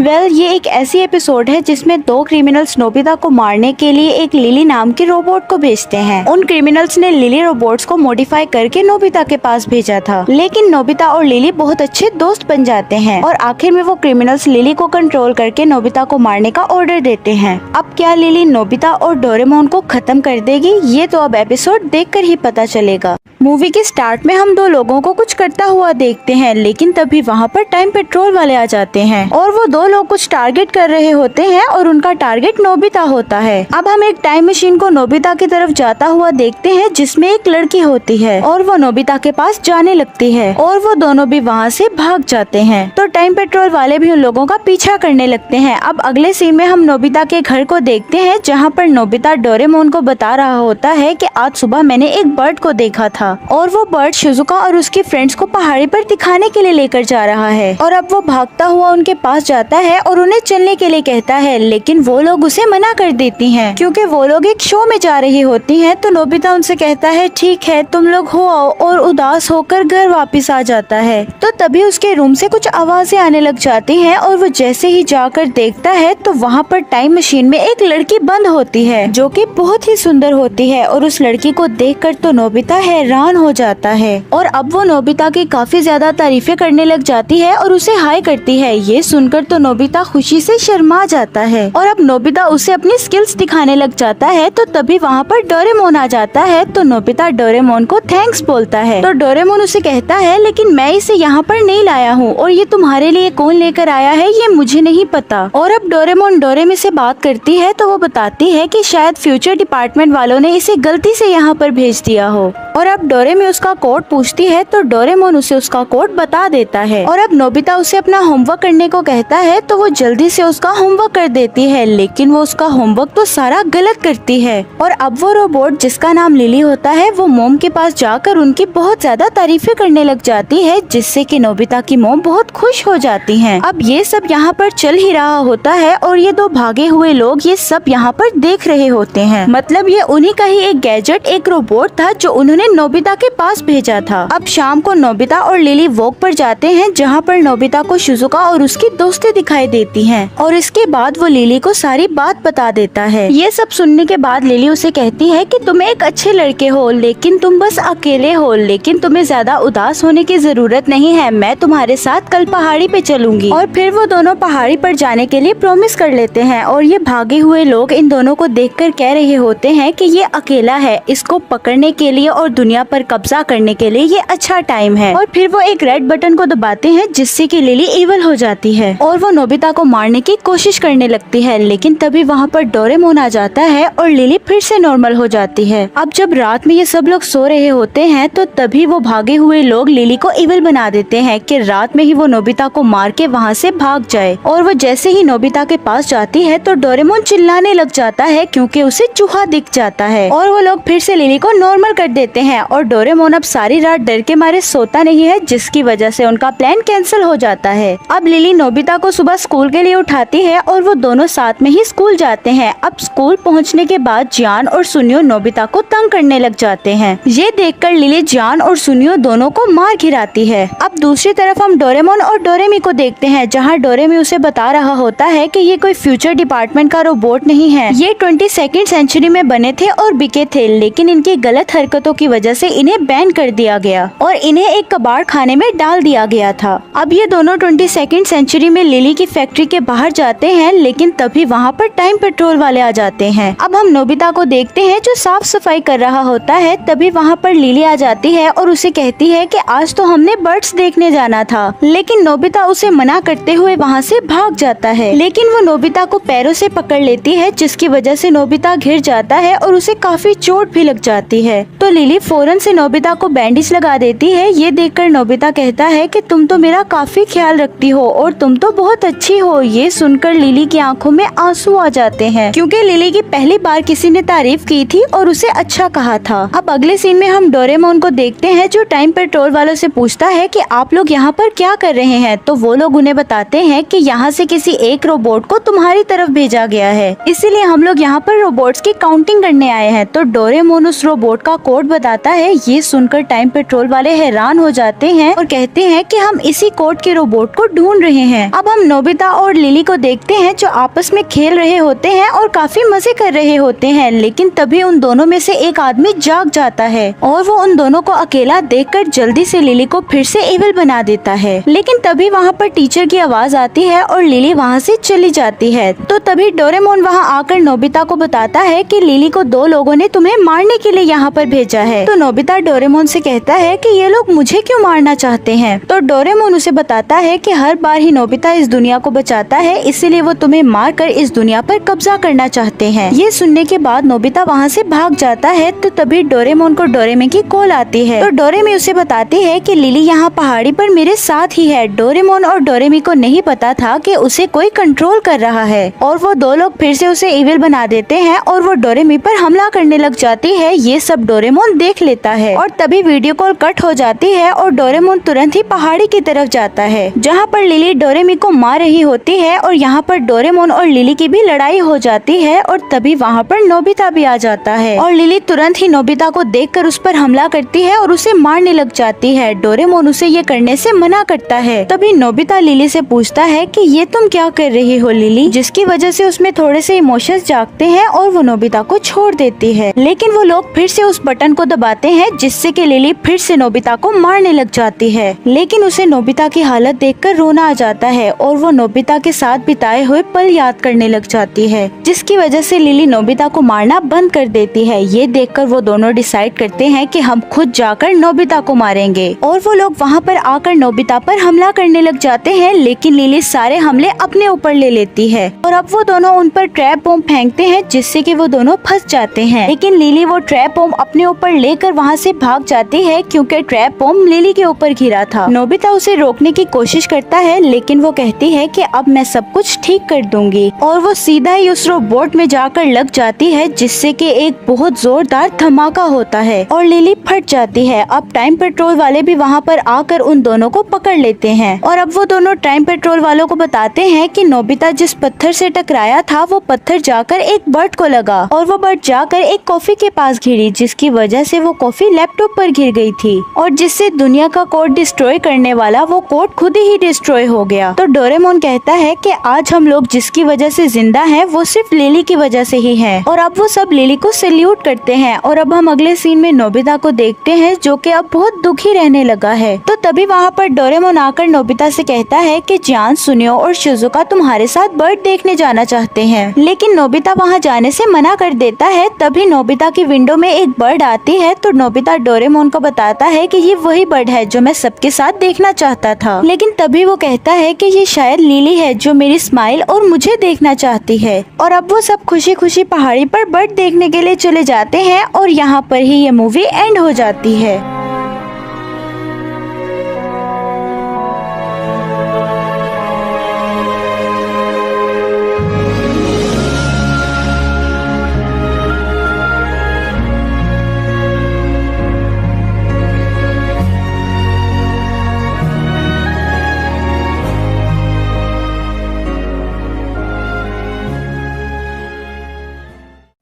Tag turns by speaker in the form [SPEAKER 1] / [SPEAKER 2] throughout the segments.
[SPEAKER 1] ये एक ऐसी एपिसोड है जिसमें दो क्रिमिनल्स नोबिता को मारने के लिए एक लिली नाम के रोबोट को भेजते हैं। उन क्रिमिनल्स ने लिली रोबोट्स को मॉडिफाई करके नोबिता के पास भेजा था, लेकिन नोबिता और लिली बहुत अच्छे दोस्त बन जाते हैं और आखिर में वो क्रिमिनल्स लिली को कंट्रोल करके नोबिता को मारने का ऑर्डर देते हैं। अब क्या लिली नोबिता और डोरेमोन को खत्म कर देगी, ये तो अब एपिसोड देखकर ही पता चलेगा। मूवी के स्टार्ट में हम दो लोगों को कुछ करता हुआ देखते हैं, लेकिन तभी वहाँ पर टाइम पेट्रोल वाले आ जाते हैं और वो दो लोग कुछ टारगेट कर रहे होते हैं और उनका टारगेट नोबिता होता है। अब हम एक टाइम मशीन को नोबिता की तरफ जाता हुआ देखते हैं जिसमें एक लड़की होती है और वो नोबिता के पास जाने लगती है और वो दोनों भी वहाँ से भाग जाते हैं। तो टाइम पेट्रोल वाले भी उन लोगों का पीछा करने लगते हैं। अब अगले सीन में हम नोबिता के घर को देखते हैं जहाँ पर नोबिता डोरेमोन को बता रहा होता है कि आज सुबह मैंने एक बर्ड को देखा था और वो बर्ड शिजुका और उसके फ्रेंड्स को पहाड़ी पर दिखाने के लिए लेकर जा रहा है। और अब वो भागता हुआ उनके पास जाता है और उन्हें चलने के लिए कहता है, लेकिन वो लोग उसे मना कर देती हैं क्योंकि वो लोग एक शो में जा रही होती हैं। तो नोबिता उनसे कहता है, ठीक है तुम लोग हो आओ, और उदास होकर घर वापस आ जाता है। तो तभी उसके रूम से कुछ आवाजें आने लग जाती हैं और वो जैसे ही जाकर देखता है तो वहाँ पर टाइम मशीन में एक लड़की बंद होती है जो कि बहुत ही सुंदर होती है और उस लड़की को देखकर तो नोबिता हैरान हो जाता है और अब वो नोबिता की काफी ज्यादा तारीफें करने लग जाती है और उसे हाय करती है। ये सुनकर तो नोबिता खुशी से शर्मा जाता है और अब नोबिता उसे अपनी स्किल्स दिखाने लग जाता है। तो तभी वहाँ पर डोरेमोन आ जाता है तो नोबिता डोरेमोन को थैंक्स बोलता है। तो डोरेमोन उसे कहता है, लेकिन मैं इसे यहाँ पर नहीं लाया हूँ और ये तुम्हारे लिए कौन लेकर आया है ये मुझे नहीं पता। और अब डोरेमोन डोरेमी से बात करती है तो वो बताती है कि शायद फ्यूचर डिपार्टमेंट वालों ने इसे गलती से यहाँ पर भेज दिया हो। और अब डोरेमी उसका कोड पूछती है तो डोरेमोन उसे उसका कोड बता देता है। और अब नोबिता उसे अपना होमवर्क करने को कहता है तो वो जल्दी से उसका होमवर्क कर देती है, लेकिन वो उसका होमवर्क तो सारा गलत करती है। और अब वो रोबोट जिसका नाम लिली होता है वो मोम के पास जाकर उनकी बहुत ज्यादा तारीफें करने लग जाती है, जिससे कि नोबिता की मोम बहुत खुश हो जाती हैं। अब ये सब यहाँ पर चल ही रहा होता है और ये दो भागे हुए लोग ये सब यहाँ पर देख रहे होते हैं। मतलब ये उन्हीं का ही एक गैजेट, एक रोबोट था जो उन्होंने नोबिता के पास भेजा था। अब शाम को नोबिता और लिली वॉक पर जाते हैं जहाँ पर नोबिता को शिजुका और उसकी दोस्ती दिखाई देती हैं और इसके बाद वो लिली को सारी बात बता देता है। ये सब सुनने के बाद लिली उसे कहती है कि तुम एक अच्छे लड़के हो, लेकिन तुम बस अकेले हो, लेकिन तुम्हें ज्यादा उदास होने की जरूरत नहीं है, मैं तुम्हारे साथ कल पहाड़ी पे चलूंगी। और फिर वो दोनों पहाड़ी पर जाने के लिए प्रॉमिस कर लेते हैं और ये भागे हुए लोग इन दोनों को देखकर कह रहे होते हैं कि ये अकेला है, इसको पकड़ने के लिए और दुनिया पर कब्जा करने के लिए ये अच्छा टाइम है। और फिर वो एक रेड बटन को दबाते हैं जिससे कि लिली इवल हो जाती है और वो नोबिता को मारने की कोशिश करने लगती है, लेकिन तभी वहाँ पर डोरेमोन आ जाता है और लिली फिर से नॉर्मल हो जाती है। अब जब रात में ये सब लोग सो रहे होते हैं तो तभी वो भागे हुए लोग लिली को इवल बना देते हैं कि रात में ही वो नोबिता को मार के वहाँ से भाग जाए। और वो जैसे ही नोबिता के पास जाती है तो डोरेमोन चिल्लाने लग जाता है क्योंकि उसे चूहा दिख जाता है और वो लोग फिर से लिली को नॉर्मल कर देते हैं और डोरेमोन अब सारी रात डर के मारे सोता नहीं है, जिसकी वजह से उनका प्लान कैंसिल हो जाता है। अब लिली नोबिता को सुबह स्कूल के लिए उठाती है और वो दोनों साथ में ही स्कूल जाते हैं। अब स्कूल पहुंचने के बाद जियान और सुनियो नोबिता को तंग करने लग जाते हैं। ये देखकर लिली जियान और सुनियो दोनों को मार गिराती है। अब दूसरी तरफ हम डोरेमोन और डोरेमी को देखते हैं जहाँ डोरेमी उसे बता रहा होता है कि ये कोई फ्यूचर डिपार्टमेंट का रोबोट नहीं है, ये 22वीं सेंचुरी में बने थे और बिके थे, लेकिन इनकी गलत हरकतों की वजह से इन्हें बैन कर दिया गया और इन्हें एक कबाड़ खाने में डाल दिया गया था। अब ये दोनों 22वीं सेंचुरी में लिली की फैक्ट्री के बाहर जाते हैं, लेकिन तभी वहाँ पर टाइम पेट्रोल वाले आ जाते हैं। अब हम नोबिता को देखते हैं जो साफ सफाई कर रहा होता है। तभी वहाँ पर लिली आ जाती है और उसे कहती है कि आज तो हमने बर्ड्स देखने जाना था, लेकिन नोबिता उसे मना करते हुए वहाँ से भाग जाता है। लेकिन वो नोबिता को पैरों से पकड़ लेती है, जिसकी वजह से नोबिता गिर जाता है और उसे काफी चोट भी लग जाती है। तो लिली फौरन से नोबिता को बैंडेज लगा देती है। ये देखकर नोबिता कहता है कि तुम तो मेरा काफी ख्याल रखती हो और तुम तो बहुत अच्छी हो। ये सुनकर लिली की आंखों में आंसू आ जाते हैं क्योंकि लिली की पहली बार किसी ने तारीफ की थी और उसे अच्छा कहा था। अब अगले सीन में हम डोरेमोन को देखते हैं जो टाइम पेट्रोल वालों से पूछता है कि आप लोग यहाँ पर क्या कर रहे हैं। तो वो लोग उन्हें बताते हैं कि यहाँ से किसी एक रोबोट को तुम्हारी तरफ भेजा गया है, इसीलिए हम लोग यहाँ पर रोबोट्स की काउंटिंग करने आए हैं। तो डोरेमोन उस रोबोट का कोड बताता है। ये सुनकर टाइम पेट्रोल वाले हैरान हो जाते हैं और कहते हैं कि हम इसी कोड के रोबोट को ढूंढ रहे हैं। अब हम नोबिता और लिली को देखते हैं जो आपस में खेल रहे होते हैं और काफी मजे कर रहे होते हैं, लेकिन तभी उन दोनों में से एक आदमी जाग जाता है और वो उन दोनों को अकेला देखकर जल्दी से लिली को फिर से इविल बना देता है। लेकिन तभी वहाँ पर टीचर की आवाज आती है और लिली वहाँ से चली जाती है। तो तभी डोरेमोन वहाँ आकर नोबिता को बताता है कि लिली को 2 लोगों ने तुम्हें मारने के लिए यहाँ पर भेजा है। तो नोबिता डोरेमोन से कहता है कि ये लोग मुझे क्यों मारना चाहते हैं। तो डोरेमोन उसे बताता है कि हर बार ही नोबिता इस दुनिया को बचाता है, इसीलिए वो तुम्हें मार कर इस दुनिया पर कब्जा करना चाहते हैं। ये सुनने के बाद नोबिता वहाँ से भाग जाता है। तो तभी डोरेमोन को डोरेमी की कॉल आती है। तो डोरेमी उसे बताती है कि लिली यहाँ पहाड़ी पर मेरे साथ ही है। डोरेमोन और डोरेमी को नहीं पता था कि उसे कोई कंट्रोल कर रहा है और वो 2 लोग फिर से उसे इविल बना देते हैं और वो डोरेमी पर हमला करने लग जाती है। ये सब डोरेमोन देख लेता है और तभी वीडियो कॉल कट हो जाती है और डोरेमोन तुरंत ही पहाड़ी की तरफ जाता है जहाँ पर लिली डोरेमी को मार रही होती है और यहाँ पर डोरेमोन और लिली की भी लड़ाई हो जाती है और तभी वहाँ पर नोबिता भी आ जाता है और लिली तुरंत ही नोबिता को देखकर उस पर हमला करती है और उसे मारने लग जाती है। डोरेमोन उसे ये करने से मना करता है। तभी नोबिता लिली से पूछता है कि ये तुम क्या कर रही हो लिली, जिसकी वजह से उसमें थोड़े से इमोशंस जागते हैं और वो नोबिता को छोड़ देती है। लेकिन वो लोग फिर से उस बटन को दबाते हैं जिससे कि लिली फिर से नोबिता को मारने लग जाती है। लेकिन उसे नोबिता की हालत देखकर रोना आ जाता है और वो नोबिता के साथ बिताए हुए पल याद करने लग जाती है, जिसकी वजह से लिली नोबिता को मारना बंद कर देती है। ये देखकर वो दोनों डिसाइड करते हैं कि हम खुद जाकर नोबिता को मारेंगे और वो लोग वहाँ पर आकर नोबिता पर हमला करने लग जाते हैं। लेकिन लिली सारे हमले अपने ऊपर ले लेती है और अब वो दोनों उन पर ट्रैप बॉम्ब फेंकते हैं जिससे कि वो दोनों फंस जाते हैं। लेकिन लिली वो ट्रैप बॉम्ब अपने ऊपर लेकर वहाँ से भाग जाती है क्योंकि ट्रैप बॉम्ब लिली के ऊपर गिरा था। नोबिता उसे रोकने की कोशिश करता है लेकिन वो कहती है कि अब मैं सब कुछ ठीक कर दूंगी और वो सीधा ही उस रोबोट में जाकर लग जाती है जिससे कि एक बहुत जोरदार धमाका होता है और लिली फट जाती है। अब टाइम पेट्रोल वाले भी वहाँ पर आकर उन दोनों को पकड़ लेते हैं और अब वो दोनों टाइम पेट्रोल वालों को बताते हैं कि नोबिता जिस पत्थर से टकराया था वो पत्थर जाकर एक बर्ड को लगा और वो बर्ड जाकर एक कॉफी के पास गिरी, जिसकी वजह से वो कॉफी लैपटॉप पर गिर गई थी और जिससे दुनिया का कोड डिस्ट्रॉय करने वाला वो कोड खुद ही डिस्ट्रॉय हो गया। तो डोरेमोन कहता है कि आज हम लोग जिसकी वजह से जिंदा हैं वो सिर्फ लिली की वजह से ही है और अब वो सब लिली को सैल्यूट करते हैं। और अब हम अगले सीन में नोबिता को देखते हैं जो कि अब बहुत दुखी रहने लगा है। तो तभी वहाँ पर डोरेमोन आकर नोबिता से कहता है कि जान, सुनियो और शिजुका तुम्हारे साथ बर्ड देखने जाना चाहते हैं। लेकिन नोबिता वहाँ जाने से मना कर देता है। तभी नोबिता की विंडो में एक बर्ड आती है तो नोबिता डोरेमोन को बताता है कि ये वही बर्ड है जो मैं सबके साथ देखना चाहता था। लेकिन तभी वो कहता है कि ये शायद लिली है जो मेरी स्माइल और मुझे देखना चाहती है। और अब वो सब खुशी खुशी पहाड़ी पर बर्ड देखने के लिए चले जाते हैं और यहाँ पर ही ये मूवी एंड हो जाती है।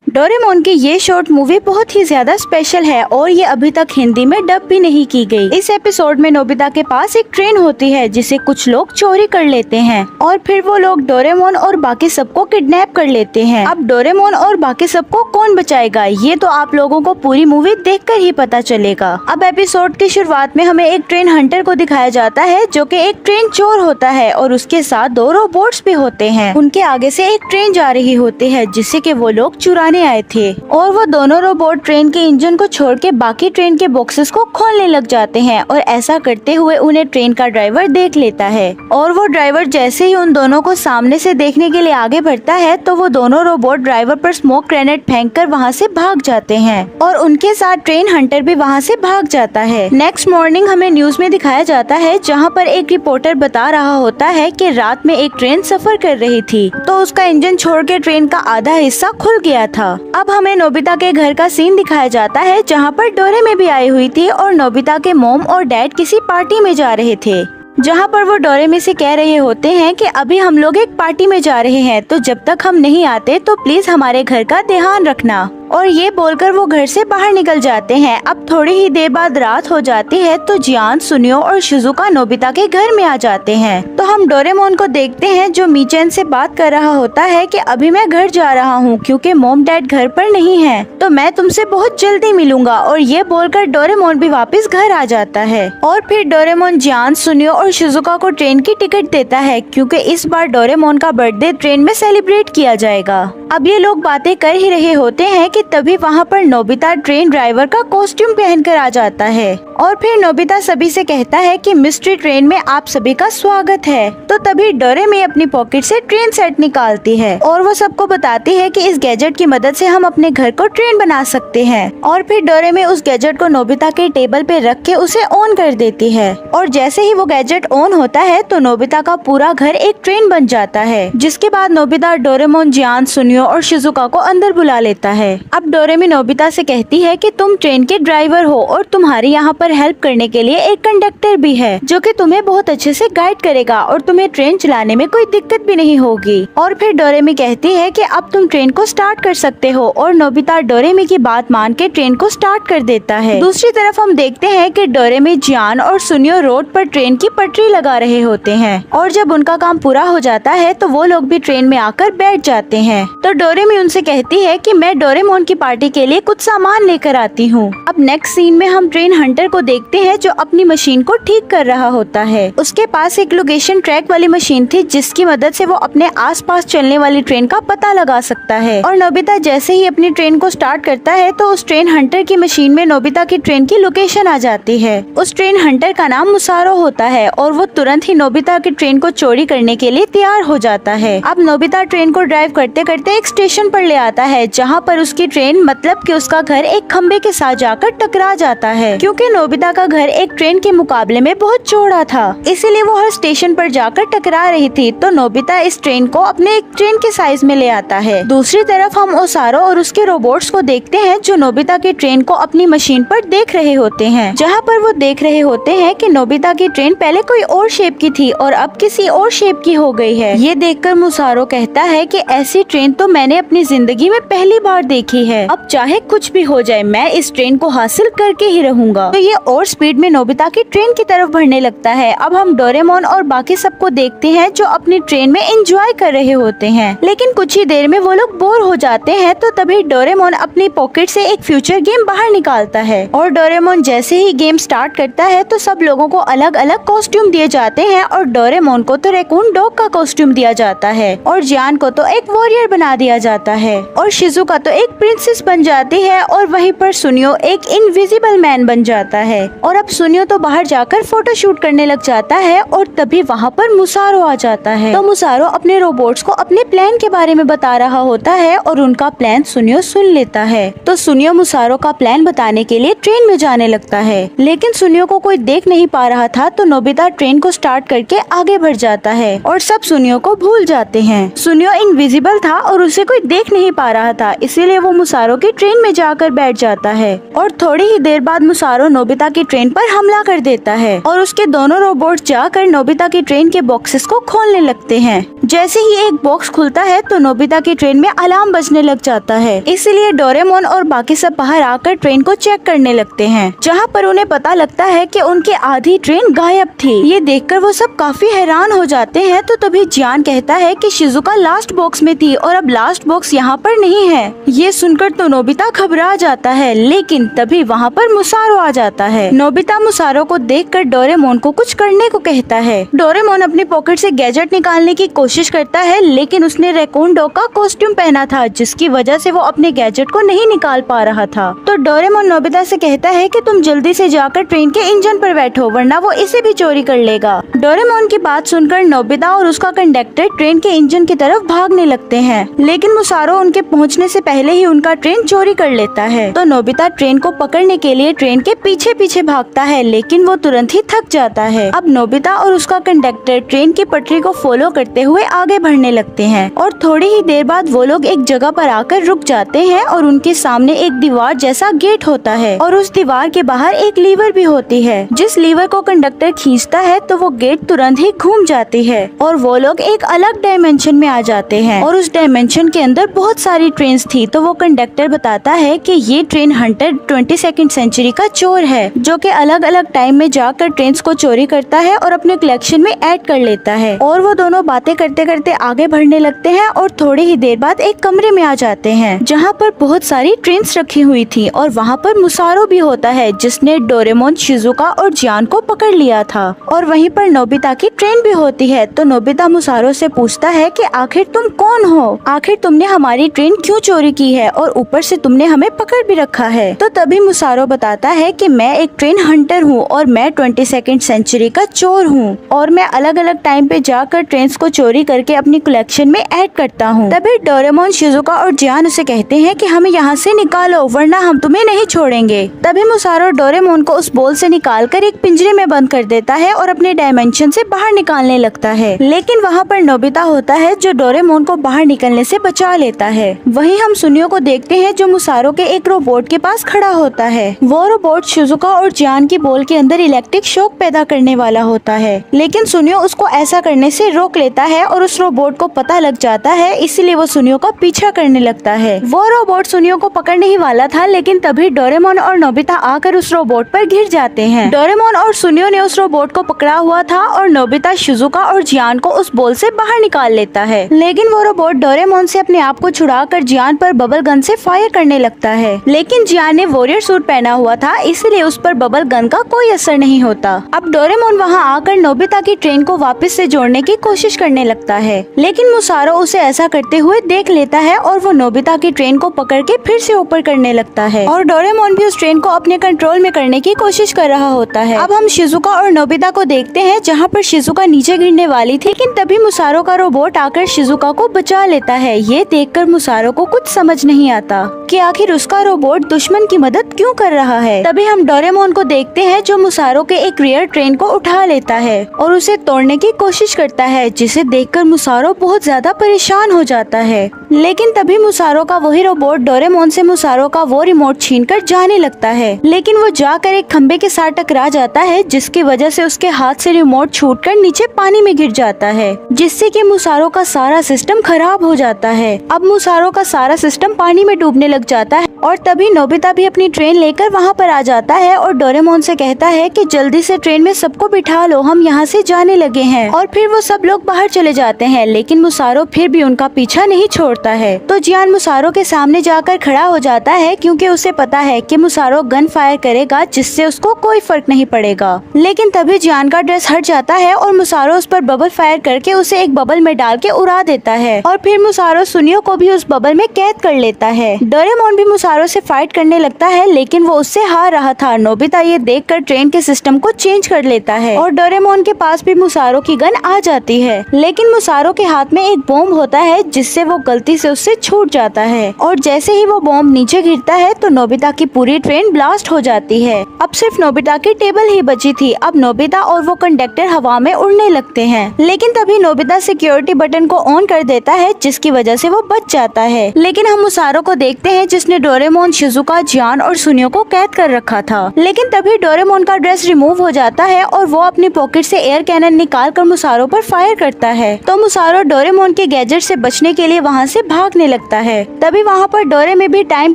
[SPEAKER 1] डोरेमोन की ये शॉर्ट मूवी बहुत ही ज्यादा स्पेशल है और ये अभी तक हिंदी में डब भी नहीं की गई। इस एपिसोड में नोबिता के पास एक ट्रेन होती है जिसे कुछ लोग चोरी कर लेते हैं और फिर वो लोग डोरेमोन और बाकी सबको किडनैप कर लेते हैं। अब डोरेमोन और बाकी सबको कौन बचाएगा ये तो आप लोगों को पूरी मूवी देखकर ही पता चलेगा। अब एपिसोड की शुरुआत में हमें एक ट्रेन हंटर को दिखाया जाता है जो कि एक ट्रेन चोर होता है और उसके साथ 2 रोबोट्स भी होते हैं। उनके आगे से एक ट्रेन जा रही होती है जिसे कि वो लोग चुराने आए थे और वो दोनों रोबोट ट्रेन के इंजन को छोड़ के बाकी ट्रेन के बॉक्सेस को खोलने लग जाते हैं और ऐसा करते हुए उन्हें ट्रेन का ड्राइवर देख लेता है और वो ड्राइवर जैसे ही उन दोनों को सामने से देखने के लिए आगे बढ़ता है तो वो दोनों रोबोट ड्राइवर पर स्मोक ग्रेनेड फेंककर वहाँ से भाग जाते हैं और उनके साथ ट्रेन हंटर भी वहाँ से भाग जाता है। नेक्स्ट मॉर्निंग हमें न्यूज में दिखाया जाता है जहाँ पर एक रिपोर्टर बता रहा होता है कि रात में एक ट्रेन सफर कर रही थी तो उसका इंजन छोड़ के ट्रेन का आधा हिस्सा खुल गया था। अब हमें नोबिता के घर का सीन दिखाया जाता है जहाँ पर डोरेमी भी आई हुई थी और नोबिता के मॉम और डैड किसी पार्टी में जा रहे थे जहाँ पर वो डोरेमी से कह रहे होते हैं कि अभी हम लोग एक पार्टी में जा रहे हैं तो जब तक हम नहीं आते तो प्लीज हमारे घर का ध्यान रखना। और ये बोलकर वो घर से बाहर निकल जाते हैं। अब थोड़ी ही देर बाद रात हो जाती है तो जियान, सुनियो और शिजुका नोबिता के घर में आ जाते हैं। तो हम डोरेमोन को देखते हैं जो मीचेन से बात कर रहा होता है कि अभी मैं घर जा रहा हूँ क्योंकि मॉम डैड घर पर नहीं है, तो मैं तुमसे बहुत जल्दी मिलूंगा। और ये बोलकर डोरेमोन भी वापस घर आ जाता है। और फिर डोरेमोन जियान, सुनियो और शिजुका को ट्रेन की टिकट देता है क्योंकि इस बार डोरेमोन का बर्थडे ट्रेन में सेलिब्रेट किया जाएगा। अब ये लोग बातें कर ही रहे होते हैं कि तभी वहाँ पर नोबिता ट्रेन ड्राइवर का कॉस्ट्यूम पहनकर आ जाता है। और फिर नोबिता सभी से कहता है कि मिस्ट्री ट्रेन में आप सभी का स्वागत है। तो तभी डोरेमी अपनी पॉकेट से ट्रेन सेट निकालती है और वो सबको बताती है कि इस गैजेट की मदद से हम अपने घर को ट्रेन बना सकते हैं। और फिर डोरेमी उस गैजेट को नोबिता के टेबल पे रख के उसे ऑन कर देती है। और जैसे ही वो गैजेट ऑन होता है तो नोबिता का पूरा घर एक ट्रेन बन जाता है। जिसके बाद नोबिता डोरेमोन, जियान, सुनियो और शिजुका को अंदर बुला लेता है। अब डोरेमी नोबिता से कहती है कि तुम ट्रेन के ड्राइवर हो और तुम्हारी यहाँ पर हेल्प करने के लिए एक कंडक्टर भी है जो कि तुम्हें बहुत अच्छे से गाइड करेगा और तुम्हें ट्रेन चलाने में कोई दिक्कत भी नहीं होगी। और फिर डोरेमी कहती है कि अब तुम ट्रेन को स्टार्ट कर सकते हो और नोबिता डोरेमी की बात मान के ट्रेन को स्टार्ट कर देता है। दूसरी तरफ हम देखते हैं कि डोरेमी, जियान और सुनियो रोड पर ट्रेन की पटरी लगा रहे होते हैं और जब उनका काम पूरा हो जाता है तो वो लोग भी ट्रेन में आकर बैठ जाते हैं। तो डोरेमी उनसे कहती है कि मैं डोरेमोन की पार्टी के लिए कुछ सामान लेकर आती हूँ। अब नेक्स्ट सीन में हम ट्रेन हंटर को देखते हैं जो अपनी मशीन को ठीक कर रहा होता है। उसके पास एक लोकेशन ट्रैक वाली मशीन थी जिसकी मदद से वो अपने आसपास चलने वाली ट्रेन का पता लगा सकता है। और नोबिता जैसे ही अपनी ट्रेन को स्टार्ट करता है तो उस ट्रेन हंटर की मशीन में नोबिता की ट्रेन की लोकेशन आ जाती है। उस ट्रेन हंटर का नाम मुसारो होता है और वो तुरंत ही नोबिता की ट्रेन को चोरी करने के लिए तैयार हो जाता है। अब नोबिता ट्रेन को ड्राइव करते करते एक स्टेशन पर ले आता है जहाँ पर उसकी ट्रेन, मतलब कि उसका घर, एक खम्बे के साथ जाकर टकरा जाता है। क्योंकि नोबिता का घर एक ट्रेन के मुकाबले में बहुत चौड़ा था, इसीलिए वो हर स्टेशन पर जाकर टकरा रही थी। तो नोबिता इस ट्रेन को अपने एक ट्रेन के साइज में ले आता है। दूसरी तरफ हम ओसारो और उसके रोबोट्स को देखते हैं जो नोबिता की ट्रेन को अपनी मशीन पर देख रहे होते हैं, जहाँ पर वो देख रहे होते हैं कि नोबिता की ट्रेन पहले कोई और शेप की थी और अब किसी और शेप की हो गई है। ये देखकर मुसारो कहता है कि ऐसी ट्रेन तो मैंने अपनी जिंदगी में पहली बार देखी है। अब चाहे कुछ भी हो जाए मैं इस ट्रेन को हासिल करके ही रहूंगा। तो ये और स्पीड में नोबिता की ट्रेन की तरफ बढ़ने लगता है। अब हम डोरेमोन और बाकी सबको देखते हैं जो अपनी ट्रेन में एंजॉय कर रहे होते हैं, लेकिन कुछ ही देर में वो लोग बोर हो जाते हैं। तो तभी डोरेमोन अपनी पॉकेट से एक फ्यूचर गेम बाहर निकालता है और डोरेमोन जैसे ही गेम स्टार्ट करता है तो सब लोगों को अलग अलग कॉस्ट्यूम दिए जाते हैं और डोरेमोन को तो रैकून डॉग का कॉस्ट्यूम दिया जाता है और जियान को तो एक वॉरियर बना दिया जाता है और शिजुका तो एक प्रिंसेस बन जाती है और वहीं पर सुनियो एक इनविजिबल मैन बन जाता है। और अब सुनियो तो बाहर जाकर फोटो शूट करने लग जाता है और तभी वहाँ पर मुसारो आ जाता है। तो मुसारो अपने रोबोट्स को अपने प्लान के बारे में बता रहा होता है और उनका प्लान सुनियो सुन लेता है। तो सुनियो मुसारो का प्लान बताने के लिए ट्रेन में जाने लगता है, लेकिन सुनियो को कोई देख नहीं पा रहा था। तो नोबिता ट्रेन को स्टार्ट करके आगे बढ़ जाता है और सब सुनियो को भूल जाते हैं। सुनियो इनविजिबल था और उसे कोई देख नहीं पा रहा था, इसीलिए वो मुसारो की ट्रेन में जाकर बैठ जाता है और थोड़ी ही देर बाद मुसारो नोबिता की ट्रेन पर हमला कर देता है और उसके दोनों रोबोट जाकर नोबिता की ट्रेन के बॉक्सेस को खोलने लगते हैं। जैसे ही एक बॉक्स खुलता है तो नोबिता की ट्रेन में अलार्म बजने लग जाता है, इसलिए डोरेमोन और बाकी सब बाहर आकर ट्रेन को चेक करने लगते हैं, जहाँ पर उन्हें पता लगता है कि उनकी आधी ट्रेन गायब थी। ये देखकर वो सब काफी हैरान हो जाते हैं। तो तभी जियान कहता है कि शिजुका लास्ट बॉक्स में थी और अब लास्ट बॉक्स यहाँ पर नहीं है। ये सुनकर तो नोबिता घबरा जाता है, लेकिन तभी वहाँ पर मुसारो आ जाता है। नोबिता मुसारो को देखकर डोरेमोन को कुछ करने को कहता है। डोरेमोन अपनी पॉकेट से गैजेट निकालने की कोशिश करता है, लेकिन उसने रैकून डॉग का कॉस्ट्यूम पहना था, जिसकी वजह से वो अपने गैजेट को नहीं निकाल पा रहा था। तो डोरेमोन नोबिता से कहता है कि तुम जल्दी से जाकर ट्रेन के इंजन पर बैठो, वरना वो इसे भी चोरी कर लेगा। डोरेमोन की बात सुनकर नोबिता और उसका कंडक्टर ट्रेन के इंजन की तरफ भागने लगते हैं, लेकिन मुसारो उनके पहुंचने से पहले ही उनका ट्रेन चोरी कर लेता है। तो नोबिता ट्रेन को पकड़ने के लिए ट्रेन के पीछे पीछे भागता है, लेकिन वो तुरंत ही थक जाता है। अब नोबिता और उसका कंडक्टर ट्रेन की पटरी को फॉलो करते हुए आगे बढ़ने लगते हैं और थोड़ी ही देर बाद वो लोग एक जगह पर आकर रुक जाते हैं और उनके सामने एक दीवार जैसा गेट होता है और उस दीवार के बाहर एक लीवर भी होती है। जिस लीवर को कंडक्टर खींचता है तो वो गेट तुरंत ही घूम जाती है और वो लोग एक अलग डायमेंशन में आ जाते हैं और उस डायमेंशन डायमेंशन के अंदर बहुत सारी ट्रेन थी। तो वो कंडक्टर बताता है कि ये ट्रेन हंटर 22वीं सेंचुरी का चोर है, जो कि अलग अलग टाइम में जाकर ट्रेन को चोरी करता है और अपने कलेक्शन में ऐड कर लेता है। और वो दोनों बातें करते करते आगे बढ़ने लगते हैं और थोड़ी ही देर बाद एक कमरे में आ जाते हैं जहाँ पर बहुत सारी ट्रेन्स रखी हुई थी और वहाँ पर मुसारो भी होता है जिसने डोरेमोन, शिजुका और जियान को पकड़ लिया था। और वहीं पर नोबिता की ट्रेन भी होती है। तो नोबिता मुसारो से पूछता है कि आखिर तुम कौन हो, आखिर तुमने हमारी ट्रेन क्यों चोरी की है और ऊपर से तुमने हमें पकड़ भी रखा है। तो तभी मुसारो बताता है कि मैं एक ट्रेन हंटर हूँ और मैं 22वीं सेंचुरी का चोर हूँ और मैं अलग अलग टाइम पे जाकर ट्रेन्स को चोरी करके अपनी कलेक्शन में ऐड करता हूँ। तभी डोरेमोन, शिजुका और जियान उसे कहते हैं कि हमें यहाँ से निकालो वरना हम तुम्हें नहीं छोड़ेंगे। तभी मुसारो डोरेमोन को उस बॉल से निकालकर एक पिंजरे में बंद कर देता है और अपने डायमेंशन से बाहर निकालने लगता है। लेकिन वहाँ पर नोबिता होता है जो डोरेमोन को बाहर निकलने से बचा लेता है। वहीं हम सुनियो को देखते हैं जो मुसारो के एक रोबोट के पास खड़ा होता है। वो रोबोट शिजुका और जियान की बॉल के अंदर इलेक्ट्रिक शॉक पैदा करने वाला होता है, लेकिन सुनियो उसको ऐसा करने से रोक लेता है और उस रोबोट को पता लग जाता है, इसलिए वो सुनियो का पीछा करने लगता है। वो रोबोट सुनियो को पकड़ने ही वाला था, लेकिन तभी डोरेमोन और नोबिता आकर उस रोबोट पर गिर जाते हैं। डोरेमोन और सुनियो ने उस रोबोट को पकड़ा हुआ था और नोबिता, शिजुका और जियान को उस बॉल से बाहर निकाल लेता है। लेकिन वो रोबोट डोरेमोन से अपने आप को छुड़ाकर जियान पर बबल गन से फायर करने लगता है, लेकिन जियान ने वॉरियर सूट पहना हुआ था इसलिए उस पर बबल गन का कोई असर नहीं होता। अब डोरेमोन वहाँ आकर नोबिता की ट्रेन को वापस से जोड़ने की कोशिश करने लगता है, लेकिन मुसारो उसे ऐसा करते हुए देख लेता है और वो नोबिता की ट्रेन को पकड़ के फिर से ऊपर करने लगता है और डोरेमोन भी उस ट्रेन को अपने कंट्रोल में करने की कोशिश कर रहा होता है। अब हम शिजुका और नोबिता को देखते हैं जहाँ पर शिजुका नीचे गिरने वाली थी, लेकिन तभी मुसारो का रोबोट आकर शिजुका को बचा लेता है। ये देखकर मुसारो को कुछ समझ नहीं आता कि आखिर उसका रोबोट दुश्मन की मदद क्यों कर रहा है। तभी हम डोरेमोन को देखते हैं जो मुसारो के एक रेयर ट्रेन को उठा लेता है और उसे तोड़ने की कोशिश करता है, जिसे देखकर मुसारो बहुत ज्यादा परेशान हो जाता है। लेकिन तभी मुसारो का वही रोबोट डोरेमोन से मुसारो का वो रिमोट छीनकर जाने लगता है, लेकिन वो जाकर एक खंबे के साथ टकरा जाता है जिसकी वजह से उसके हाथ से रिमोट छूटकर नीचे पानी में गिर जाता है, जिससे कि मुसारो का सारा सिस्टम खराब हो जाता है। अब मुसारो का सारा सिस्टम पानी में डूबने लग जाता है और तभी नोबिता भी अपनी ट्रेन लेकर वहाँ पर आ जाता है और डोरेमोन से कहता है कि जल्दी से ट्रेन में सबको बिठा लो, हम यहाँ से जाने लगे हैं। और फिर वो सब लोग बाहर चले जाते हैं, लेकिन मुसारो फिर भी उनका पीछा नहीं छोड़ता है। तो जियान मुसारो के सामने जाकर खड़ा हो जाता है क्योंकि उसे पता है कि मुसारो गन फायर करेगा जिससे उसको कोई फर्क नहीं पड़ेगा। लेकिन तभी जियान का ड्रेस हट जाता है और मुसारो उस पर बबल फायर करके उसे एक बबल में डाल के उड़ा देता है और फिर मुसारो सुनियो को भी उस बबल में कैद कर लेता है। डोरेमोन भी मुसारो से फाइट करने लगता है, लेकिन वो उससे हार रहा था। नोबिता ये देखकर ट्रेन के सिस्टम को चेंज कर लेता है और डोरेमोन के पास भी मुसारो की गन आ जाती है, लेकिन मुसारो के हाथ में एक बॉम्ब होता है जिससे वो गलती से उससे छूट जाता है और जैसे ही वो बॉम्ब नीचे गिरता है तो नोबिता की पूरी ट्रेन ब्लास्ट हो जाती है। अब सिर्फ नोबिता की टेबल ही बची थी। अब नोबिता और वो कंडक्टर हवा में उड़ने लगते हैं, लेकिन तभी नोबिता सिक्योरिटी बटन को ऑन कर देता है जिसकी वजह से वो बच जाता है। लेकिन हम मुसारो को देखते हैं जिसने डोरेमोन, शिजुका, जियान और सुनियो को कैद कर रखा था। लेकिन तभी डोरेमोन का ड्रेस रिमूव हो जाता है और वो अपनी पॉकेट से एयर कैनन निकाल कर मुसारो पर फायर करता है। तो मुसारो डोरेमोन के गैजेट से बचने के लिए वहाँ से भागने लगता है। तभी वहाँ पर डोरे में भी टाइम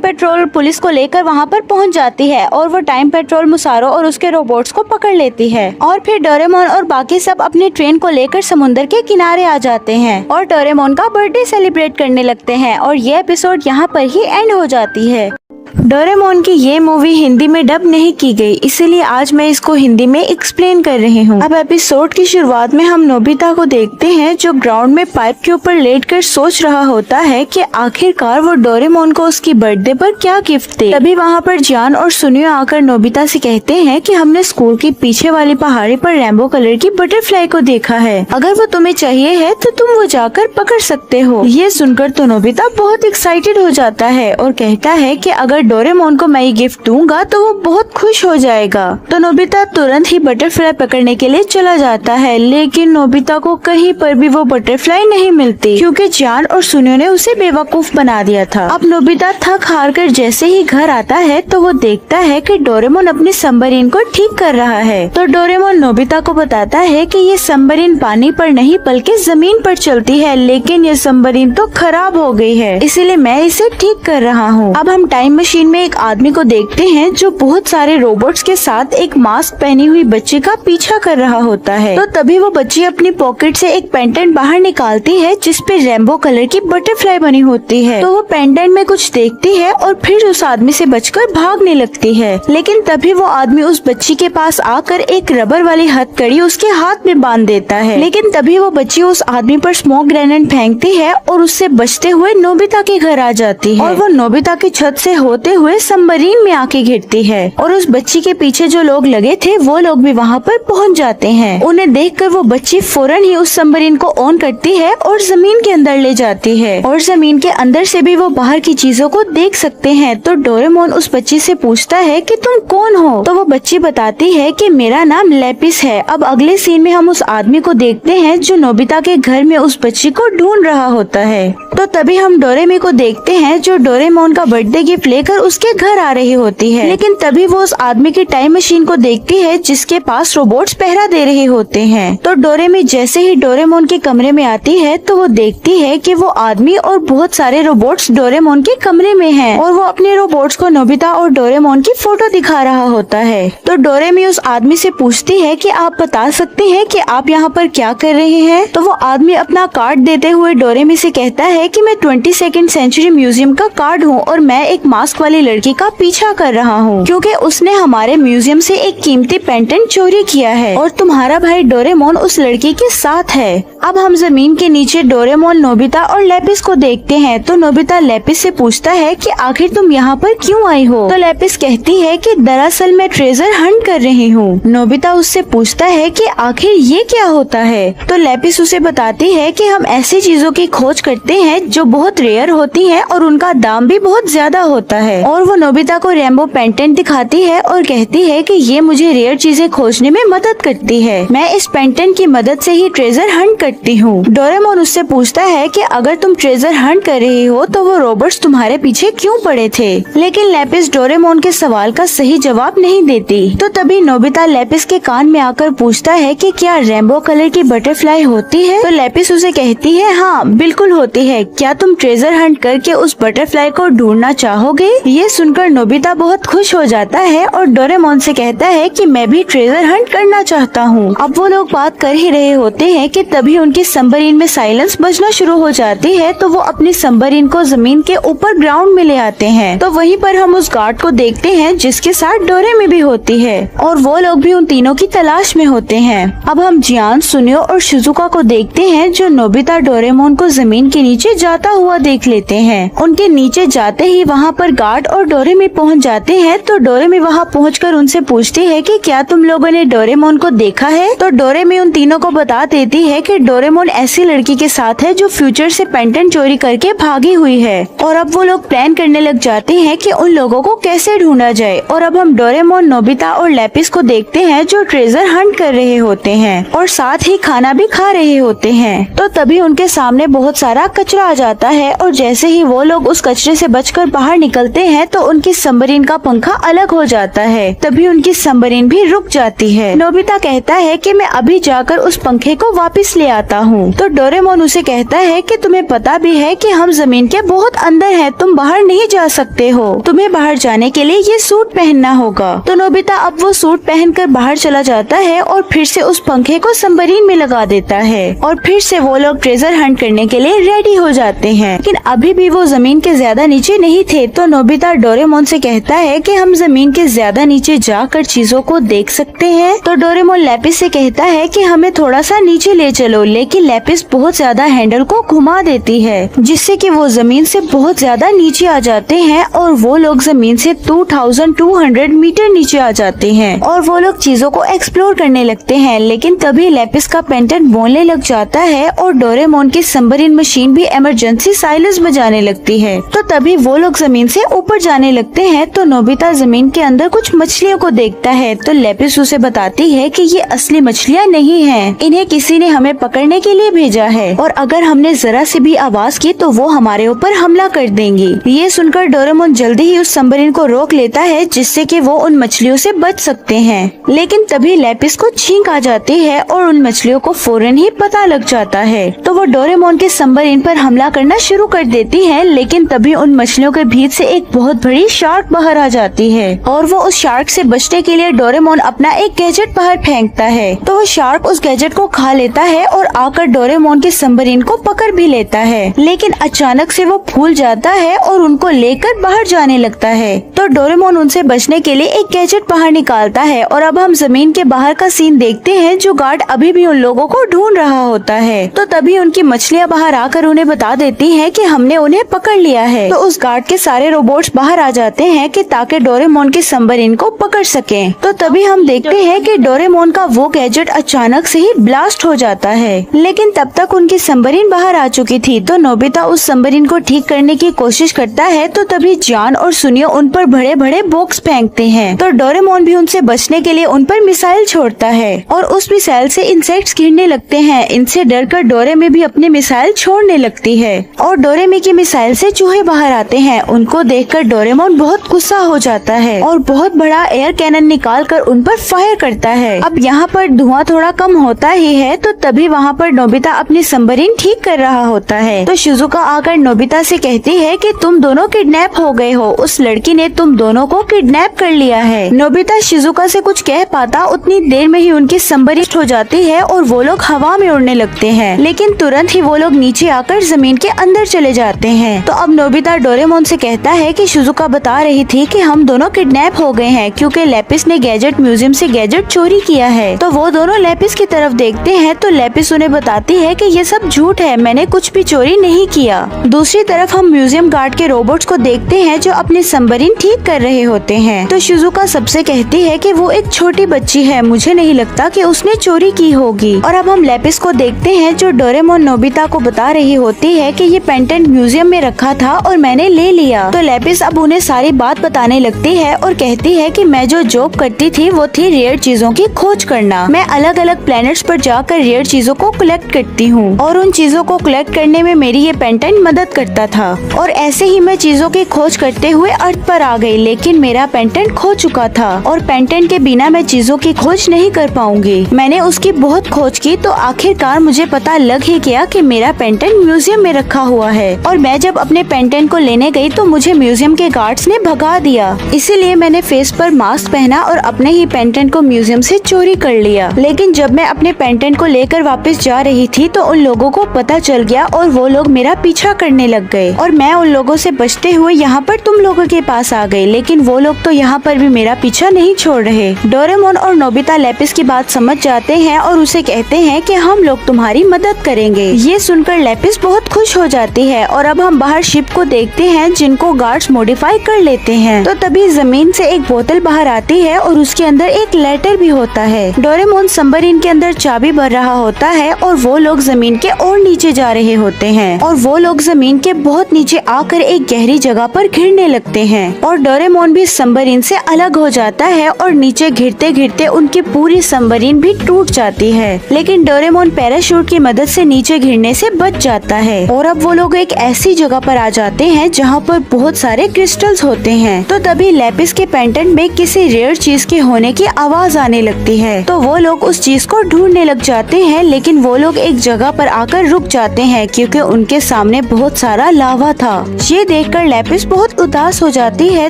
[SPEAKER 1] पेट्रोल पुलिस को लेकर वहाँ पर पहुँच जाती है और वो टाइम पेट्रोल मुसारो और उसके रोबोट्स को पकड़ लेती है और फिर डोरेमोन और बाकी सब अपनी ट्रेन को लेकर समुद्र के किनारे आ जाते हैं और डोरेमोन का बर्थडे सेलिब्रेट करने लगते हैं और ये एपिसोड यहाँ पर ही एंड हो जाती है। डोरेमोन की ये मूवी हिंदी में डब नहीं की गई, इसीलिए आज मैं इसको हिंदी में एक्सप्लेन कर रही हूँ। अब एपिसोड की शुरुआत में हम नोबिता को देखते हैं जो ग्राउंड में पाइप के ऊपर लेटकर सोच रहा होता है कि आखिरकार वो डोरेमोन को उसकी बर्थडे पर क्या गिफ्ट दे। तभी वहाँ पर जियान और सुनियो आकर नोबिता से कहते हैं कि हमने स्कूल की पीछे वाली पहाड़ी पर रेनबो कलर की बटरफ्लाई को देखा है, अगर वो तुम्हें चाहिए है तो तुम वो जाकर पकड़ सकते हो। ये सुनकर तो नोबिता बहुत एक्साइटेड हो जाता है और कहता है कि अगर डोरेमोन को मैं ये गिफ्ट दूंगा तो वो बहुत खुश हो जाएगा। तो नोबिता तुरंत ही बटरफ्लाई पकड़ने के लिए चला जाता है, लेकिन नोबिता को कहीं पर भी वो बटरफ्लाई नहीं मिलती क्योंकि चान और सुनियो ने उसे बेवकूफ बना दिया था। अब नोबिता थक हार कर जैसे ही घर आता है तो वो देखता है कि डोरेमोन अपनी सबमरीन को ठीक कर रहा है। तो डोरेमोन नोबिता को बताता है कि ये सबमरीन पानी पर नहीं बल्कि जमीन पर चलती है, लेकिन ये सबमरीन तो खराब हो गई है, इसीलिए मैं इसे ठीक कर रहा हूँ। अब हम टाइम मशीन में एक आदमी को देखते हैं जो बहुत सारे रोबोट्स के साथ एक मास्क पहनी हुई बच्ची का पीछा कर रहा होता है। तो तभी वो बच्ची अपनी पॉकेट से एक पेंडेंट बाहर निकालती है जिसपे रेनबो कलर की बटरफ्लाई बनी होती है। तो वो पेंडेंट में कुछ देखती है और फिर उस आदमी से बचकर भागने लगती है, लेकिन तभी वो आदमी उस बच्ची के पास आकर एक रबर वाली हथकड़ी उसके हाथ में बांध देता है। लेकिन तभी वो बच्ची उस आदमी पर स्मोक ग्रेनेड फेंकती है और उससे बचते हुए नोबिता के घर आ जाती है और वो नोबिता की छत से होते हुए सबमरीन में आके गिरती है और उस बच्ची के पीछे जो लोग लगे थे वो लोग भी वहाँ पर पहुँच जाते हैं। उन्हें देखकर वो बच्ची फौरन ही उस सबमरीन को ऑन करती है और जमीन के अंदर ले जाती है और जमीन के अंदर से भी वो बाहर की चीजों को देख सकते हैं। तो डोरेमोन उस बच्ची से पूछता है कि तुम कौन हो? तो वो बच्ची बताती है कि मेरा नाम लेपिस है। अब अगले सीन में हम उस आदमी को देखते हैं जो नोबिता के घर में उस बच्ची को ढूंढ रहा होता है। तो तभी हम डोरेमी को देखते हैं जो डोरेमोन का बर्थडे गिफ्ट लेकर उसके घर आ रही होती है, लेकिन तभी वो उस आदमी की टाइम मशीन को देखती है जिसके पास रोबोट्स पहरा दे रहे होते हैं। तो डोरेमी जैसे ही डोरेमोन के कमरे में आती है तो वो देखती है कि वो आदमी और बहुत सारे रोबोट्स डोरेमोन के कमरे में हैं और वो अपने रोबोट्स को नोबिता और डोरेमोन की फोटो दिखा रहा होता है। तो डोरेमी उस आदमी से पूछती है कि आप बता सकते हैं कि आप यहाँ पर क्या कर रहे हैं? तो वो आदमी अपना कार्ड देते हुए डोरेमी से कहता है कि मैं 22nd सेंचुरी म्यूजियम का कार्ड हूँ और मैं एक मास्क वाली लड़की का पीछा कर रहा हूँ क्योंकि उसने हमारे म्यूजियम से एक कीमती पेंडेंट चोरी किया है और तुम्हारा भाई डोरेमोन उस लड़की के साथ है। अब हम जमीन के नीचे डोरेमोन, नोबिता और लेपिस को देखते हैं। तो नोबिता लेपिस से पूछता है कि आखिर तुम यहाँ पर क्यों आई हो? तो लेपिस कहती है कि दरअसल मैं ट्रेजर हंट कर रही हूँ। नोबिता उससे पूछता है कि आखिर ये क्या होता है? तो लेपिस उसे बताती है कि हम ऐसी चीजों की खोज करते हैं जो बहुत रेयर होती हैं और उनका दाम भी बहुत ज्यादा होता है। और वो नोबिता को रेनबो पेंडेंट दिखाती है और कहती है कि ये मुझे रेयर चीजें खोजने में मदद करती है। मैं इस पेंडेंट की मदद से ही ट्रेजर हंट करती हूँ। डोरेमोन उससे पूछता है कि अगर तुम ट्रेजर हंट कर रही हो तो वो रोबोट्स तुम्हारे पीछे क्यों पड़े थे? लेकिन लेपिस डोरेमोन के सवाल का सही जवाब नहीं देती। तो तभी नोबिता लेपिस के कान में आकर पूछता है कि क्या रेनबो कलर की बटरफ्लाई होती है? तो लेपिस उसे कहती है हाँ बिल्कुल होती है। क्या तुम ट्रेजर हंट करके उस बटरफ्लाई को ढूंढना चाहोगे? ये सुनकर नोबिता बहुत खुश हो जाता है और डोरेमोन से कहता है कि मैं भी ट्रेजर हंट करना चाहता हूँ। अब वो लोग बात कर ही रहे होते हैं कि तभी उनकी सबमरीन में साइलेंस बजना शुरू हो जाती है। तो वो अपनी सबमरीन को जमीन के ऊपर ग्राउंड में ले आते हैं। तो वहीं पर हम उस गार्ड को देखते हैं जिसके साथ डोरेमी भी होती है और वो लोग भी उन तीनों की तलाश में होते हैं। अब हम जियान, सुनियो और शिजुका को देखते हैं जो नोबिता डोरेमोन को जमीन के नीचे जाता हुआ देख लेते हैं। उनके नीचे जाते ही वहाँ पर गार्ड और डोरेमी पहुँच जाते हैं। तो डोरेमी वहाँ पहुँचकर उनसे पूछती है कि क्या तुम लोगों ने डोरेमोन को देखा है? तो डोरेमी उन तीनों को बता देती है कि डोरेमोन ऐसी लड़की के साथ है जो फ्यूचर से पेंडेंट चोरी करके भागी हुई है। और अब वो लोग प्लान करने लग जाते हैं कि उन लोगों को कैसे ढूंढा जाए। और अब हम डोरेमोन, नोबिता और लेपिस को देखते हैं जो ट्रेजर हंट कर रहे होते हैं और साथ ही खाना भी खा रहे होते हैं। तो तभी उनके सामने बहुत सारा कचरा आ जाता है और जैसे ही वो लोग उस कचरे से बचकर बाहर निकलते हैं तो उनकी सबमरीन का पंखा अलग हो जाता है। तभी उनकी सबमरीन भी रुक जाती है। नोबिता कहता है कि मैं अभी जाकर उस पंखे को वापस ले आता हूँ। तो डोरेमोन उसे कहता है कि तुम्हें पता भी है कि हम जमीन के बहुत अंदर हैं, तुम बाहर नहीं जा सकते हो, तुम्हें बाहर जाने के लिए ये सूट पहनना होगा। तो नोबिता अब वो सूट पहनकर बाहर चला जाता है और फिर से उस पंखे को सबमरीन में लगा देता है और फिर से वो लोग ट्रेजर हंट करने के लिए रेडी हो जाते हैं। लेकिन अभी भी वो जमीन के ज्यादा नीचे नहीं थे। तो नोबिता डोरेमोन से कहता है कि हम जमीन के ज्यादा नीचे जाकर चीजों को देख सकते हैं। तो डोरेमोन लेपिस से कहता है कि हमें थोड़ा सा नीचे ले चलो, लेकिन लेपिस बहुत ज्यादा हैंडल को घुमा देती है जिससे कि वो जमीन से बहुत ज्यादा नीचे आ जाते हैं और वो लोग जमीन से 2200 मीटर नीचे आ जाते हैं और वो लोग चीजों को एक्सप्लोर करने लगते हैं। लेकिन तभी लेपिस का पेंडेंट बोलने लग जाता है और डोरेमोन की सबमरीन मशीन भी इमरजेंसी साइलेंस बजाने लगती है। तो तभी वो लोग जमीन से ऊपर जाने लगते हैं तो नोबिता जमीन के अंदर कुछ मछलियों को देखता है। तो लेपिस उसे बताती है कि ये असली मछलियाँ नहीं हैं, इन्हें किसी ने हमें पकड़ने के लिए भेजा है और अगर हमने जरा सी भी आवाज की तो वो हमारे ऊपर हमला कर देंगी। ये सुनकर डोरेमोन जल्दी ही उस सबमरीन को रोक लेता है जिससे कि वो उन मछलियों से बच सकते हैं। लेकिन तभी लेपिस को छींक आ जाती है और उन मछलियों को फौरन ही पता लग जाता है। तो वो डोरेमोन के सबमरीन पर हमला करना शुरू कर देती है। लेकिन तभी उन मछलियों के बीच से एक बहुत बड़ी शार्क बाहर आ जाती है और वो उस शार्क से बचने के लिए डोरेमोन अपना एक गैजेट बाहर फेंकता है। तो वो शार्क उस गैजेट को खा लेता है और आकर डोरेमोन के सबमरीन को पकड़ भी लेता है। लेकिन अचानक से वो भूल जाता है और उनको लेकर बाहर जाने लगता है। तो डोरेमोन उनसे बचने के लिए एक गैजेट बाहर निकालता है और अब हम जमीन के बाहर का सीन देखते हैं जो गार्ड अभी भी उन लोगों को ढूंढ रहा होता है। तो तभी उनकी मछलियाँ बाहर आकर उन्हें बता देती हैं कि हमने उन्हें पकड़ लिया है। तो उस गार्ड के सारे रोबोट्स बाहर आ जाते हैं कि ताकि डोरेमोन के सबमरीन को पकड़ सकें। तो तभी हम देखते हैं कि डोरेमोन का वो गैजेट अचानक से ही ब्लास्ट हो जाता है। लेकिन तब तक उनकी सबमरीन बाहर आ चुकी थी। तो नोबिता उस सबमरीन को ठीक करने की कोशिश करता है। तो तभी जान और सुनियो उन पर बड़े बड़े बॉक्स फेंकते हैं। तो डोरेमोन भी उनसे बचने के लिए उन पर मिसाइल छोड़ता है और उस मिसाइल से इंसेक्ट्स गिरने लगते हैं। इनसे डरकर डोरेमी भी अपनी मिसाइल छोड़ने लगती है और डोरेमी की मिसाइल से चूहे बाहर आते हैं। उनको देखकर डोरेमोन बहुत गुस्सा हो जाता है और बहुत बड़ा एयर कैनन निकाल कर उन पर फायर करता है। अब यहाँ पर धुआं थोड़ा कम होता ही है। तो तभी वहाँ पर नोबिता अपनी सबमरीन ठीक कर रहा होता है। तो शिजुका आकर नोबिता से कहती है कि तुम दोनों किडनैप हो गए हो, उस लड़की ने तुम दोनों को किडनैप कर लिया है। नोबिता शिजुका से कुछ कह पाता उतनी देर में ही उनकी सबमरीन हो जाती है और वो लोग हवा में उड़ने लगते हैं। लेकिन तुरंत ही वो लोग नीचे आकर जमीन के अंदर चले जाते हैं। तो अब नोबिता डोरेमोन से कहता है कि शिजुका बता रही थी कि हम दोनों किडनैप हो गए हैं क्योंकि लेपिस ने गैजेट म्यूजियम से गैजेट चोरी किया है। तो वो दोनों लेपिस की तरफ देखते हैं तो लेपिस उन्हें बताती है कि ये सब झूठ है, मैंने कुछ भी चोरी नहीं किया। दूसरी तरफ हम म्यूजियम गार्ड के रोबोट्स को देखते हैं जो अपनी सबमरीन ठीक कर रहे होते हैं। तो शिजुका सबसे कहती है कि वो एक छोटी बच्ची है, मुझे नहीं लगता कि उसने चोरी की होगी। और अब हम लेपिस को देखते हैं जो डोरेमोन नोबिता को बता रही होती है कि ये पेंडेंट म्यूजियम में रखा था और मैंने ले लिया। तो लेपिस अब उन्हें सारी बात बताने लगती है और कहती है कि मैं जो जॉब करती थी वो थी रेयर चीजों की खोज करना। मैं अलग अलग प्लैनेट्स पर जाकर रेयर चीजों को कलेक्ट करती हूँ और उन चीजों को कलेक्ट करने में मेरी ये पेंडेंट मदद करता था। और ऐसे ही मैं चीजों की खोज करते हुए अर्थ पर आ गई, लेकिन मेरा पेंडेंट खो चुका था और पेंडेंट के बिना मैं चीजों की खोज नहीं कर पाऊंगी। मैंने उसकी बहुत खोज की तो आखिरकार मुझे पता लग ही गया कि मेरा पेंडेंट म्यूजियम में रखा हुआ है। और मैं जब अपने पेंडेंट को लेने गई तो मुझे म्यूजियम के गार्ड्स ने भगा दिया, इसीलिए मैंने फेस पर मास्क पहना और अपने ही पेंडेंट को म्यूजियम से चोरी कर लिया। लेकिन जब मैं अपने पेंडेंट को लेकर वापस जा रही थी तो उन लोगों को पता चल गया और वो लोग मेरा पीछा करने लग गए और मैं उन लोगों से बचते हुए यहाँ पर तुम लोगों के पास आ गई। लेकिन वो लोग तो यहाँ पर भी मेरा पीछा नहीं छोड़ रहे। डोरेमोन और नोबिता लेपिस की बात समझ जाते हैं और उसे कहते हैं कि हम लोग तुम्हारी मदद करेंगे। ये सुनकर लेपिस बहुत खुश हो जाती है और अब हम बाहर शिप को देखते हैं जिनको गार्ड्स मॉडिफाई कर लेते हैं। तो तभी जमीन से एक बोतल बाहर आती है और उसके अंदर एक लेटर भी होता है। डोरेमोन सबमरीन के अंदर चाबी भर रहा होता है और वो लोग जमीन के और नीचे जा रहे होते हैं और वो लोग जमीन के बहुत नीचे आकर एक गहरी जगह पर घिरने लगते हैं और डोरेमोन भी सबमरीन से अलग हो जाता है और नीचे घिरते घिरते उनकी पूरी सबमरीन भी टूट जाती है। लेकिन डोरेमोन पैराशूट की मदद से नीचे गिरने से बच जाता है और अब वो लोग एक ऐसी जगह पर आ जाते हैं जहाँ पर बहुत सारे क्रिस्टल्स होते हैं। तो तभी लेपिस के पेंडेंट में किसी रेयर चीज के होने की आवाज आने लगती है। तो वो लोग उस चीज को ढूंढने लग जाते हैं, लेकिन वो लोग एक जगह पर आकर रुक जाते हैं क्योंकि उनके सामने बहुत सारा लावा था। ये देखकर लेपिस बहुत उदास हो जाती है।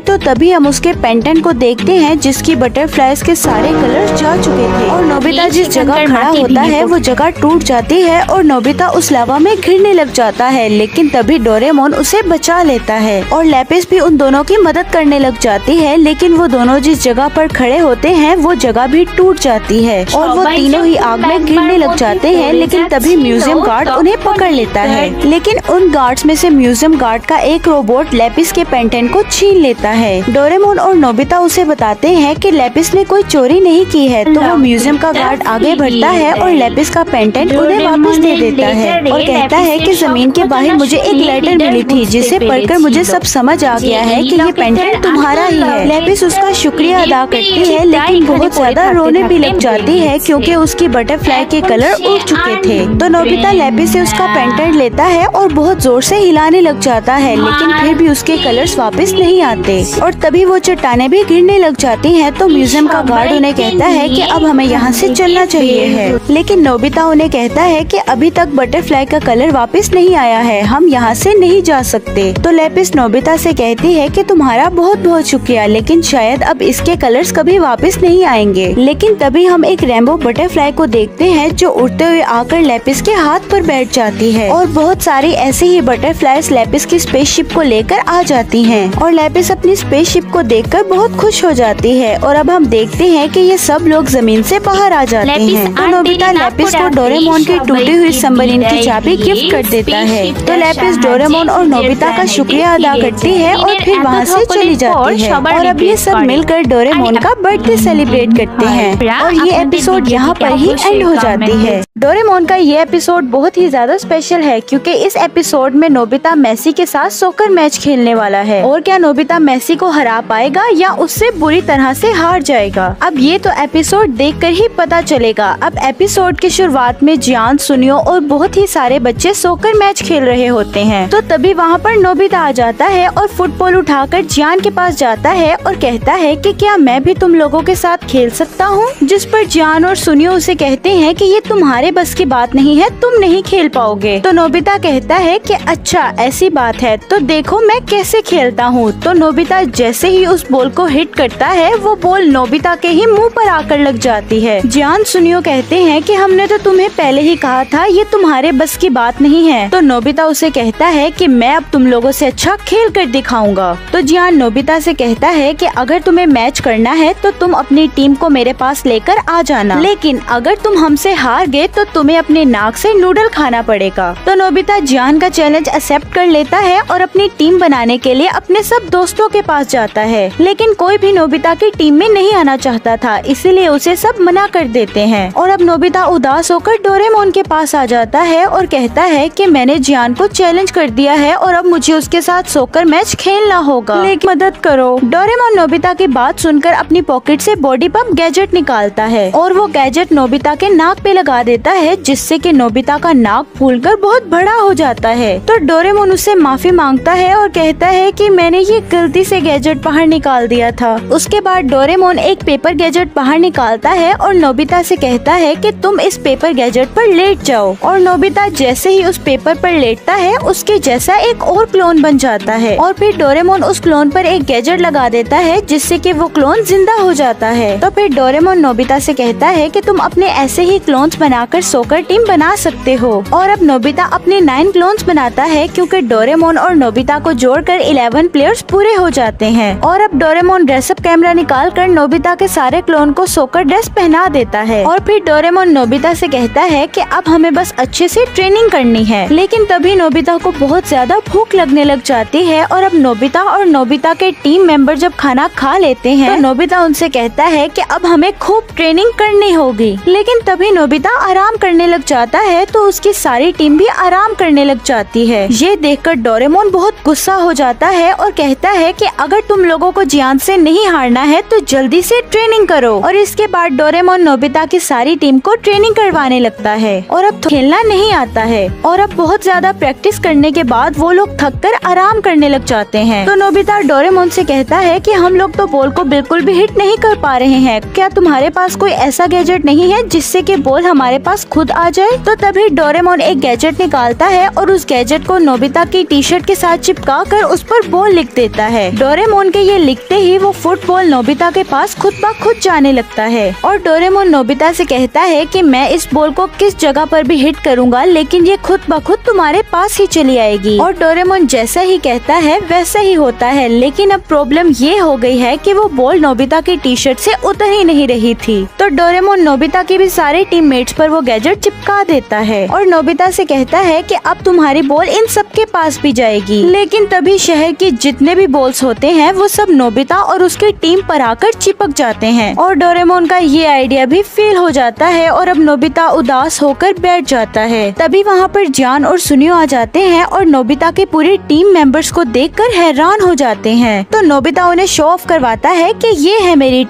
[SPEAKER 1] तो तभी हम उसके पेंडेंट को देखते हैं जिसकी बटरफ्लाइज के सारे कलर जा चुके थे और नोबिता जिस जगह खड़ा होता है वो जगह टूट जाती है और नोबिता उस लावा में घिरने लग जाता है। लेकिन तभी डोरेमोन उसे बचा लेता है और लेपिस भी उन दोनों की मदद करने लग जाती है। लेकिन वो दोनों जिस जगह पर खड़े होते हैं वो जगह भी टूट जाती है और वो तीनों ही आग में गिरने लग जाते हैं। लेकिन तभी म्यूजियम गार्ड उन्हें पकड़ लेता है। लेकिन उन गार्ड्स में से म्यूजियम गार्ड का एक रोबोट लेपिस के पेंडेंट को छीन लेता देता है। डोरेमोन और नोबिता उसे बताते हैं कि लैपिस ने कोई चोरी नहीं की है, तो वो म्यूजियम का गार्ड आगे बढ़ता है और लैपिस का पेंडेंट उन्हें वापस दे देता है और कहता है कि जमीन के बाहर मुझे एक लेटर मिली थी जिसे पढ़कर मुझे सब समझ आ गया है कि ये पेंडेंट तुम्हारा ही है। लैपिस उसका शुक्रिया अदा करती है, लेकिन बहुत ज्यादा रोने भी लग जाती है क्योंकि उसकी बटरफ्लाई के कलर उड़ चुके थे। तो नोबिता लैपिस से उसका पेंडेंट लेता है और बहुत जोर से हिलाने लग जाता है, लेकिन फिर भी उसके कलर्स वापस नहीं आते और तभी वो चट्टानें भी गिरने लग जाती हैं। तो म्यूजियम का गार्ड उन्हें कहता है कि अब हमें यहाँ से चलना चाहिए है, लेकिन नोबिता उन्हें कहता है कि अभी तक बटरफ्लाई का कलर वापस नहीं आया है, हम यहाँ से नहीं जा सकते। तो लैपिस नोबिता से कहती है कि तुम्हारा बहुत बहुत शुक्रिया, लेकिन शायद अब इसके कलर्स कभी वापस नहीं आएंगे। लेकिन तभी हम एक रेनबो बटरफ्लाई को देखते हैं जो उड़ते हुए आकर लैपिस के हाथ पर बैठ जाती है और बहुत सारी ऐसी ही बटरफ्लाईज लैपिस की स्पेसशिप को लेकर आ जाती हैं और लैपिस अपनी स्पेसशिप को देखकर बहुत खुश हो जाती है। और अब हम देखते हैं कि ये सब लोग जमीन से बाहर आ जाते हैं। तो नोबिता लैपिस को डोरेमोन की टूटी हुई सबमरीन की चाबी गिफ्ट कर देता है। तो लैपिस डोरेमोन और नोबिता का शुक्रिया अदा करती है और फिर वहाँ से चली जाती है और अब ये सब मिलकर डोरेमोन का बर्थडे सेलिब्रेट करते हैं और ये एपिसोड यहाँ पर ही एंड हो जाती है। डोरेमोन का ये एपिसोड बहुत ही ज्यादा स्पेशल है क्योंकि इस एपिसोड में नोबिता मेसी के साथ सॉकर मैच खेलने वाला है और क्या नोबिता मेसी को हरा पाएगा या उससे बुरी तरह से हार जाएगा, अब ये तो एपिसोड देखकर ही पता चलेगा। अब एपिसोड की शुरुआत में जियान, सुनियो और बहुत ही सारे बच्चे सॉकर मैच खेल रहे होते हैं। तो तभी वहाँ पर नोबिता आ जाता है और फुटबॉल उठाकर जियान के पास जाता है और कहता है कि क्या मैं भी तुम लोगों के साथ खेल सकता हूँ, जिस पर जियान और सुनियो उसे कहते हैं कि ये तुम्हारे बस की बात नहीं है, तुम नहीं खेल पाओगे। तो नोबिता कहता है कि अच्छा ऐसी बात है तो देखो मैं कैसे खेलता हूँ। तो नोबिता जैसे ही उस बॉल को हिट करता है वो बॉल नोबिता के ही मुंह पर आकर लग जाती है। जियान सुनियो कहते हैं कि हमने तो तुम्हें पहले ही कहा था ये तुम्हारे बस की बात नहीं है। तो नोबिता उसे कहता है कि मैं अब तुम लोगों से अच्छा खेल कर दिखाऊंगा। तो जियान नोबिता से कहता है कि अगर तुम्हें मैच करना है तो तुम अपनी टीम को मेरे पास लेकर आ जाना, लेकिन अगर तुम हमसे हार गए तो तुम्हें अपने नाक से नूडल खाना पड़ेगा। तो नोबिता जियान का चैलेंज एक्सेप्ट कर लेता है और अपनी टीम बनाने के लिए अपने सब दोस्तों के पास जाता है, लेकिन कोई भी नोबिता की टीम में नहीं आना चाहता था, इसीलिए उसे सब मना कर देते हैं। और अब नोबिता उदास होकर डोरेमोन के पास आ जाता है और कहता है कि मैंने जियान को चैलेंज कर दिया है और अब मुझे उसके साथ सॉकर मैच खेलना होगा, लेकिन मदद करो। डोरेमोन नोबिता की बात सुनकर अपनी पॉकेट से बॉडी पंप गैजेट निकालता है और वो गैजेट नोबिता के नाक पे लगा देता है, जिससे कि नोबिता का नाक फूलकर बहुत बड़ा हो जाता है। तो डोरेमोन उससे माफी मांगता है और कहता है कि मैंने ये गलती से गैजेट बाहर निकाल दिया था। उसके बाद डोरेमोन एक पेपर गैजेट बाहर निकालता है और नोबिता से कहता है कि तुम इस पेपर गैजेट पर लेट जाओ और नोबिता जैसे ही उस पेपर पर लेटता है उसके जैसा एक और क्लोन बन जाता है और फिर डोरेमोन उस क्लोन पर एक गैजेट लगा देता है जिससे कि वो क्लोन जिंदा हो जाता है। तो फिर डोरेमोन नोबिता से कहता है कि तुम अपने ऐसे ही क्लोन्स बनाकर सॉकर टीम बना सकते हो और अब नोबिता अपने 9 क्लोन्स बनाता है क्योंकि डोरेमोन और नोबिता को जोड़कर 11 प्लेयर्स पूरे हो जाते हैं। और अब डोरेमोन ड्रेसअप कैमरा निकाल कर नोबिता के सारे क्लोन को सॉकर ड्रेस पहना देता है और फिर डोरेमोन नोबिता से कहता है कि अब हमें बस अच्छे से ट्रेनिंग करनी है। लेकिन तभी नोबिता को बहुत ज्यादा भूख लगने लग जाती है और अब नोबिता और नोबिता के टीम मेंबर जब खाना खा लेते हैं तो नोबिता उनसे कहता है कि अब हमें खूब ट्रेनिंग करनी होगी। लेकिन तभी नोबिता आराम करने लग जाता है तो उसकी सारी टीम भी आराम करने लग जाती है। ये देखकर डोरेमोन बहुत गुस्सा हो जाता है और कहता है कि अगर तुम लोगों को जियान से नहीं हारना है तो जल्दी से ट्रेनिंग करो। और इसके बाद डोरेमोन नोबिता की सारी टीम को ट्रेनिंग करवाने लगता है और अब खेलना नहीं आता है और अब बहुत ज्यादा प्रैक्टिस करने के बाद वो लोग थक कर आराम करने लग जाते हैं। तो नोबिता डोरेमोन से कहता है कि हम लोग तो बॉल को बिल्कुल भी हिट नहीं कर पा रहे हैं, क्या तुम्हारे पास कोई ऐसा गैजेट नहीं है जिससे कि बॉल हमारे पास खुद आ जाए। तो तभी डोरेमोन एक गैजेट निकालता है और उस गैजेट को नोबिता की टी शर्ट के साथ चिपका कर उस पर बॉल लिख देता है। डोरेमोन के ये लिखते ही वो फुटबॉल नोबिता के पास खुद ब खुद जाने लगता है और डोरेमोन नोबिता से कहता है कि मैं इस बॉल को किस जगह पर भी हिट करूंगा लेकिन ये खुद ब खुद तुम्हारे पास ही चली आएगी। और डोरेमोन जैसा ही कहता है वैसा ही होता है, लेकिन अब प्रॉब्लम ये हो गई है कि वो बॉल नोबिता की टी शर्ट से उतर ही नहीं रही थी। तो डोरेमोन नोबिता के भी सारे टीममेट्स पर वो गैजेट चिपका देता है और नोबिता से कहता है कि अब तुम्हारी बॉल इन सब के पास भी जाएगी। लेकिन तभी शहर की जितने भी बॉल बॉल्स होते हैं वो सब नोबिता और उसकी टीम पर आकर चिपक जाते हैं और डोरेमोन का ये आइडिया भी फेल हो जाता है और अब नोबिता उदास होकर बैठ जाता है। तभी वहाँ पर जियान और सुनियो आ जाते हैं और नोबिता के पूरे टीम मेंबर्स को देखकर हैरान हो जाते हैं। तो नोबिता उन्हें शो ऑफ करवाता है कि ये है मेरी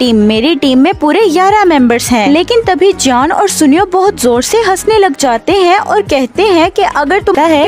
[SPEAKER 1] टीम में पूरे 11 मेंबर्स हैं। लेकिन तभी जियान और सुनियो बहुत जोर से हंसने लग जाते हैं और कहते हैं कि अगर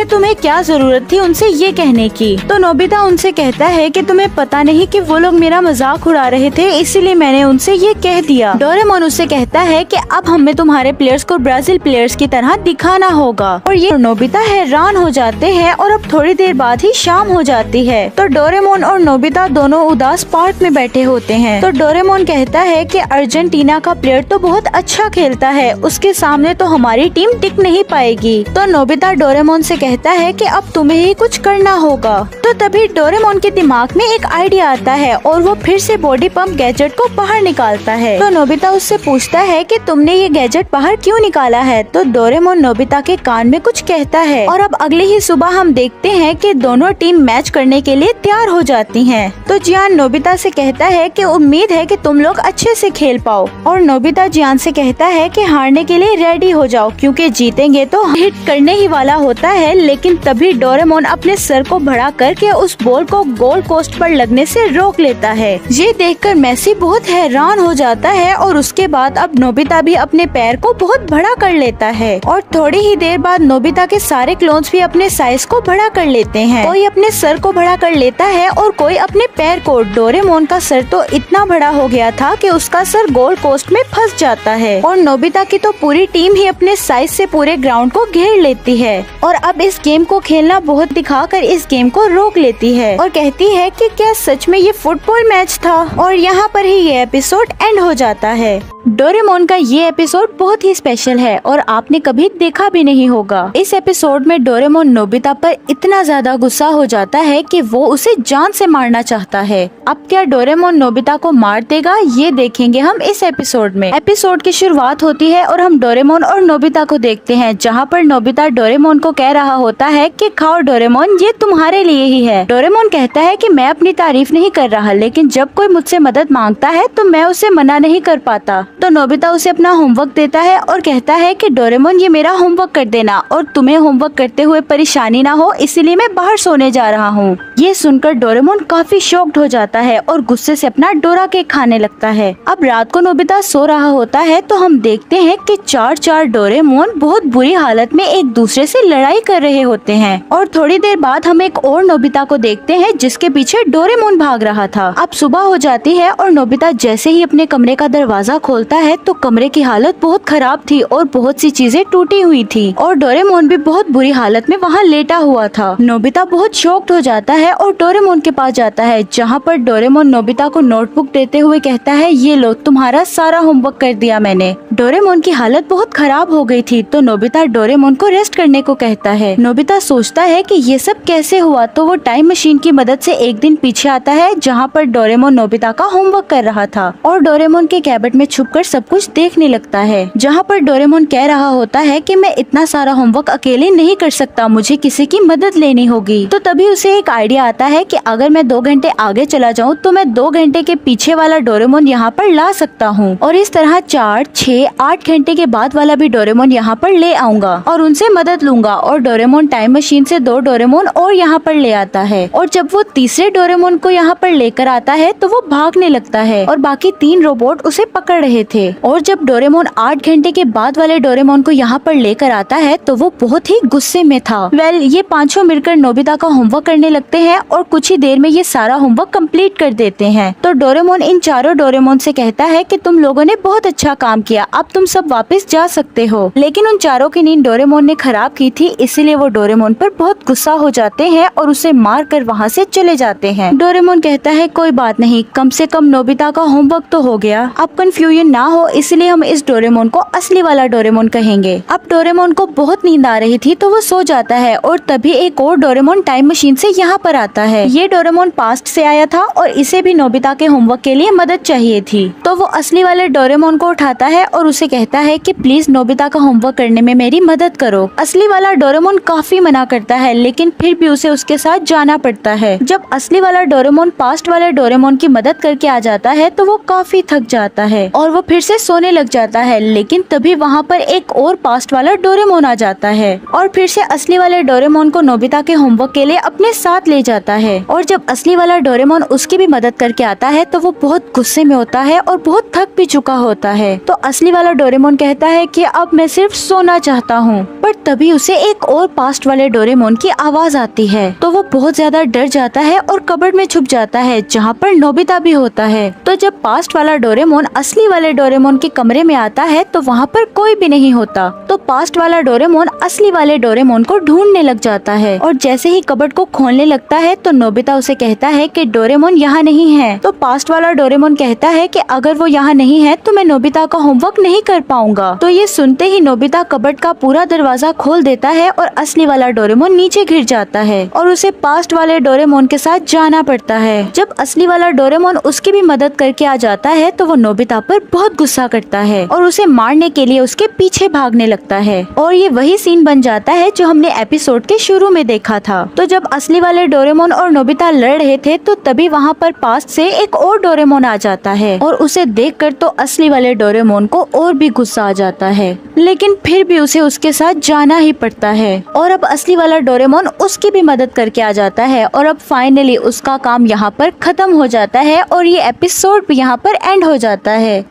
[SPEAKER 1] तुम्हें क्या जरूरत थी उनसे ये कहने की। तो नोबिता उनसे कहता है कि तुम्हें पता नहीं कि वो लोग मेरा मजाक उड़ा रहे थे, इसीलिए मैंने उनसे ये कह दिया। डोरेमोन उससे कहता है कि अब हमें तुम्हारे प्लेयर्स को ब्राजील प्लेयर्स की तरह दिखाना होगा और ये नोबिता हैरान हो जाते हैं और अब थोड़ी देर बाद ही शाम हो जाती है। तो डोरेमोन और नोबिता दोनों उदास पार्क में बैठे होते हैं। तो डोरेमोन कहता है कि अर्जेंटीना का प्लेयर तो बहुत अच्छा खेलता है, उसके सामने तो हमारी टीम टिक नहीं पाएगी। तो नोबिता डोरेमोन से कहता है कि अब तुम्हें ही कुछ करना होगा। तो तभी डोरेमोन के दिमाग में एक आइडिया आता है और वो फिर से बॉडी पंप गैजेट को बाहर निकालता है। तो नोबिता उससे पूछता है कि तुमने ये गैजेट बाहर क्यों निकाला है। तो डोरेमोन नोबिता के कान में कुछ कहता है और अब अगली ही सुबह हम देखते हैं कि दोनों टीम मैच करने के लिए तैयार हो जाती हैं। तो जियान नोबिता से कहता है कि उम्मीद है कि तुम लोग अच्छे से खेल पाओ और नोबिता जियान से कहता है कि हारने के लिए रेडी हो जाओ क्योंकि जीतेंगे तो हिट करने ही वाला होता है। लेकिन तभी डोरेमोन अपने सर को बढ़ा करके उस बॉल को गोल पोस्ट पर लगने से रोक लेता है। ये देखकर मेसी बहुत हैरान हो जाता है और उसके बाद अब नोबिता भी अपने पैर को बहुत बड़ा कर लेता है और थोड़ी ही देर बाद नोबिता के सारे क्लोन्स भी अपने साइज को बड़ा कर लेते हैं। कोई अपने सर को बड़ा कर लेता है और कोई अपने पैर को। डोरेमोन का सर तो इतना बड़ा हो गया था कि उसका सर गोल पोस्ट में फंस जाता है और नोबिता की तो पूरी टीम ही अपने साइज से पूरे ग्राउंड को घेर लेती है और अब इस गेम को खेलना बहुत दिखाकर इस गेम को रोक लेती है और कहती है कि क्या सच में ये फुटबॉल मैच था। और यहाँ पर ही ये एपिसोड एंड हो जाता है। डोरेमोन का ये एपिसोड बहुत ही स्पेशल है और आपने कभी देखा भी नहीं होगा। इस एपिसोड में डोरेमोन नोबिता पर इतना ज्यादा गुस्सा हो जाता है कि वो उसे जान से मारना चाहता है। अब क्या डोरेमोन नोबिता को मार देगा, ये देखेंगे हम इस एपिसोड में। एपिसोड की शुरुआत होती है और हम डोरेमोन और नोबिता को देखते हैं, जहाँ पर नोबिता डोरेमोन को कह रहा होता है कि खाओ डोरेमोन, ये तुम्हारे लिए ही है। डोरेमोन कहता है कि मैं अपनी तारीफ नहीं कर रहा, लेकिन जब कोई मुझसे मदद मांगता है तो मैं उसे मना नहीं कर पाता। तो नोबिता उसे अपना होमवर्क देता है और कहता है कि डोरेमोन ये मेरा होमवर्क कर देना और तुम्हें होमवर्क करते हुए परेशानी ना हो, इसीलिए मैं बाहर सोने जा रहा हूँ। ये सुनकर डोरेमोन काफी शॉक्ड हो जाता है और गुस्से से अपना डोरा केक खाने लगता है। अब रात को नोबिता सो रहा होता है तो हम देखते हैं कि चार डोरेमोन बहुत बुरी हालत में एक दूसरे से लड़ाई कर रहे होते हैं और थोड़ी देर बाद हम एक और नोबिता को देखते हैं जिसके पीछे डोरेमोन भाग रहा था। अब सुबह हो जाती है और नोबिता जैसे ही अपने कमरे का दरवाजा खोलता है तो कमरे की हालत बहुत खराब थी और बहुत सी चीजें टूटी हुई थी और डोरेमोन भी बहुत बुरी हालत में वहाँ लेटा हुआ था। नोबिता बहुत शॉक्ड हो जाता है और डोरेमोन के पास जाता है, जहाँ पर डोरेमोन नोबिता को नोटबुक देते हुए कहता है, ये लो तुम्हारा सारा होमवर्क कर दिया मैंने। डोरेमोन की हालत बहुत खराब हो गई थी तो नोबिता डोरेमोन को रेस्ट करने को कहता है। नोबिता सोचता है कि ये सब कैसे हुआ, तो वो टाइम मशीन की मदद से एक दिन पीछे आता है जहाँ पर डोरेमोन नोबिता का होमवर्क कर रहा था और डोरेमोन के कैबिनेट में छुपकर सब कुछ देखने लगता है, जहाँ पर डोरेमोन कह रहा होता है कि मैं इतना सारा होमवर्क अकेले नहीं कर सकता, मुझे किसी की मदद लेनी होगी। तो तभी उसे एक आइडिया आता है कि अगर मैं 2 घंटे आगे चला जाऊँ तो मैं 2 घंटे के पीछे वाला डोरेमोन यहाँ पर ला सकता हूँ और इस तरह 4, 6, 8 घंटे के बाद वाला भी डोरेमोन यहाँ पर ले आऊंगा और उनसे मदद लूंगा। और डोरेमोन टाइम मशीन से 2 डोरेमोन और यहाँ पर ले आता है और जब वो तीसरे डोरेमोन को यहाँ पर लेकर आता है तो वो भागने लगता है और बाकी 3 रोबोट उसे पकड़ रहे थे। और जब डोरेमोन 8 घंटे के बाद वाले डोरेमोन को यहाँ पर लेकर आता है तो वो बहुत ही गुस्से में था। ये पांचों मिलकर नोबिता का होमवर्क करने लगते हैं और कुछ ही देर में ये सारा होमवर्क कंप्लीट कर देते हैं। तो डोरेमोन इन चारों डोरेमोन से कहता है कि तुम लोगों ने बहुत अच्छा काम किया, अब तुम सब वापस जा सकते हो। लेकिन उन चारों की नींद डोरेमोन ने खराब की थी, इसीलिए वो डोरेमोन पर बहुत गुस्सा हो जाते हैं और उसे मार कर वहाँ से चले जाते हैं। डोरेमोन कहता है कोई बात नहीं, कम से कम नोबिता का होमवर्क तो हो गया, अब कंफ्यूजन ना हो, इसलिए हम इस डोरेमोन को असली वाला डोरेमोन कहेंगे। अब डोरेमोन को बहुत नींद आ रही थी तो वो सो जाता है और तभी एक और डोरेमोन टाइम मशीन से यहाँ पर आता है। ये डोरेमोन पास्ट से आया था और इसे भी नोबिता के होमवर्क के लिए मदद चाहिए थी। तो वो असली वाले डोरेमोन को उठाता है और उसे कहता है कि प्लीज नोबिता का होमवर्क करने में मेरी मदद करो। असली वाला डोरेमोन काफी मना करता है, लेकिन फिर भी उसे उसके साथ जाना पड़ता है। जब असली वाला डोरेमोन पास्ट वाले डोरेमोन की मदद करके आ जाता है तो वो काफी थक जाता है और वो फिर से सोने लग जाता है, लेकिन तभी वहाँ पर एक और पास्ट वाला डोरेमोन आ जाता है और फिर से असली वाले डोरेमोन को नोबिता के होमवर्क के लिए अपने साथ ले जाता है। और जब असली वाला डोरेमोन उसकी भी मदद करके आता है तो वो बहुत गुस्से में होता है और बहुत थक भी चुका होता है। तो असली वाला डोरेमोन कहता है कि अब मैं सिर्फ सोना चाहता हूँ, पर तभी उसे एक और पास्ट वाले डोरेमोन की आवाज आती है। तो वो बहुत ज्यादा डर जाता है और कबर्ड में छुप जाता है जहाँ पर नोबिता भी होता है। तो जब पास्ट वाला डोरेमोन असली वाले डोरेमोन के कमरे में आता है तो वहाँ पर कोई भी नहीं होता। तो पास्ट वाला डोरेमोन असली वाले डोरेमोन को ढूंढने लग जाता है और जैसे ही कबर्ड को खोलने लगता है तो नोबिता उसे कहता है कि डोरेमोन यहाँ नहीं है। तो पास्ट वाला डोरेमोन कहता है कि अगर वो यहाँ नहीं है तो मैं नोबिता का होमवर्क नहीं कर पाऊंगा। तो ये सुनते ही नोबिता कबर्ड का पूरा दरवाजा खोल देता है और असली वाला डोरेमोन नीचे गिर जाता है और उसे पास्ट वाले डोरेमोन के साथ जाना पड़ता है। जब असली वाला डोरेमोन उसकी भी मदद करके आ जाता है तो वो नोबिता पर बहुत गुस्सा करता है और उसे मारने के लिए उसके पीछे भागने लगता है। और ये वही सीन बन जाता है जो हमने एपिसोड के शुरू में देखा था। तो जब असली वाले डोरेमोन और नोबिता लड़ रहे थे तो तभी वहाँ पर पास्ट से एक और डोरेमोन आ जाता है और उसे देखकर तो असली वाले डोरेमोन को और भी गुस्सा आ जाता है, लेकिन फिर भी उसे उसके साथ जाना ही पड़ता है। और अब असली वाला डोरेमोन उसकी भी मदद करके आ जाता है और अब फाइनली उसका काम यहाँ पर खत्म हो जाता है और ये एपिसोड भी यहाँ पर एंड हो जाता है।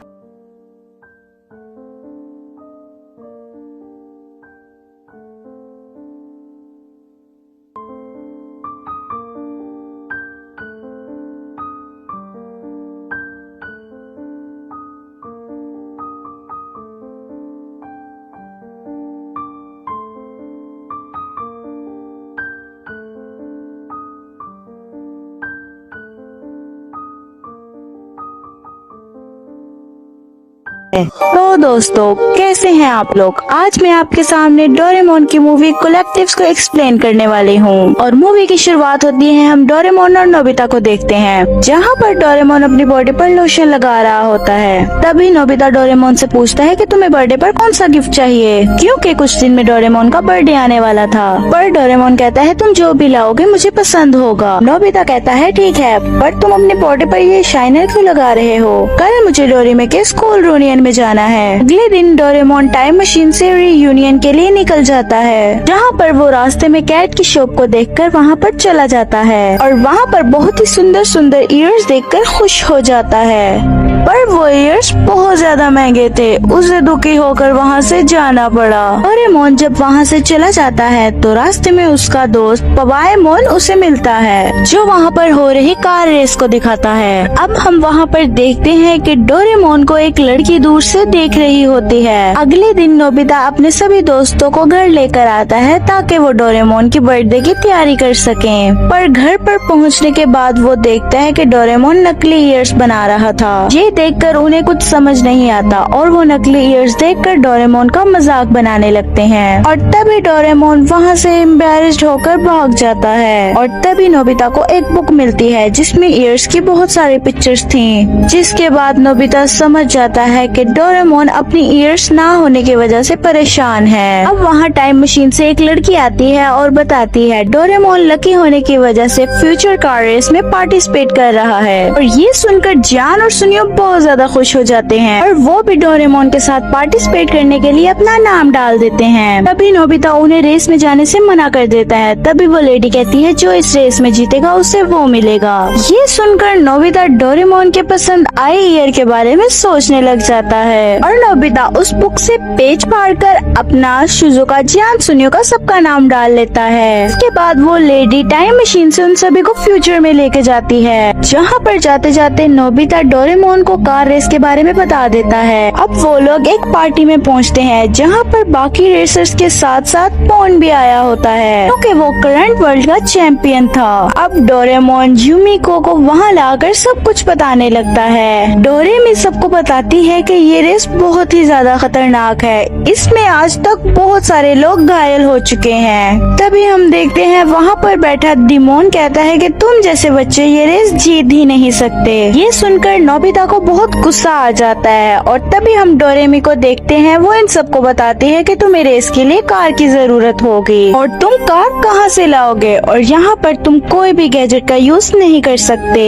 [SPEAKER 1] तो दोस्तों कैसे हैं आप लोग। आज मैं आपके सामने डोरेमोन की मूवी कलेक्टिव्स को एक्सप्लेन करने वाली हूँ। और मूवी की शुरुआत होती है हम डोरेमोन और नोबिता को देखते हैं जहाँ पर डोरेमोन अपनी बॉडी पर लोशन लगा रहा होता है। तभी नोबिता डोरेमोन से पूछता है कि तुम्हें बर्थडे पर कौन सा गिफ्ट चाहिए, क्योंकि कुछ दिन में डोरेमोन का बर्थडे आने वाला था। पर डोरेमोन कहता है तुम जो भी लाओगे मुझे पसंद होगा। नोबिता कहता है ठीक है, पर तुम अपने बॉडी पर ये शाइनर क्यों लगा रहे हो, कल मुझे डोरेमोन के स्कूल रियूनियन में जाना है। अगले दिन डोरेमोन टाइम मशीन से रियूनियन के लिए निकल जाता है, जहाँ पर वो रास्ते में कैट की शॉप को देखकर वहाँ पर चला जाता है और वहाँ पर बहुत ही सुंदर सुंदर ईयर्स देखकर खुश हो जाता है। पर वो ईयर्स बहुत ज्यादा महंगे थे, उसे दुखी होकर वहाँ से जाना पड़ा। डोरेमोन जब वहाँ से चला जाता है तो रास्ते में उसका दोस्त पबाएमोन उसे मिलता है, जो वहाँ पर हो रही कार रेस को दिखाता है। अब हम वहाँ पर देखते हैं कि डोरेमोन को एक लड़की दूर से देख रही होती है। अगले दिन नोबिता अपने सभी दोस्तों को घर लेकर आता है ताकि वो डोरेमोन की बर्थडे की तैयारी कर सकें। पर घर पर पहुँचने के बाद वो देखता है कि डोरेमोन नकली ईयर्स बना रहा था। ये देखकर उन्हें कुछ समझ नहीं आता और वो नकली ईयर्स देखकर डोरेमोन का मजाक बनाने लगते हैं। और तभी डोरेमोन वहाँ से एम्बैरेस्ड होकर भाग जाता है। और तभी नोबिता को एक बुक मिलती है जिसमें ईयर्स की बहुत सारी पिक्चर्स थी, जिसके बाद नोबिता समझ जाता है कि डोरेमोन अपनी ईयर्स ना होने की वजह से परेशान है। अब वहाँ टाइम मशीन से एक लड़की आती है और बताती है डोरेमोन लकी होने की वजह से फ्यूचर कार रेस में पार्टिसिपेट कर रहा है। और ये सुनकर जान और सुनियो बहुत ज्यादा खुश हो जाते हैं और वो भी डोरेमोन के साथ पार्टिसिपेट करने के लिए अपना नाम डाल देते हैं। तभी नोबिता उन्हें रेस में जाने से मना कर देता है। तभी वो लेडी कहती है जो इस रेस में जीतेगा उसे वो मिलेगा। ये सुनकर नोबिता डोरेमोन के पसंद आए ईयर के बारे में सोचने लग जाता है और नोबिता उस बुक से पेज फाड़कर अपना शिजुका जियान सुनियो का सबका नाम डाल लेता है। इसके बाद वो लेडी टाइम मशीन से उन सभी को फ्यूचर में लेके जाती है, जहाँ पर जाते जाते नोबिता डोरेमोन को कार रेस के बारे में बता देता है। अब वो लोग एक पार्टी में पहुँचते हैं जहाँ पर बाकी रेसर्स के साथ साथ पॉन भी आया होता है, क्योंकि वो करंट वर्ल्ड का चैंपियन था। अब डोरेमोन यूमिको को वहाँ लाकर सब कुछ बताने लगता है। डोरेमी सबको बताती है कि ये रेस बहुत ही ज्यादा खतरनाक है, इसमें आज तक बहुत सारे लोग घायल हो चुके हैं। तभी हम देखते हैं वहाँ पर बैठा डिमोन कहता है कि तुम जैसे बच्चे ये रेस जीत ही नहीं सकते। ये सुनकर नोबिता को को बहुत गुस्सा आ जाता है और तभी हम डोरेमी को देखते हैं। वो इन सबको बताती है कि तुम्हें रेस के लिए कार की जरूरत होगी और तुम कार कहाँ से लाओगे और यहाँ पर तुम कोई भी गैजेट का यूज नहीं कर सकते।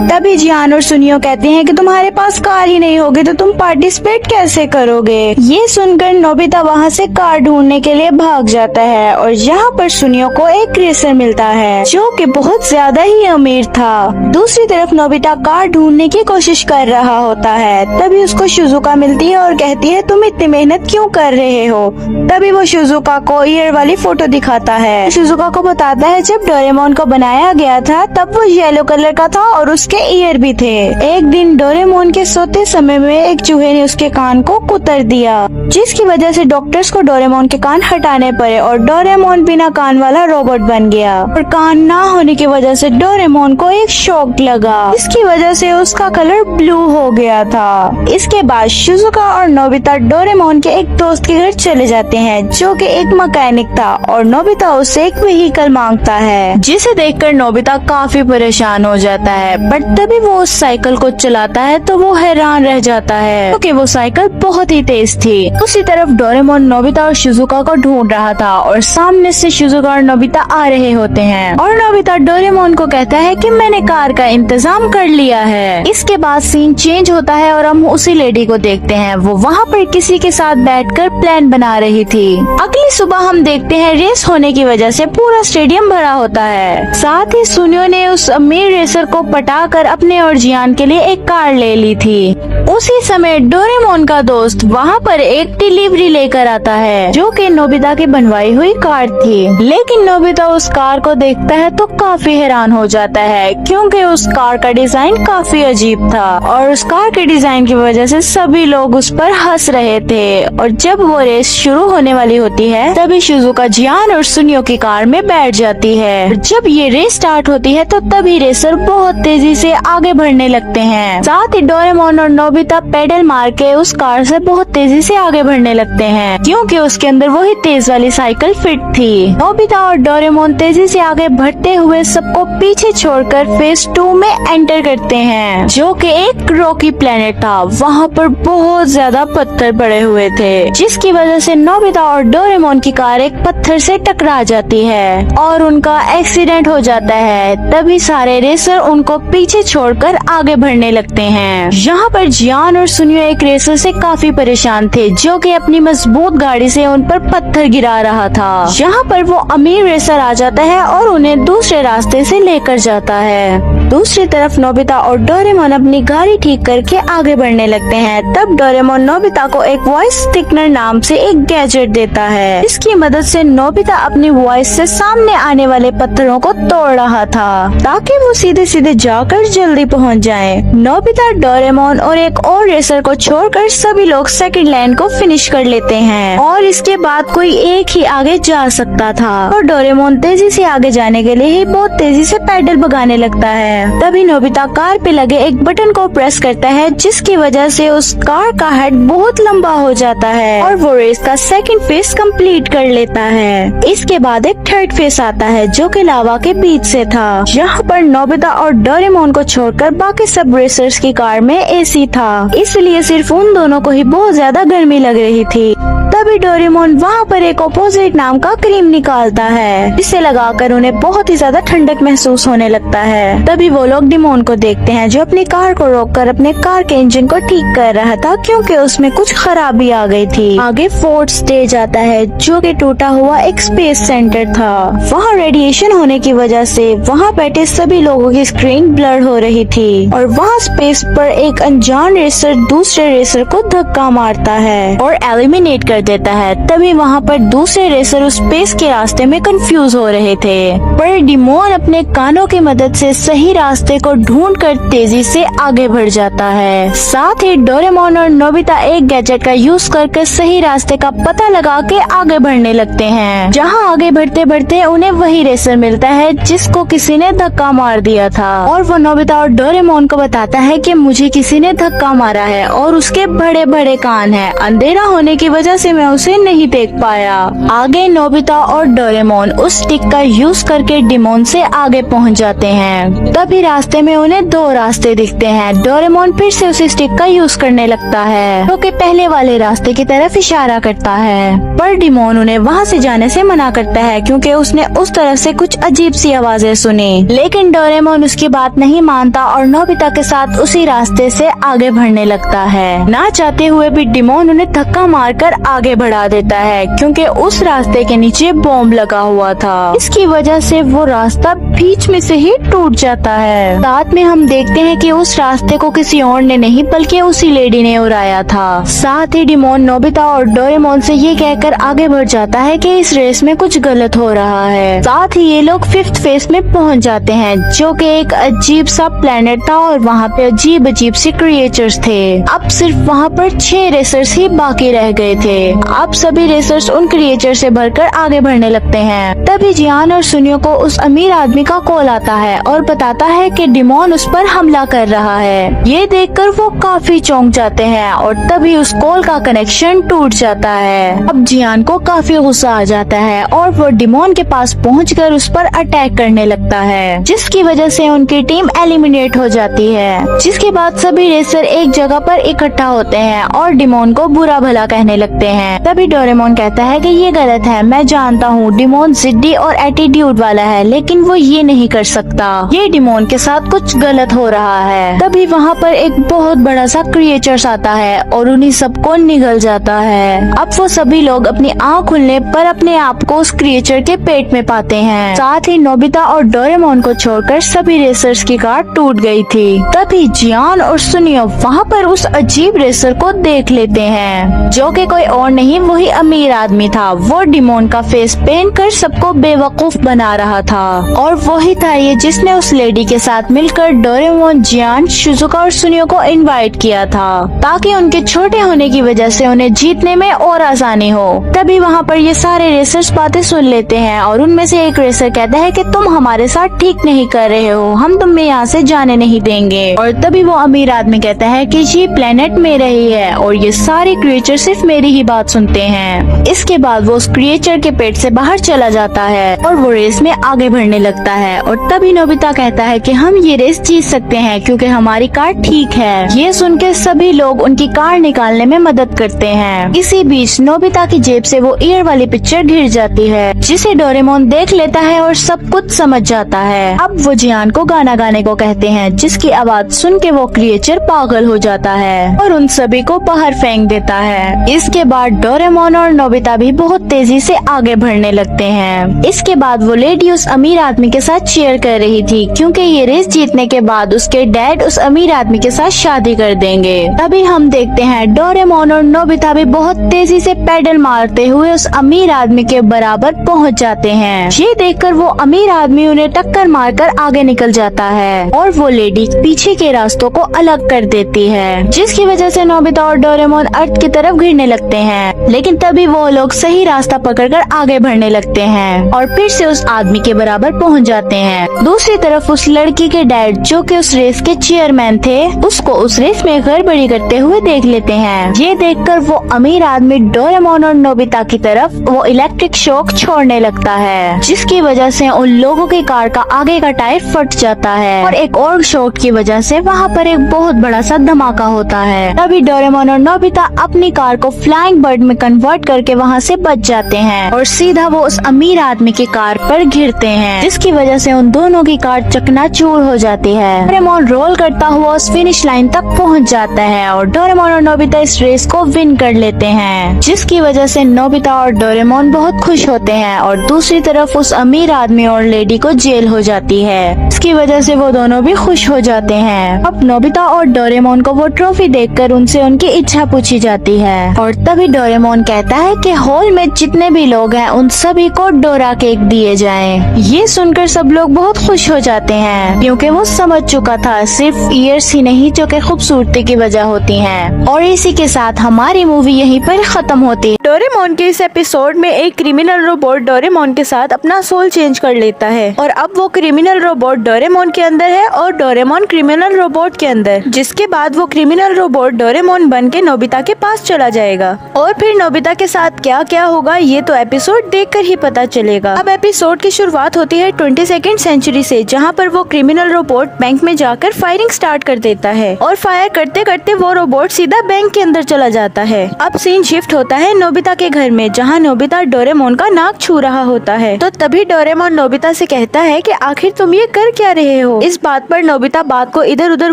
[SPEAKER 1] तभी जियान और सुनियो कहते हैं कि तुम्हारे पास कार ही नहीं होगी तो तुम पार्टिसिपेट कैसे करोगे। ये सुनकर नोबिता वहाँ से कार ढूंढने के लिए भाग जाता है और यहाँ पर सुनियो को एक रेसर मिलता है जो कि बहुत ज्यादा ही अमीर था। दूसरी तरफ नोबिता कार ढूंढने की कोशिश कर रहा होता है। तभी उसको शिजुका मिलती है और कहती है तुम इतनी मेहनत क्यों कर रहे हो। तभी वो शिजुका को ईयर वाली फोटो दिखाता है। शिजुका को बताता है जब डोरेमोन को बनाया गया था तब वो येलो कलर का था और उसके ईयर भी थे। एक दिन डोरेमोन के सोते समय में एक चूहे ने उसके कान को कुतर दिया जिसकी वजह से डॉक्टर्स को डोरेमोन के कान हटाने पड़े और डोरेमोन बिना कान वाला रोबोट बन गया। और कान ना होने की वजह से डोरेमोन को एक शॉक लगा इसकी वजह से उसका कलर ब्लू हो गया था। इसके बाद शिजुका और नोबिता डोरेमोन के एक दोस्त के घर चले जाते हैं जो कि एक मैकेनिक था और नोबिता उससे एक व्हीकल मांगता है जिसे देखकर नोबिता काफी परेशान हो जाता है। बट तभी वो उस साइकिल को चलाता है तो वो हैरान रह जाता है क्योंकि वो साइकिल बहुत ही तेज थी। उसी तरफ डोरेमोन नोबिता और शिजुका को ढूंढ रहा था और सामने से शिजुका और नोबिता आ रहे होते हैं और नोबिता डोरेमोन को कहता है कि मैंने कार का इंतजाम कर लिया है। इसके बाद सीन चेंज होता है और हम उसी लेडी को देखते हैं। वो वहाँ पर किसी के साथ बैठकर प्लान बना रही थी। अगली सुबह हम देखते हैं रेस होने की वजह से पूरा स्टेडियम भरा होता है। साथ ही सुनियो ने उस अमीर रेसर को पटाकर अपने और जियान के लिए एक कार ले ली थी। उसी समय डोरेमोन का दोस्त वहाँ पर एक डिलीवरी लेकर आता है जो कि नोबिता की बनवाई हुई कार थी। लेकिन नोबिता उस कार को देखता है तो काफी हैरान हो जाता है क्योंकि उस कार का डिजाइन काफी अजीब था और उस कार के डिजाइन की वजह से सभी लोग उस पर हंस रहे थे। और जब वो रेस शुरू होने वाली होती है तभी शिजुका जियान और सुनियो की कार में बैठ जाती है। जब ये रेस स्टार्ट होती है तो तभी रेसर बहुत तेजी से आगे बढ़ने लगते हैं। साथ ही डोरेमोन और नोबिता पेडल मार के उस कार से बहुत तेजी से आगे बढ़ने लगते हैं क्योंकि उसके अंदर वही तेज वाली साइकिल फिट थी। नोबिता और डोरेमोन तेजी से आगे बढ़ते हुए सबको पीछे छोड़कर फेज 2 में एंटर करते हैं जो कि एक रॉकी प्लेनेट था। वहाँ पर बहुत ज्यादा पत्थर पड़े हुए थे जिसकी वजह से नोबिता और डोरेमोन की कार एक पत्थर से टकरा जाती है और उनका एक्सीडेंट हो जाता है। तभी सारे रेसर उनको पीछे छोड़कर आगे बढ़ने लगते हैं। यहाँ पर जियान और सुनियो एक रेसर से काफी परेशान थे जो कि अपनी मजबूत गाड़ी से उन पर पत्थर गिरा रहा था। यहाँ पर वो अमीर रेसर आ जाता है और उन्हें दूसरे रास्ते से लेकर जाता है। दूसरी तरफ नोबिता और डोरेमोन अपनी गाड़ी ठीक करके आगे बढ़ने लगते हैं। तब डोरेमोन नोबिता को एक वॉइस स्टिकनर नाम से एक गैजेट देता है जिसकी मदद से नोबिता अपनी वॉइस से सामने आने वाले पत्थरों को तोड़ रहा था ताकि वो सीधे सीधे जाकर जल्दी पहुंच जाए। नोबिता, डोरेमोन और एक और रेसर को छोड़कर सभी लोग सेकंड लाइन को फिनिश कर लेते हैं और इसके बाद कोई एक ही आगे जा सकता था और डोरेमोन तेजी से आगे जाने के लिए ही बहुत तेजी से पैडल भगाने लगता है। तभी नोबिता कार पे लगे एक बटन को प्रेस करता है जिसकी वजह से उस कार का हेड बहुत लंबा हो जाता है और वो रेस का सेकंड फेज कंप्लीट कर लेता है। इसके बाद एक थर्ड फेज आता है जो कि लावा के बीच से था। यहाँ पर नोबिता और डोरेमोन को छोड़कर बाकी सब रेसर्स की कार में एसी था इसलिए सिर्फ उन दोनों को ही बहुत ज्यादा गर्मी लग रही थी। तभी डोरेमोन वहाँ पर एक ऑपोजिट नाम का क्रीम निकालता है जिसे लगाकर उन्हें बहुत ही ज्यादा ठंडक महसूस होने लगता है। तभी वो लोग डिमोन को देखते हैं जो अपनी कार को रोककर अपने कार के इंजन को ठीक कर रहा था क्योंकि उसमें कुछ खराबी आ गई थी। आगे फोर्थ स्टेज आता है जो कि टूटा हुआ एक स्पेस सेंटर था। वहाँ रेडिएशन होने की वजह से वहाँ बैठे सभी लोगों की स्क्रीन ब्लर हो रही थी और वहाँ स्पेस पर एक अनजान रेसर दूसरे रेसर को धक्का मारता है और एलिमिनेट कर देता है। तभी वहाँ पर दूसरे रेसर उस स्पेस के रास्ते में कंफ्यूज हो रहे थे पर डिमोन अपने कानों की मदद से सही रास्ते को ढूंढकर तेजी से आगे बढ़ जाता है। साथ ही डोरेमोन और नोबिता एक गैजेट का यूज करके सही रास्ते का पता लगा के आगे बढ़ने लगते हैं। जहाँ आगे बढ़ते बढ़ते उन्हें वही रेसर मिलता है जिसको किसी ने धक्का मार दिया था और वो नोबिता और डोरेमोन को बताता है कि मुझे किसी ने धक्का मारा है और उसके बड़े बड़े कान हैं। अंधेरा होने की वजह से में उसे नहीं देख पाया। आगे नोबिता और डोरेमोन उस स्टिक का यूज करके डिमोन से आगे पहुंच जाते हैं। तभी रास्ते में उन्हें दो रास्ते दिखते हैं। डोरेमोन फिर से उस स्टिक का यूज करने लगता है जो कि पहले वाले रास्ते की तरफ इशारा करता है, पर डिमोन उन्हें वहाँ से जाने से मना करता है क्योंकि उसने उस तरफ से कुछ अजीब सी आवाजें सुनी। लेकिन डोरेमोन उसकी बात नहीं मानता और नोबिता के साथ उसी रास्ते से आगे बढ़ने लगता है। ना चाहते हुए भी डिमोन उन्हें धक्का मारकर आगे बढ़ा देता है क्योंकि उस रास्ते के नीचे बॉम्ब लगा हुआ था। इसकी वजह से वो रास्ता बीच में से ही टूट जाता है। साथ में हम देखते हैं कि उस रास्ते को किसी और ने नहीं बल्कि उसी लेडी ने उड़ाया था। साथ ही डिमोन नोबिता और डोरेमोन से ये कहकर आगे बढ़ जाता है कि इस रेस में कुछ गलत हो रहा है। साथ ही ये लोग 5th फेज में पहुंच जाते हैं जो कि एक अजीब सा प्लेनेट था और वहाँ पे अजीब अजीब सी क्रिएचर्स थे। अब सिर्फ वहाँ पर 6 रेसर्स ही बाकी रह गए थे। अब सभी रेसर्स उन क्रिएचर से भरकर आगे बढ़ने लगते हैं। तभी जियान और सुनियो को उस अमीर आदमी का कॉल आता है और बताता है कि डिमोन उस पर हमला कर रहा है। ये देखकर वो काफी चौंक जाते हैं और तभी उस कॉल का कनेक्शन टूट जाता है। अब जियान को काफी गुस्सा आ जाता है और वो डिमोन के पास पहुंचकर उस पर अटैक करने लगता है, जिसकी वजह से उनकी टीम एलिमिनेट हो जाती है। जिसके बाद सभी रेसर एक जगह पर इकट्ठा होते हैं और डिमोन को बुरा भला कहने लगते हैं। तभी डोरेमोन कहता है कि ये गलत है। मैं जानता हूँ डिमोन जिद्दी और एटीट्यूड वाला है, लेकिन वो ये नहीं कर सकता। ये डिमोन के साथ कुछ गलत हो रहा है। तभी वहाँ पर एक बहुत बड़ा सा क्रिएचर्स आता है और उन्हीं सबको निगल जाता है। अब वो सभी लोग अपनी आँख खुलने पर अपने आप को उस क्रिएचर के पेट में पाते हैं। साथ ही नोबिता और डोरेमोन को छोड़कर सभी रेसर्स की कार टूट गई थी। तभी जियान और सुनियो वहाँ पर उस अजीब रेसर को देख लेते हैं जो कि कोई और नहीं वही अमीर आदमी था। वो डिमोन का फेस पेंट कर सबको बेवकूफ बना रहा था और वही था ये जिसने उस लेडी के साथ मिलकर डोरेमोन, जियान, शिजुका और सुनियो को इनवाइट किया था ताकि उनके छोटे होने की वजह से उन्हें जीतने में और आसानी हो। तभी वहाँ पर ये सारे रेसर्स बातें सुन लेते हैं और उनमें से एक रेसर कहता है कि तुम हमारे साथ ठीक नहीं कर रहे हो, हम तुम्हें यहाँ से जाने नहीं देंगे। और तभी वो अमीर आदमी कहता है कि ये प्लेनेट मेरा ही है और ये सारे क्रिएचर सिर्फ मेरी ही बात सुनते हैं। इसके बाद वो उस क्रिएचर के पेट से बाहर चला जाता है और वो रेस में आगे बढ़ने लगता है। और तभी नोबिता कहता है कि हम ये रेस जीत सकते हैं क्योंकि हमारी कार ठीक है। ये सुनकर सभी लोग उनकी कार निकालने में मदद करते हैं। इसी बीच नोबिता की जेब से वो ईयर वाली पिक्चर गिर जाती है जिसे डोरेमोन देख लेता है और सब कुछ समझ जाता है। अब वो जियान को गाना गाने को कहते हैं जिसकी आवाज सुन के वो क्रिएचर पागल हो जाता है और उन सभी को बाहर फेंक देता है। इसके बाद डोरेमोन और नोबिता भी बहुत तेजी से आगे बढ़ने लगते हैं। इसके बाद वो लेडी उस अमीर आदमी के साथ चीयर कर रही थी क्योंकि ये रेस जीतने के बाद उसके डैड उस अमीर आदमी के साथ शादी कर देंगे। तभी हम देखते हैं डोरेमोन और नोबिता भी बहुत तेजी से पैडल मारते हुए उस अमीर आदमी के बराबर पहुंच जाते हैं। ये देखकर वो अमीर आदमी उन्हें टक्कर मारकर आगे निकल जाता है और वो लेडी पीछे के रास्तों को अलग कर देती है, जिसकी वजह से नोबिता और डोरेमोन अर्थ की तरफ गिरने लगते हैं। लेकिन तभी वो लोग सही रास्ता पकड़कर आगे बढ़ने लगते हैं और फिर से उस आदमी के बराबर पहुंच जाते हैं। दूसरी तरफ उस लड़की के डैड जो कि उस रेस के चेयरमैन थे, उसको उस रेस में गड़बड़ी करते हुए देख लेते हैं। ये देखकर वो अमीर आदमी डोरेमोन और नोबिता की तरफ वो इलेक्ट्रिक शॉक छोड़ने लगता है, जिसकी वजह से उन लोगों की कार का आगे का टायर फट जाता है और एक और शॉट की वजह से वहाँ पर एक बहुत बड़ा सा धमाका होता है। तभी डोरेमोन और नोबिता अपनी कार को फ्लाइंग बर्ड में कन्वर्ट करके वहाँ से बच जाते हैं और सीधा वो उस अमीर आदमी की कार पर गिरते हैं, जिसकी वजह से उन दोनों की कार चकनाचूर हो जाती है। डोरेमोन रोल करता हुआ उस फिनिश लाइन तक पहुँच जाता है और डोरेमोन और नोबिता इस रेस को विन कर लेते हैं, जिसकी वजह से नोबिता और डोरेमोन बहुत खुश होते हैं। और दूसरी तरफ उस अमीर आदमी और लेडी को जेल हो जाती है, इसकी वजह से वो दोनों भी खुश हो जाते हैं। अब नोबिता और डोरेमोन को वो ट्रॉफी देखकर उनसे उनकी इच्छा पूछी जाती है और तभी डोरेमोन कहता है कि हॉल में जितने भी लोग हैं उन सभी को डोरा केक दिए जाएं। ये सुनकर सब लोग बहुत खुश हो जाते हैं क्योंकि वो समझ चुका था सिर्फ ईयर्स ही नहीं जो कि खूबसूरती की वजह होती हैं। और इसी के साथ हमारी मूवी यहीं पर खत्म होती है।
[SPEAKER 2] डोरेमोन के इस एपिसोड में एक क्रिमिनल रोबोट डोरेमोन के साथ अपना सोल चेंज कर लेता है और अब वो क्रिमिनल रोबोट डोरेमोन के अंदर है और डोरेमोन क्रिमिनल रोबोट के अंदर, जिसके बाद वो क्रिमिनल रोबोट डोरेमोन बन के नोबिता के पास चला जाएगा और और फिर नोबिता के साथ क्या क्या होगा ये तो एपिसोड देखकर ही पता चलेगा। अब एपिसोड की शुरुआत होती है 22nd सेंचुरी से, जहाँ पर वो क्रिमिनल रोबोट बैंक में जाकर फायरिंग स्टार्ट कर देता है और फायर करते करते वो रोबोट सीधा बैंक के अंदर चला जाता है। अब सीन शिफ्ट होता है नोबिता के घर में, जहाँ नोबिता डोरेमोन का नाक छू रहा होता है। तो तभी डोरेमोन नोबिता से कहता है कि आखिर तुम ये कर क्या रहे हो। इस बात पर नोबिता बात को इधर उधर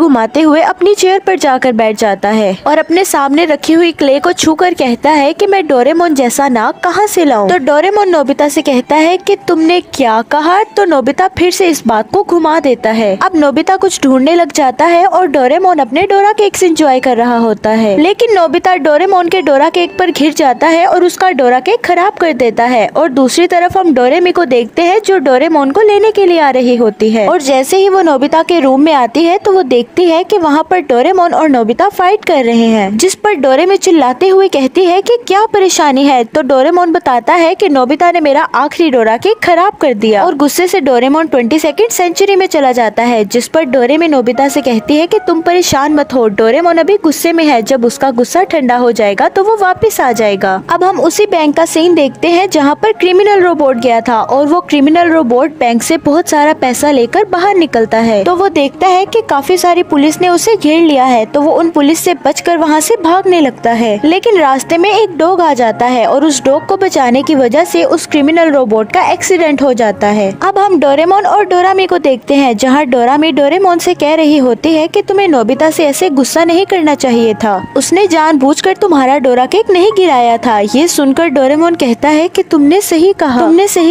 [SPEAKER 2] घुमाते हुए अपनी चेयर पर जाकर बैठ जाता है और अपने सामने रखी हुई क्ले को छूकर कहता है कि मैं डोरेमोन जैसा नाक कहाँ से लाऊं। तो डोरेमोन नोबिता से कहता है कि तुमने क्या कहा। तो नोबिता फिर से इस बात को घुमा देता है। अब नोबिता कुछ ढूंढने लग जाता है और डोरेमोन अपने डोरा केक्स एंजॉय कर रहा होता है, लेकिन नोबिता डोरेमोन के डोरा केक पर घिर जाता है और उसका डोरा केक खराब कर देता है। और दूसरी तरफ हम डोरेमी को देखते हैं जो डोरेमोन को लेने के लिए आ रही होती है और जैसे ही वो नोबिता के रूम में आती है तो वो देखती है कि वहाँ पर डोरेमोन और नोबिता फाइट कर रहे हैं, जिस पर डोरेमी चिल्लाते हुए कहती है कि क्या परेशानी है। तो डोरेमोन बताता है कि नोबिता ने मेरा आखिरी डोरा केक खराब कर दिया और गुस्से से डोरेमोन 22nd सेंचुरी में चला जाता है, जिस पर डोरेमी नोबिता से कहती है कि तुम परेशान मत हो, डोरेमोन अभी गुस्से में है, जब उसका गुस्सा ठंडा हो जाएगा तो वो वापस आ जाएगा। अब हम उसी बैंक का सीन देखते हैं जहाँ पर क्रिमिनल रोबोट गया था और वो क्रिमिनल रोबोट बैंक से बहुत सारा पैसा लेकर बाहर निकलता है। तो वो देखता है कि काफी सारी पुलिस ने उसे घेर लिया है, तो वो उन पुलिस से बचकर वहाँ से भागने लगता है, लेकिन रास्ते में एक डॉग आ जाता है और उस डॉग को बचाने की वजह से उस क्रिमिनल रोबोट का एक्सीडेंट हो जाता है। अब हम डोरेमोन और डोरामी को देखते हैं, जहाँ डोरामी डोरेमोन से कह रही होती है कि तुम्हें नोबिता से ऐसे गुस्सा नहीं करना चाहिए था, उसने जानबूझकर तुम्हारा डोरा केक नहीं गिराया था। ये सुनकर डोरेमोन कहता है कि तुमने सही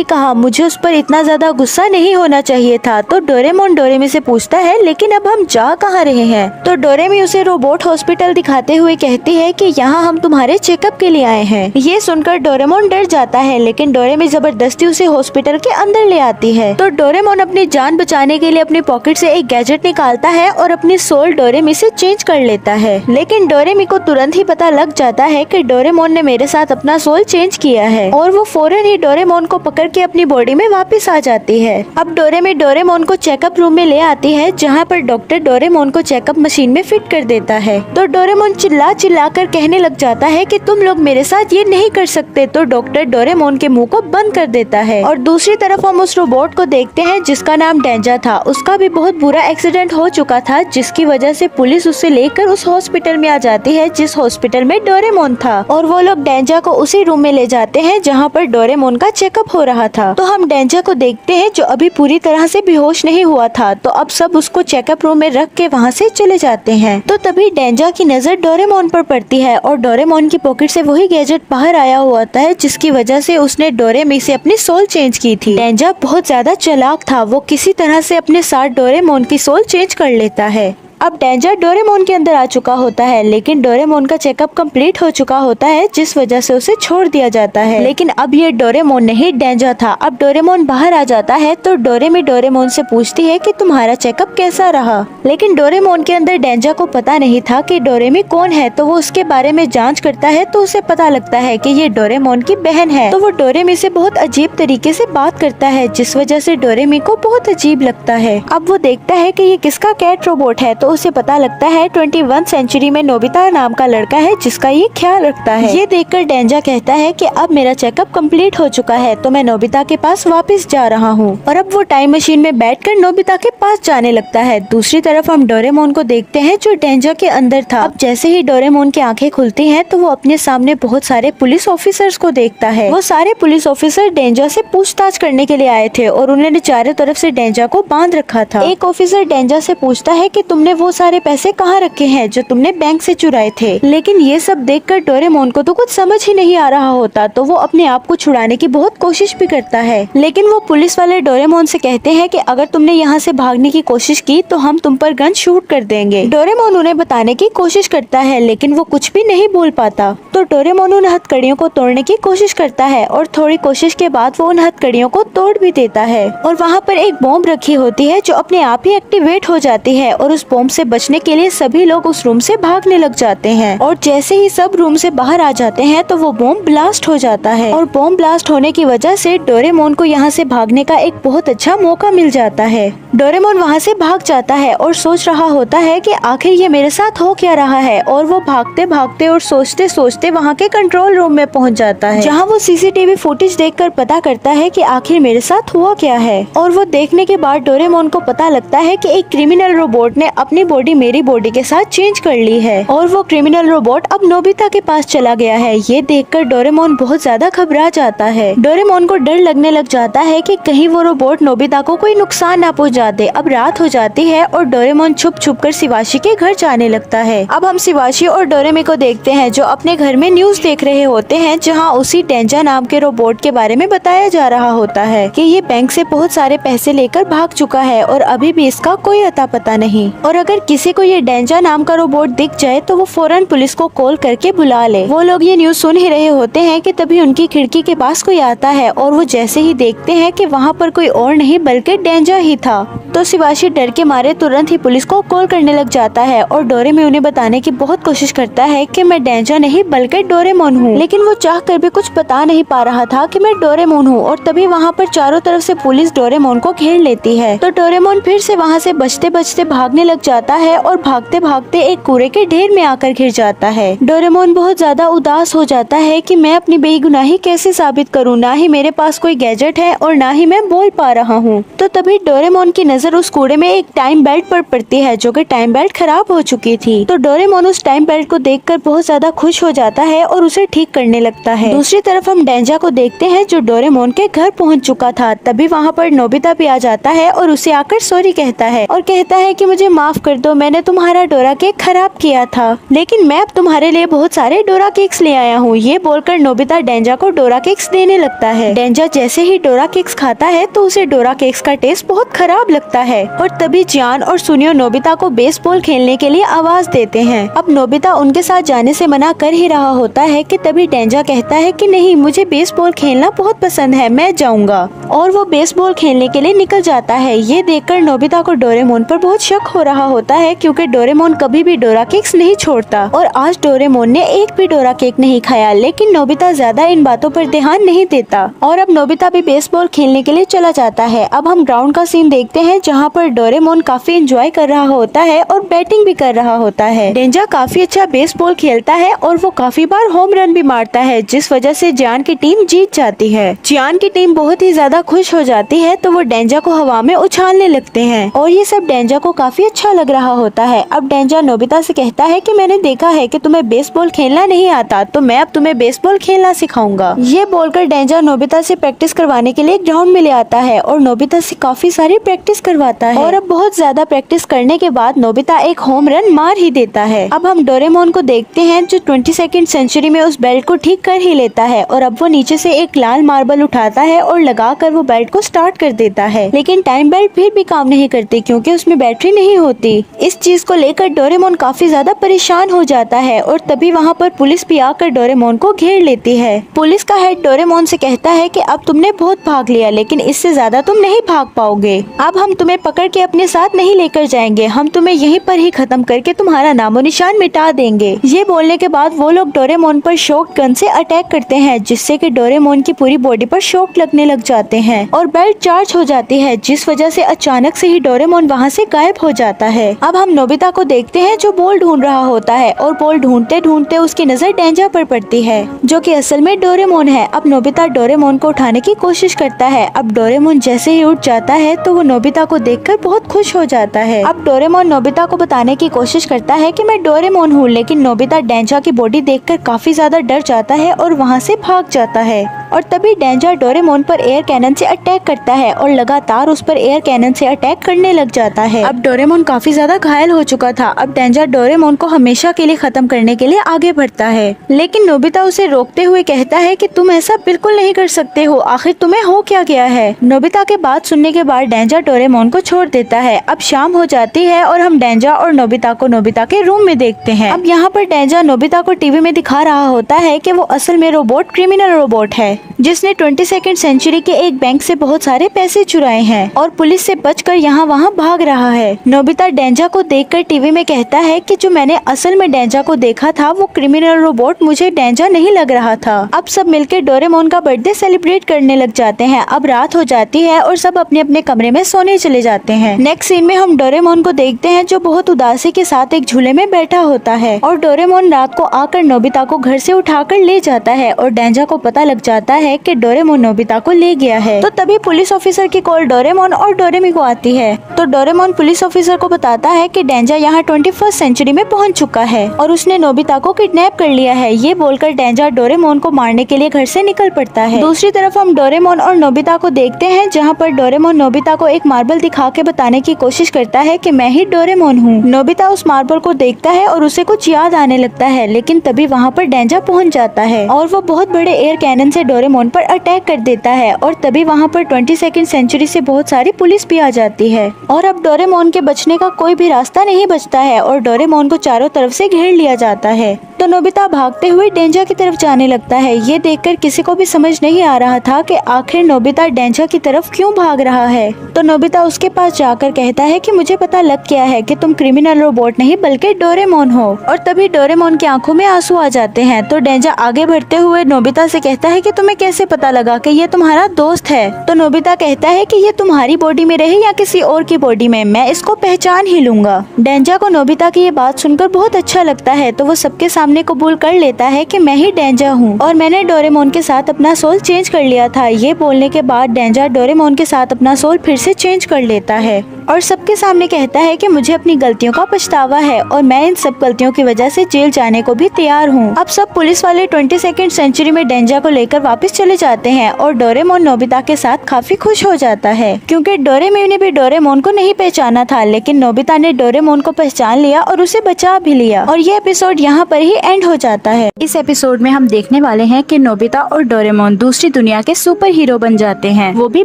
[SPEAKER 2] कहा, मुझे उस पर इतना ज्यादा गुस्सा नहीं होना चाहिए था। तो डोरेमोन डोरेमी से पूछता है लेकिन अब हम जा कहाँ रहे हैं। तो डोरेमी उसे रोबोट हॉस्पिटल दिखाते हुए कहती है कि यहाँ हम तुम्हारे चेकअप के लिए आए हैं। ये सुनकर डोरेमोन डर जाता है, लेकिन डोरेमी जबरदस्ती उसे हॉस्पिटल के अंदर ले आती है। तो डोरेमोन अपनी जान बचाने के लिए अपनी पॉकेट से एक गैजेट निकालता है और अपनी सोल डोरेमी से चेंज कर लेता है, लेकिन डोरेमी को तुरंत ही पता लग जाता है कि डोरेमोन ने मेरे साथ अपना सोल चेंज किया है और वो फौरन ही डोरेमोन को पकड़ के अपनी बॉडी में वापस आ जाती है। अब डोरेमी डोरेमोन को चेकअप रूम में ले आती है, जहाँ पर डॉक्टर डोरेमोन को चेकअप मशीन में फिट कर देता है। तो डोरेमोन चिल्ला चिल्ला कर कहने लग जाता है कि तुम लोग मेरे साथ ये नहीं कर सकते। तो डॉक्टर डोरेमोन के मुंह को बंद कर देता है और दूसरी तरफ हम उस रोबोट को देखते हैं जिसका नाम डेंजा था। उसका भी बहुत बुरा एक्सीडेंट हो चुका था, जिसकी वजह से पुलिस उसे लेकर उस हॉस्पिटल में आ जाती है जिस हॉस्पिटल में डोरेमोन था, और वो लोग डेंजा को उसी रूम में ले जाते हैं जहाँ पर डोरेमोन का चेकअप हो रहा था। तो हम डेंजा को देखते हैं जो अभी पूरी तरह से बेहोश नहीं हुआ था। तो अब सब उसको चेकअप रूम में रख के वहाँ से चले जाते हैं। तो तभी डेंजा की नजर डोरेमोन पर पड़ती है और डोरेमोन की पॉकेट से वही गैजेट बाहर आया हुआ था जिसकी वजह से उसने डोरेमी से अपनी सोल चेंज की थी। डेंजा बहुत ज्यादा चालाक था, वो किसी तरह से अपने साथ डोरेमोन की सोल चेंज कर लेता है। अब डेंजा डोरेमोन के अंदर आ चुका होता है, लेकिन डोरेमोन का चेकअप कंप्लीट हो चुका होता है जिस वजह से उसे छोड़ दिया जाता है। लेकिन अब ये डोरेमोन नहीं डेंजा था। अब डोरेमोन बाहर आ जाता है तो डोरेमी डोरेमोन से पूछती है कि तुम्हारा चेकअप कैसा रहा, लेकिन डोरेमोन के अंदर डेंजा को पता नहीं था कि डोरेमी कौन है। तो वो उसके बारे में जाँच करता है तो उसे पता लगता है कि ये डोरेमोन की बहन है। तो वो डोरेमी से बहुत अजीब तरीके से बात करता है जिस वजह से डोरेमी को बहुत अजीब लगता है। अब वो देखता है कि ये किसका कैट रोबोट है, तो उसे पता लगता है 21 सेंचुरी में नोबिता नाम का लड़का है जिसका ये ख्याल रखता है। ये देखकर डेंजा कहता है कि अब मेरा चेकअप कंप्लीट हो चुका है तो मैं नोबिता के पास वापस जा रहा हूँ, और अब वो टाइम मशीन में बैठकर नोबिता के पास जाने लगता है। दूसरी तरफ हम डोरेमोन को देखते हैं जो डेंजा के अंदर था। अब जैसे ही डोरेमोन की आंखें खुलती हैं तो वो अपने सामने बहुत सारे पुलिस ऑफिसर्स को देखता है। वो सारे पुलिस ऑफिसर डेंजा से पूछताछ करने के लिए आए थे और उन्होंने चारों तरफ से डेंजा को बांध रखा था। एक ऑफिसर डेंजा से पूछता है कि तुमने वो सारे पैसे कहाँ रखे हैं जो तुमने बैंक से चुराए थे, लेकिन ये सब देखकर डोरेमोन को तो कुछ समझ ही नहीं आ रहा होता। तो वो अपने आप को छुड़ाने की बहुत कोशिश भी करता है, लेकिन वो पुलिस वाले डोरेमोन से कहते हैं कि अगर तुमने यहाँ से भागने की कोशिश की तो हम तुम पर गन शूट कर देंगे। डोरेमोन उन्हें बताने की कोशिश करता है, लेकिन वो कुछ भी नहीं बोल पाता। तो डोरेमोन उन हथकड़ियों को तोड़ने की कोशिश करता है और थोड़ी कोशिश के बाद वो उन हथकड़ियों को तोड़ भी देता है, और वहाँ पर एक बॉम्ब रखी होती है जो अपने आप ही एक्टिवेट हो जाती है, और उस बॉम्ब बॉम्ब से बचने के लिए सभी लोग उस रूम से भागने लग जाते हैं और जैसे ही सब रूम से बाहर आ जाते हैं तो वो बॉम्ब ब्लास्ट हो जाता है और बॉम्ब ब्लास्ट होने की वजह से डोरेमोन को यहाँ से भागने का एक बहुत अच्छा मौका मिल जाता है। डोरेमोन वहाँ से भाग जाता है और सोच रहा होता है कि आखिर ये मेरे साथ हो क्या रहा है, और वो भागते भागते और सोचते सोचते वहाँ के कंट्रोल रूम में पहुँच जाता है, जहाँ वो सीसीटीवी फुटेज देखकर पता करता है कि आखिर मेरे साथ हुआ क्या है। और वो देखने के बाद डोरेमोन को पता लगता है कि एक क्रिमिनल रोबोट ने अपनी बॉडी मेरी बॉडी के साथ चेंज कर ली है और वो क्रिमिनल रोबोट अब नोबिता के पास चला गया है। ये देखकर डोरेमोन बहुत ज्यादा घबरा जाता है। डोरेमोन को डर लगने लग जाता है कि कहीं वो रोबोट नोबिता को कोई नुकसान ना पहुंचा दे। अब रात हो जाती है और डोरेमोन छुप छुप कर शिवाशी के घर जाने लगता है। अब हम शिवाशी और डोरेमी को देखते हैं जो अपने घर में न्यूज देख रहे होते हैं, जहाँ उसी डेंजा नाम के रोबोट के बारे में बताया जा रहा होता है कि ये बैंक से बहुत सारे पैसे लेकर भाग चुका है और अभी भी इसका कोई अता पता नहीं, और अगर किसी को ये डेंजा नाम का रोबोट दिख जाए तो वो फौरन पुलिस को कॉल करके बुला ले। वो लोग ये न्यूज सुन ही रहे होते हैं कि तभी उनकी खिड़की के पास कोई आता है और वो जैसे ही देखते हैं कि वहाँ पर कोई और नहीं बल्कि डेंजा ही था, तो शिवाशी डर के मारे तुरंत ही पुलिस को कॉल करने लग जाता है और डोरेमी उन्हें बताने की बहुत कोशिश करता है कि मैं डेंजा नहीं बल्कि डोरेमोन हूँ, लेकिन वो चाह कर भी कुछ बता नहीं पा रहा था कि मैं डोरेमोन हूँ। और तभी वहाँ पर चारों तरफ से पुलिस डोरेमोन को घेर लेती है, तो डोरेमोन फिर से वहाँ से बचते बचते भागने लग जाता है और भागते भागते एक कूड़े के ढेर में आकर घिर जाता है। डोरेमोन बहुत ज्यादा उदास हो जाता है कि मैं अपनी बेगुनाही कैसे साबित करूँ, ना ही मेरे पास कोई गैजेट है और ना ही मैं बोल पा रहा हूँ। तो तभी डोरेमोन की नजर उस कूड़े में एक टाइम बेल्ट पर पड़ती है जो कि टाइम बेल्ट खराब हो चुकी थी। तो डोरेमोन उस टाइम बेल्ट को देखकर बहुत ज्यादा खुश हो जाता है और उसे ठीक करने लगता है। दूसरी तरफ हम डेंजा को देखते हैं जो डोरेमोन के घर पहुंच चुका था। तभी वहाँ पर नोबिता भी आ जाता है और उसे आकर सॉरी कहता है और कहता है कि मुझे माफ कर दो, मैंने तुम्हारा डोरा केक खराब किया था, लेकिन मैं अब तुम्हारे लिए बहुत सारे डोरा केक्स ले आया हूँ। ये बोलकर नोबिता डेंजा को डोरा केक्स देने लगता है। डेंजा जैसे ही डोरा केक्स खाता है तो उसे डोरा केक्स का टेस्ट बहुत खराब लगता है और तभी जियान और सुनियो नोबिता को बेसबॉल खेलने के लिए आवाज देते हैं। अब नोबिता उनके साथ जाने से मना कर ही रहा होता है कि तभी डेंजा कहता है कि नहीं, मुझे बेसबॉल खेलना बहुत पसंद है, मैं जाऊंगा, और वो बेसबॉल खेलने के लिए निकल जाता है। ये देखकर नोबिता को डोरेमोन पर बहुत शक हो रहा होता है क्योंकि डोरेमोन कभी भी डोरा केक्स नहीं छोड़ता और आज डोरेमोन ने एक भी डोरा केक नहीं खाया। लेकिन नोबिता ज्यादा इन बातों पर ध्यान नहीं देता और अब नोबिता भी बेसबॉल खेलने के लिए चला जाता है। अब हम ग्राउंड का सीन देखते हैं जहाँ पर डोरेमोन काफी एंजॉय कर रहा होता है और बैटिंग भी कर रहा होता है। डेंजा काफी अच्छा बेसबॉल खेलता है और वो काफी बार होम रन भी मारता है, जिस वजह से जियान की टीम जीत जाती है। जियान की टीम बहुत ही ज्यादा खुश हो जाती है तो वो डेंजा को हवा में उछालने लगते हैं और ये सब डेंजा को काफी अच्छा लग रहा होता है। अब डेंजा नोबिता से कहता है कि मैंने देखा है कि तुम्हें बेसबॉल खेलना नहीं आता, तो मैं अब तुम्हें बेसबॉल खेलना सिखाऊंगा। ये बोलकर डेंजा नोबिता से प्रैक्टिस करवाने के लिए ग्राउंड में ले आता है और नोबिता से काफी सारी प्रैक्टिस करवाता है और अब बहुत ज्यादा प्रैक्टिस करने के बाद नोबिता एक होम रन मार ही देता है। अब हम डोरेमोन को देखते हैं जो 22nd सेंचुरी में उस बेल्ट को ठीक कर ही लेता है और अब वो नीचे से एक लाल मार्बल उठाता है और लगाकर वो बेल्ट को स्टार्ट कर देता है, लेकिन टाइम बेल्ट फिर भी काम नहीं करती क्योंकि उसमें बैटरी नहीं होती। इस चीज को लेकर डोरेमोन काफी ज्यादा परेशान हो जाता है और तभी वहाँ पर पुलिस भी आकर डोरेमोन को घेर लेती है। पुलिस का हेड डोरेमोन से कहता है कि अब तुमने बहुत भाग लिया, लेकिन इससे ज्यादा तुम नहीं भाग पाओगे। अब हम तुम्हें पकड़ के अपने साथ नहीं लेकर जाएंगे, हम तुम्हें यहीं पर ही खत्म करके तुम्हारा नामो निशान मिटा देंगे। ये बोलने के बाद वो लोग डोरेमोन पर शॉक गन से अटैक करते हैं, जिससे कि डोरेमोन की पूरी बॉडी पर शॉक लगने लग जाते हैं और बेल्ट चार्ज हो जाती है, जिस वजह से अचानक से ही डोरेमोन वहाँ से गायब हो जाता है। अब हम नोबिता को देखते हैं जो बॉल ढूंढ रहा होता है और बॉल ढूंढते ढूंढते उसकी नजर डेंजा पर पड़ती है जो कि असल में डोरेमोन है। अब नोबिता डोरेमोन को उठाने की कोशिश करता है। अब डोरेमोन जैसे ही उठ जाता है तो वो नोबिता को देखकर बहुत खुश हो जाता है। अब डोरेमोन नोबिता को बताने की कोशिश करता है कि मैं डोरेमोन हूँ, लेकिन नोबिता डेंजा की बॉडी देखकर काफी ज्यादा डर जाता है और वहाँ से भाग जाता है। और तभी डेंजा डोरेमोन पर एयर कैनन से अटैक करता है और लगातार उस पर एयर कैनन से अटैक करने लग जाता है। अब डोरेमोन काफी ज्यादा घायल हो चुका था। अब डेंजा डोरेमोन को हमेशा के लिए खत्म करने के लिए आगे बढ़ता है, लेकिन नोबिता उसे रोकते हुए कहता है कि तुम ऐसा बिल्कुल नहीं कर सकते हो, आखिर तुम्हें हो क्या गया है। नोबिता के बात सुनने के बाद डेंजा डोरेमोन को छोड़ देता है। अब शाम हो जाती है और हम डेंजा और नोबिता को नोबिता के रूम में देखते हैं। अब यहाँ पर डेंजा नोबिता को टीवी में दिखा रहा होता है कि वो असल में रोबोट क्रिमिनल रोबोट है जिसने 22nd सेंचुरी के एक बैंक से बहुत सारे पैसे चुराए हैं और पुलिस से बचकर यहाँ वहाँ भाग रहा है। नोबिता डेंजा को देखकर टीवी में कहता है कि जो मैंने असल में डेंजा को देखा था वो क्रिमिनल रोबोट मुझे डेंजा नहीं लग रहा था। अब सब मिलकर डोरेमोन का बर्थडे सेलिब्रेट करने लग जाते हैं। अब रात हो जाती है और सब अपने अपने कमरे में सोने चले जाते हैं। नेक्स्ट सीन में हम डोरेमोन को देखते हैं जो बहुत उदासी के साथ एक झूले में बैठा होता है और डोरेमोन रात को आकर नोबिता को घर से उठाकर ले जाता है और डेंजा को पता लग जाता है कि डोरेमोन नोबिता को ले गया है। तो तभी पुलिस ऑफिसर की कॉल डोरेमोन और डोरेमी को आती है। तो डोरेमोन पुलिस ऑफिसर को बताता है कि डेंजा यहाँ 21st सेंचुरी में पहुँच चुका है और उसने नोबिता को किडनैप कर लिया है। ये बोलकर डेंजा डोरेमोन को मारने के लिए घर से निकल पड़ता है। दूसरी तरफ हम डोरेमोन और नोबिता को देखते हैं जहाँ पर डोरेमोन नोबिता को एक मार्बल दिखा के बताने की कोशिश करता है कि मैं ही डोरेमोन हूँ। नोबिता उस मार्बल को देखता है और उसे कुछ याद आने लगता है, लेकिन तभी वहाँ पर डेंजा पहुँच जाता है और वो बहुत बड़े एयर कैनन से डोरेमोन पर अटैक कर देता है और तभी वहाँ पर 22nd सेंचुरी से बहुत सारी पुलिस भी आ जाती है और अब डोरेमोन के बचने का कोई भी रास्ता नहीं बचता है और डोरेमोन को चारों तरफ से घेर लिया जाता है। तो नोबिता भागते हुए डेंजा की तरफ जाने लगता है। ये देखकर किसी को भी समझ नहीं आ रहा था कि आखिर नोबिता डेंजा की तरफ क्यों भाग रहा है। तो नोबिता उसके पास जाकर कहता है कि मुझे पता लग गया है कि तुम क्रिमिनल रोबोट नहीं बल्कि डोरेमोन हो। और तभी डोरेमोन की आंखों में आंसू आ जाते हैं। तो डेंजा आगे बढ़ते हुए नोबिता से कहता है कि तुम्हें कैसे पता लगा कि ये तुम्हारा दोस्त है। तो नोबिता कहता है कि ये तुम्हारी बॉडी में रहे या किसी और की बॉडी में, मैं इसको पहचान ही लूंगा। डेंजा को नोबिता की ये बात सुनकर बहुत अच्छा लगता है तो वो सबके सामने कबूल कर लेता है कि मैं ही डेंजा हूँ और मैंने डोरेमोन के साथ अपना सोल चेंज कर लिया था। ये बोलने के बाद डेंजा डोरेमोन के साथ अपना सोल फिर से चेंज कर लेता है और सबके सामने कहता है कि मुझे अपनी गलतियों का पछतावा है और मैं इन सब गलतियों की वजह से जेल जाने को भी तैयार हूँ। अब सब पुलिस वाले 22nd सेंचुरी में डेंजा को लेकर वापस चले जाते हैं और डोरेमोन नोबिता के साथ काफी खुश हो जाता है क्योंकि डोरेमी ने भी डोरेमोन को नहीं पहचाना था, लेकिन नोबिता ने डोरेमोन को पहचान लिया और उसे बचा भी लिया। और ये एपिसोड यहाँ पर ही एंड हो जाता है।
[SPEAKER 1] इस एपिसोड में हम देखने वाले हैं कि नोबिता और डोरेमोन दूसरी दुनिया के सुपर हीरो बन जाते हैं, वो भी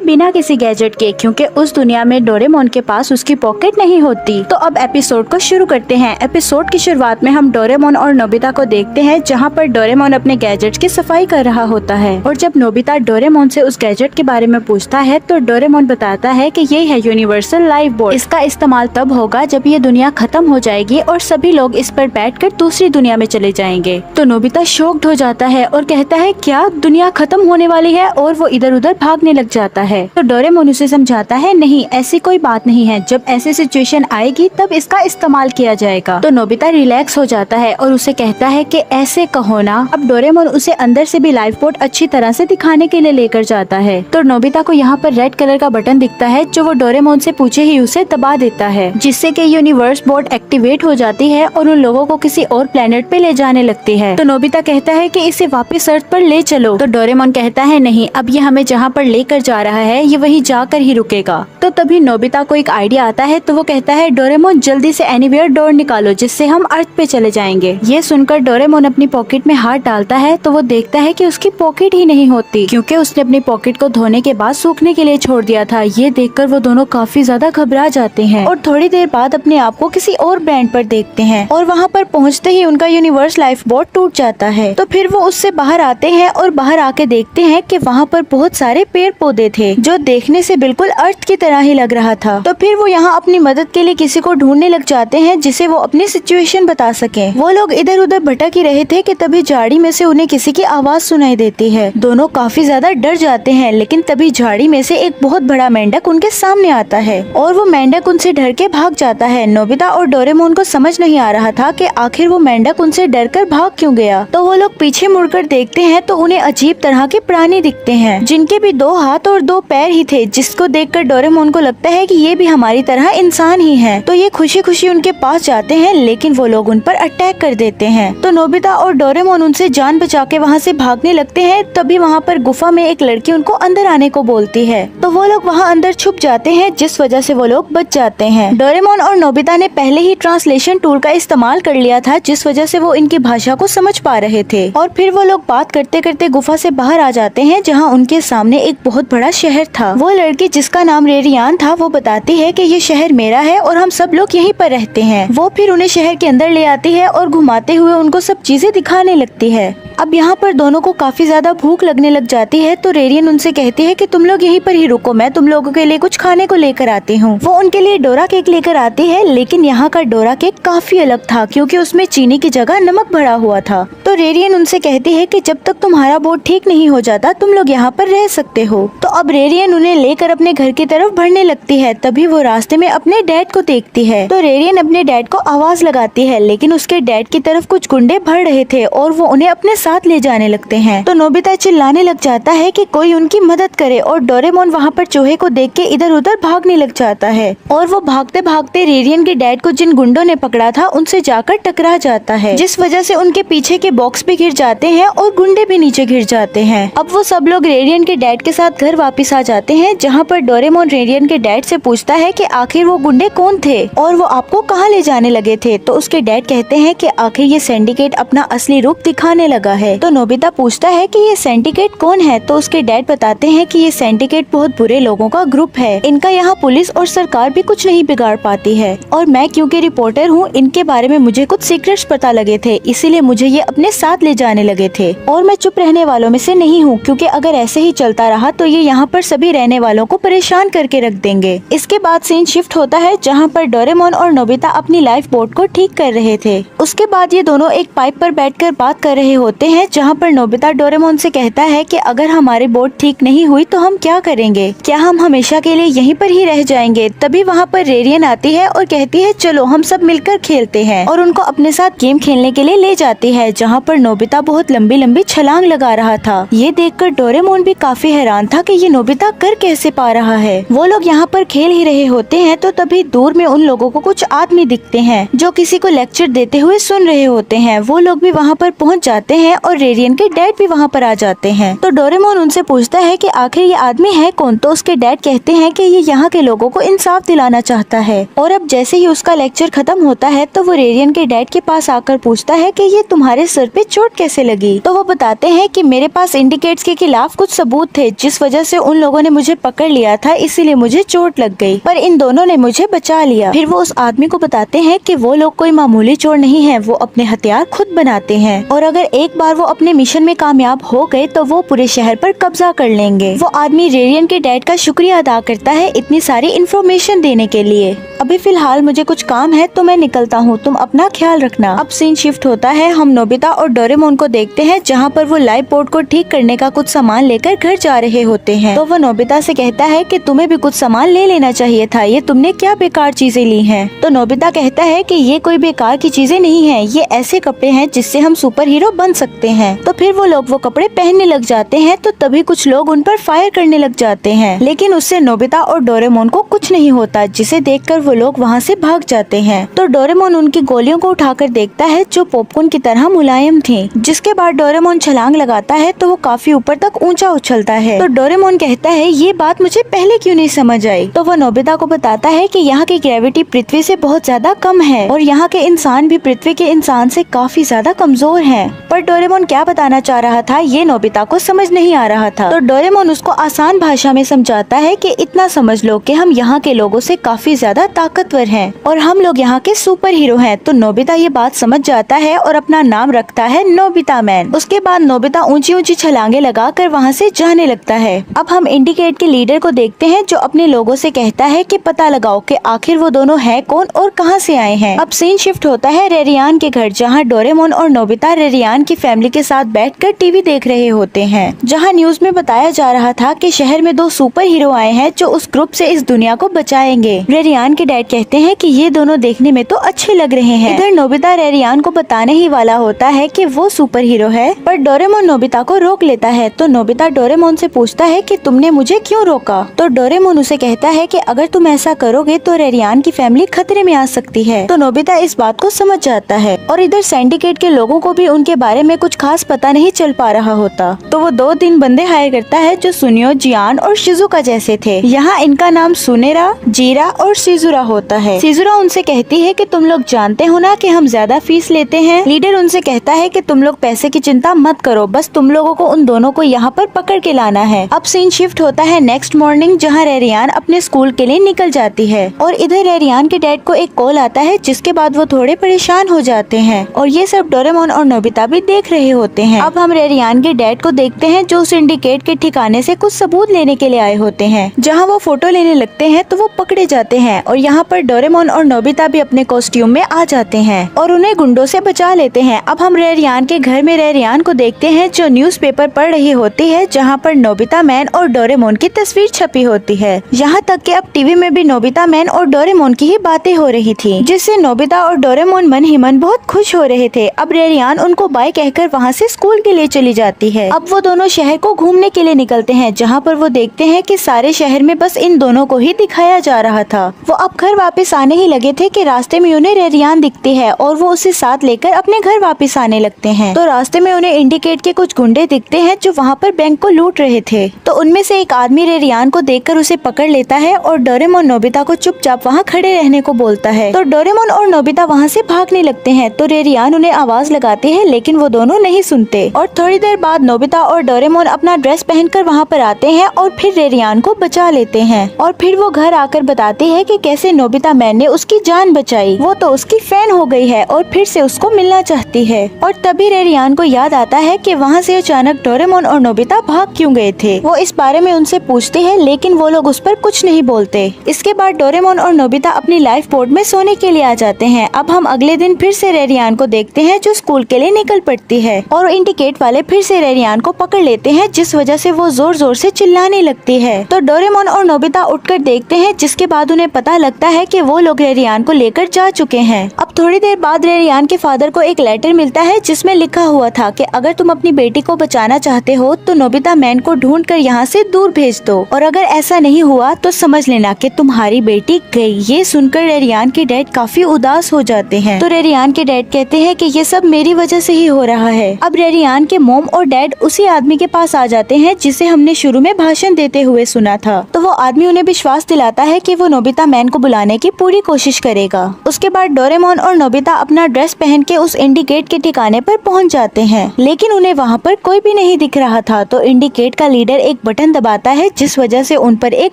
[SPEAKER 1] बिना किसी गैजेट के, क्योंकि उस दुनिया में डोरेमोन के पास उसकी पॉकेट नहीं होती। तो अब एपिसोड को शुरू करते हैं। एपिसोड की शुरुआत में हम डोरेमोन और नोबिता को देखते हैं जहाँ पर डोरेमोन अपने गैजेट की सफाई कर रहा होता है और जब नोबिता डोरेमोन से उस गैजेट के बारे में पूछता है तो डोरेमोन बताता है कि ये है यूनिवर्सल लाइफ बोर्ड। इसका इस्तेमाल तब होगा जब ये दुनिया खत्म हो जाएगी और सभी लोग इस पर बैठकर दूसरी दुनिया में चले जाएंगे। तो नोबिता शॉक्ड हो जाता है और कहता है क्या दुनिया खत्म होने वाली है, और वो इधर उधर भागने लग जाता है। तो डोरेमोन उसे समझाता है नहीं, ऐसी कोई बात नहीं है, जब ऐसी सिचुएशन आएगी तब इसका इस्तेमाल किया जाएगा। तो नोबिता रिलैक्स हो जाता है और उसे कहता है कि ऐसे कहो ना। अब डोरेमोन उसे अंदर से भी लाइफ बोर्ड अच्छी तरह से दिखाने के लिए लेकर जाता है। तो नोबिता को यहाँ पर रेड कलर का बटन दिखता है जो वो डोरेमोन से पूछे ही उसे दबा देता है, जिससे कि यूनिवर्स बोर्ड एक्टिवेट हो जाती है और उन लोगों को किसी और प्लेनेट पे ले जाने लगती है। तो नोबिता कहता है कि इसे वापस अर्थ पर ले चलो। तो डोरेमोन कहता है नहीं, अब ये हमें जहाँ पर लेकर जा रहा है ये वहीं जाकर ही रुकेगा। तो तभी नोबिता को एक आइडिया आता है तो वो कहता है डोरेमोन जल्दी से एनीवेयर डोर निकालो जिससे हम अर्थ पे चले जाएंगे। ये सुनकर डोरेमोन अपनी पॉकेट में हाथ डालता है तो वो देखता है कि उसकी पॉकेट ही नहीं होती, क्योंकि उसने अपनी पॉकेट को धोने के बाद सूखने के लिए छोड़ दिया था। ये देखकर वो दोनों काफी ज्यादा घबरा जाते हैं और थोड़ी देर बाद अपने आप को किसी और ब्रांड पर देखते हैं और वहाँ पर पहुँचते ही उनका यूनिवर्स लाइफ बोर्ड टूट जाता है। तो फिर वो उससे बाहर आते हैं और बाहर आके देखते हैं कि वहाँ पर बहुत सारे पेड़ पौधे थे जो देखने से बिल्कुल अर्थ की तरह ही लग रहा था। तो फिर वो यहाँ अपनी मदद के लिए किसी को ढूंढने लग जाते हैं जिसे वो अपनी सिचुएशन बता सके। वो लोग इधर उधर भटक ही रहे थे कि तभी झाड़ी में से उन्हें किसी की आवाज सुनाई देती है। दोनों काफी ज्यादा डर जाते हैं, लेकिन तभी झाड़ी में से एक बहुत बड़ा मेंढक उनके सामने आता है और वो मेंढक उनसे डर के भाग जाता है। नोबिता और डोरेमोन को समझ नहीं आ रहा था कि आखिर वो मेंढक उनसे डरकर भाग क्यों गया। तो वो लोग पीछे मुड़कर देखते हैं तो उन्हें अजीब तरह के प्राणी दिखते हैं जिनके भी 2 हाथ और 2 पैर ही थे, जिसको देखकर डोरेमोन को लगता है कि ये भी हमारी तरह इंसान ही है। तो ये खुशी खुशी उनके पास जाते हैं, लेकिन वो लोग उन पर अटैक कर देते हैं। तो नोबिता और डोरेमोन उनसे जान बचा के वहाँ से भागने लगते हैं। तभी वहाँ पर गुफा में एक लड़की उनको अंदर आने को बोलती है, तो वो लोग वहाँ अंदर छुप जाते हैं, जिस वजह से वो लोग बच जाते हैं। डोरेमोन और नोबिता ने पहले ही ट्रांसलेशन टूल का इस्तेमाल कर लिया था, जिस वजह से वो इनकी भाषा को समझ पा रहे थे। और फिर वो लोग बात करते करते गुफा से बाहर आ जाते हैं, जहाँ उनके सामने एक बहुत बड़ा शहर था। वो लड़की जिसका नाम रेरियान था वो बताती है कि ये शहर मेरा है और हम सब लोग यहीं पर रहते हैं। वो फिर उन्हें शहर के अंदर ले आती है और घुमाते हुए उनको सब चीजें दिखाने लगती है।
[SPEAKER 2] अब यहाँ पर दोनों को काफी ज्यादा भूख लगने लग जाती है, तो रेरियन उनसे कहती है कि तुम लोग यहीं पर ही रुको, मैं तुम लोगों के लिए कुछ खाने को लेकर आती हूँ। वो उनके लिए डोरा केक लेकर आती है, लेकिन यहाँ का डोरा केक काफी अलग था क्योंकि उसमें चीनी की जगह नमक भरा हुआ था। तो रेरियन उनसे कहती है कि जब तक तुम्हारा बोर्ड ठीक नहीं हो जाता तुम लोग यहाँ पर रह सकते हो। तो अब रेरियन उन्हें लेकर अपने घर की तरफ बढ़ने लगती है। तभी वो रास्ते में अपने डैड को देखती है, तो रेरियन अपने डैड को आवाज लगाती है, लेकिन उसके डैड की तरफ कुछ गुंडे बढ़ रहे थे और वो उन्हें अपने साथ ले जाने लगते हैं। तो नोबिता चिल्लाने लग जाता है कि कोई उनकी मदद करे, और डोरेमोन वहाँ पर चूहे को देख के इधर उधर भागने लग जाता है और वो भागते भागते रेरियन के डैड को जिन गुंडों ने पकड़ा था उनसे जाकर टकरा जाता है, जिस वजह से उनके पीछे के बॉक्स भी गिर जाते हैं और गुंडे भी नीचे गिर जाते हैं। अब वो सब लोग रेरियन के डैड के साथ घर वापस आ जाते हैं, जहाँ पर डोरेमोन रेरियन के डैड से पूछता है कि आखिर वो गुंडे कौन थे और वो आपको कहाँ ले जाने लगे थे। तो उसके डैड कहते हैं कि आखिर ये सिंडिकेट अपना असली रूप दिखाने लगा है। तो नोबिता पूछता है कि ये सिंडिकेट कौन है, तो उसके डैड बताते हैं कि ये सिंडिकेट बहुत बुरे लोगों का ग्रुप है, इनका यहाँ पुलिस और सरकार भी कुछ नहीं बिगाड़ पाती है, और मैं क्योंकि रिपोर्टर हूँ इनके बारे में मुझे कुछ सीक्रेट्स पता लगे थे, इसीलिए मुझे ये अपने साथ ले जाने लगे थे, और मैं चुप रहने वालों में से नहीं हूँ क्योंकि अगर ऐसे ही चलता रहा तो ये यहाँ पर सभी रहने वालों को परेशान करके रख देंगे। इसके बाद सीन शिफ्ट होता है जहाँ पर डोरेमोन और नोबिता अपनी लाइफ बोट को ठीक कर रहे थे। उसके बाद ये दोनों एक पाइप पर बैठकर बात कर रहे होते हैं, जहाँ पर नोबिता डोरेमोन से कहता है कि अगर हमारी बोट ठीक नहीं हुई तो हम क्या करेंगे, क्या हम हमेशा के लिए यहीं पर ही रह जाएंगे। तभी वहाँ पर रेरियन आती है और कहती है चलो हम सब मिलकर खेलते हैं, और उनको अपने साथ गेम खेलने के लिए ले जाती है, जहाँ पर नोबिता बहुत लंबी लंबी छलांग लगा रहा था। ये देखकर डोरेमोन भी काफी हैरान था कि ये नोबिता कर कैसे पा रहा है। वो लोग यहाँ पर खेल ही रहे होते हैं, तो तभी दूर में उन लोगों को कुछ आदमी दिखते हैं जो किसी को लेक्चर देते हुए सुन रहे होते हैं। वो लोग भी वहाँ पर पहुँच जाते हैं और रेरियन के डैड भी वहाँ पर आ जाते हैं। तो डोरेमोन उनसे पूछता है कि आखिर ये आदमी है कौन। तो उसके डैड कहते हैं कि ये यहाँ के लोगों को इंसाफ दिलाना चाहता है। और अब जैसे ही उसका लेक्चर खत्म होता है तो वो रेरियन के डैड के पास आकर पूछता है कि ये तुम्हारे सर पे चोट कैसे लगी। तो वो बताते हैं कि मेरे पास इंडिकेट्स के खिलाफ कुछ सबूत थे, जिस वजह से उन लोगों ने मुझे पकड़ लिया था, इसीलिए मुझे चोट लग गई, पर इन दोनों ने मुझे बचा लिया। फिर वो उस आदमी को बताते हैं कि वो लोग कोई मामूली चोर नहीं है, वो अपने हथियार खुद बनाते हैं, और अगर एक बार वो अपने मिशन में कामयाब हो गए तो वो पूरे शहर पर कब्जा कर लेंगे। वो आदमी रेरियन के डैड का शुक्रिया अदा करता है इतनी सारी इन्फॉर्मेशन देने के लिए। अभी फिलहाल मुझे कुछ काम है तो मैं निकलता हूँ, तुम अपना ख्याल रखना। अब सीन शिफ्ट होता है, हम नोबिता और डोरेमोन को देखते हैं जहाँ पर वो लाइफ बोट को ठीक करने का कुछ सामान लेकर घर जा रहे होते हैं। तो वो नोबिता से कहता है कि तुम्हें भी कुछ सामान ले लेना चाहिए था, ये तुमने क्या बेकार चीजें ली हैं। तो नोबिता कहता है कि ये कोई बेकार की चीजें नहीं है, ये ऐसे कपड़े हैं जिससे हम सुपर हीरो बन सकते हैं। तो फिर वो लोग वो कपड़े पहनने लग जाते हैं, तो तभी कुछ लोग उन पर फायर करने लग जाते हैं, लेकिन उससे नोबिता और डोरेमोन को कुछ नहीं होता, जिसे देखकर वो लोग वहाँ से भाग जाते हैं। तो डोरेमोन उनकी गोलियों को उठाकर देखता है जो पॉपकॉर्न की तरह मुलायम थी। जिसके बाद डोरेमोन छलांग लगाता है तो वो काफी ऊपर तक ऊंचा उछलता है। तो डोरेमोन कहता है ये बात मुझे पहले क्यों नहीं समझ आई। तो वो नोबिता को बताता है कि यहाँ की ग्रेविटी पृथ्वी से बहुत ज्यादा कम है और यहाँ के इंसान भी पृथ्वी के इंसान से काफी ज्यादा कमजोर हैं। पर डोरेमोन क्या बताना चाह रहा था ये नोबिता को समझ नहीं आ रहा था। तो डोरेमोन उसको आसान भाषा में समझाता है कि इतना समझ लो कि हम यहाँ के लोगों से काफी ज्यादा ताकतवर हैं और हम लोग यहाँ के सुपर हीरो हैं। तो नोबिता ये बात समझ जाता है और अपना नाम रखता है नोबिता मैन। उसके बाद नोबिता ऊंची ऊंची छलांगे लगाकर वहाँ से जाने लगता है। अब हम इंडिकेट के लीडर को देखते हैं जो अपने लोगों से कहता है कि पता लगाओ कि आखिर वो दोनों है कौन और कहाँ से आए हैं। अब सीन शिफ्ट होता है रेरियान के घर, जहाँ डोरेमोन और नोबिता रेरियान की फैमिली के साथ बैठकर टीवी देख रहे होते हैं, जहाँ न्यूज में बताया जा रहा था कि शहर में 2 सुपर हीरो आए हैं जो उस ग्रुप से इस दुनिया को बचाएंगे। रेरियान के डैड कहते हैं कि ये दोनों देखने में तो अच्छे लग रहे हैं। इधर नोबिता रेरियान को बताने ही वाला होता है कि वो सुपर हीरो है, पर डोरेमोन नोबिता को रोक लेता है। तो नोबिता डोरेमोन से पूछता है कि तुमने मुझे क्यों रोका। तो डोरेमोन उसे कहता है कि अगर तुम ऐसा करोगे तो रेरियान की फैमिली खतरे में आ सकती है। तो नोबिता इस बात को समझ जाता है और इधर सिंडिकेट के लोगों को भी उनके बारे में कुछ खास पता नहीं चल पा रहा होता। तो वो 2-3 बंदे हायर करता है जो सुनियो, जियान और शिजुका जैसे थे। यहाँ इनका नाम सुनेरा, जीरा और शिजुरा होता है। शिजुरा उनसे कहती है कि तुम लोग जानते हो ना कि हम ज्यादा फीस लेते हैं। लीडर उनसे कहता है कि तुम लोग पैसे की चिंता मत करो, बस तुम लोगों को उन दोनों को यहाँ पर पकड़ के लाना है। अब सीन शिफ्ट होता है नेक्स्ट मॉर्निंग, जहाँ रेरियान अपने स्कूल के लिए निकल जाती है और इधर रेरियान के डैड को एक कॉल आता है, जिसके बाद वो थोड़े परेशान हो जाते हैं और ये सब डोरेमोन और नोबिता भी देख
[SPEAKER 1] देख रहे होते हैं। अब हम रेरियान के डैड को देखते हैं जो उस सिंडिकेट के ठिकाने से कुछ सबूत लेने के लिए आए होते हैं। जहाँ वो फोटो लेने लगते हैं तो वो पकड़े जाते हैं और यहाँ पर डोरेमोन और नोबिता भी अपने कॉस्ट्यूम में आ जाते हैं और उन्हें गुंडों से बचा लेते हैं। अब हम रेरियान के घर में रेरियान को देखते हैं जो न्यूज़पेपर पढ़ रही होती है जहाँ पर नोबिता मैन और डोरेमोन की तस्वीर छपी होती है। यहाँ तक कि अब टीवी में भी नोबिता मैन और डोरेमोन की ही बातें हो रही थी, जिससे नोबिता और डोरेमोन मन ही मन बहुत खुश हो रहे थे। अब रेरियान उनको बाय कहकर वहाँ से स्कूल के लिए चली जाती है। अब वो दोनों शहर को घूमने के लिए निकलते हैं जहाँ पर वो देखते हैं कि सारे शहर में बस इन दोनों को ही दिखाया जा रहा था। वो अब घर वापस आने ही लगे थे कि रास्ते में उन्हें रेरियान दिखती है और वो उसे साथ लेकर अपने घर वापस आने लगते हैं। तो रास्ते में उन्हें इंडिकेट के कुछ गुंडे दिखते हैं जो वहाँ पर बैंक को लूट रहे थे। तो उनमें से एक आदमी रेरियान को देखकर उसे पकड़ लेता है और डोरेमोन नोबिता को चुपचाप वहाँ खड़े रहने को बोलता है। तो डोरेमोन और नोबिता वहाँ से भागने लगते हैं। तो रेरियान उन्हें आवाज लगाती है लेकिन वो दोनों नहीं सुनते और थोड़ी देर बाद नोबिता और डोरेमोन अपना ड्रेस पहनकर वहाँ पर आते हैं और फिर रेरियान को बचा लेते हैं। और फिर वो घर आकर बताती है कि कैसे नोबिता मैन ने उसकी जान बचाई। वो तो उसकी फैन हो गई है और फिर से उसको मिलना चाहती है। और तभी रेरियान को याद आता है कि वहाँ से अचानक डोरेमोन और नोबिता भाग क्यों गए थे। वो इस बारे में उनसे पूछते हैं लेकिन वो लोग उस पर कुछ नहीं बोलते। इसके बाद डोरेमोन और नोबिता अपनी लाइफ बोट में सोने के लिए आ जाते हैं। अब हम अगले दिन फिर से रेरियान को देखते हैं जो स्कूल के लिए निकल पड़ती है और इंडिकेट वाले फिर से रेरियान को पकड़ लेते हैं, जिस वजह से वो जोर जोर से चिल्लाने लगती है। तो डोरेमोन और नोबिता उठकर देखते हैं, जिसके बाद उन्हें पता लगता है कि वो लोग रेरियान को लेकर जा चुके हैं। अब थोड़ी देर बाद रेरियान के फादर को एक लेटर मिलता है जिसमें लिखा हुआ था कि अगर तुम अपनी बेटी को बचाना चाहते हो तो नोबिता मैन को ढूंढकर यहाँ से दूर भेज दो और अगर ऐसा नहीं हुआ तो समझ लेना कि तुम्हारी बेटी गई। ये सुनकर रेरियान के डैड काफी उदास हो जाते हैं। तो रेरियान के डैड कहते हैं कि ये सब मेरी वजह से ही हो रहा है। अब रेरियान के मॉम और डैड उसी आदमी के पास आ जाते हैं जिसे हमने शुरू में भाषण देते हुए सुना था। तो वो आदमी उन्हें विश्वास दिलाता है कि वो नोबिता मैन को बुलाने की पूरी कोशिश करेगा। उसके बाद डोरेमोन और नोबिता अपना ड्रेस पहन के उस इंडिकेट के ठिकाने पर पहुंच जाते हैं, लेकिन उन्हें वहाँ पर कोई भी नहीं दिख रहा था। तो इंडिकेट का लीडर एक बटन दबाता है जिस वजह से उन पर एक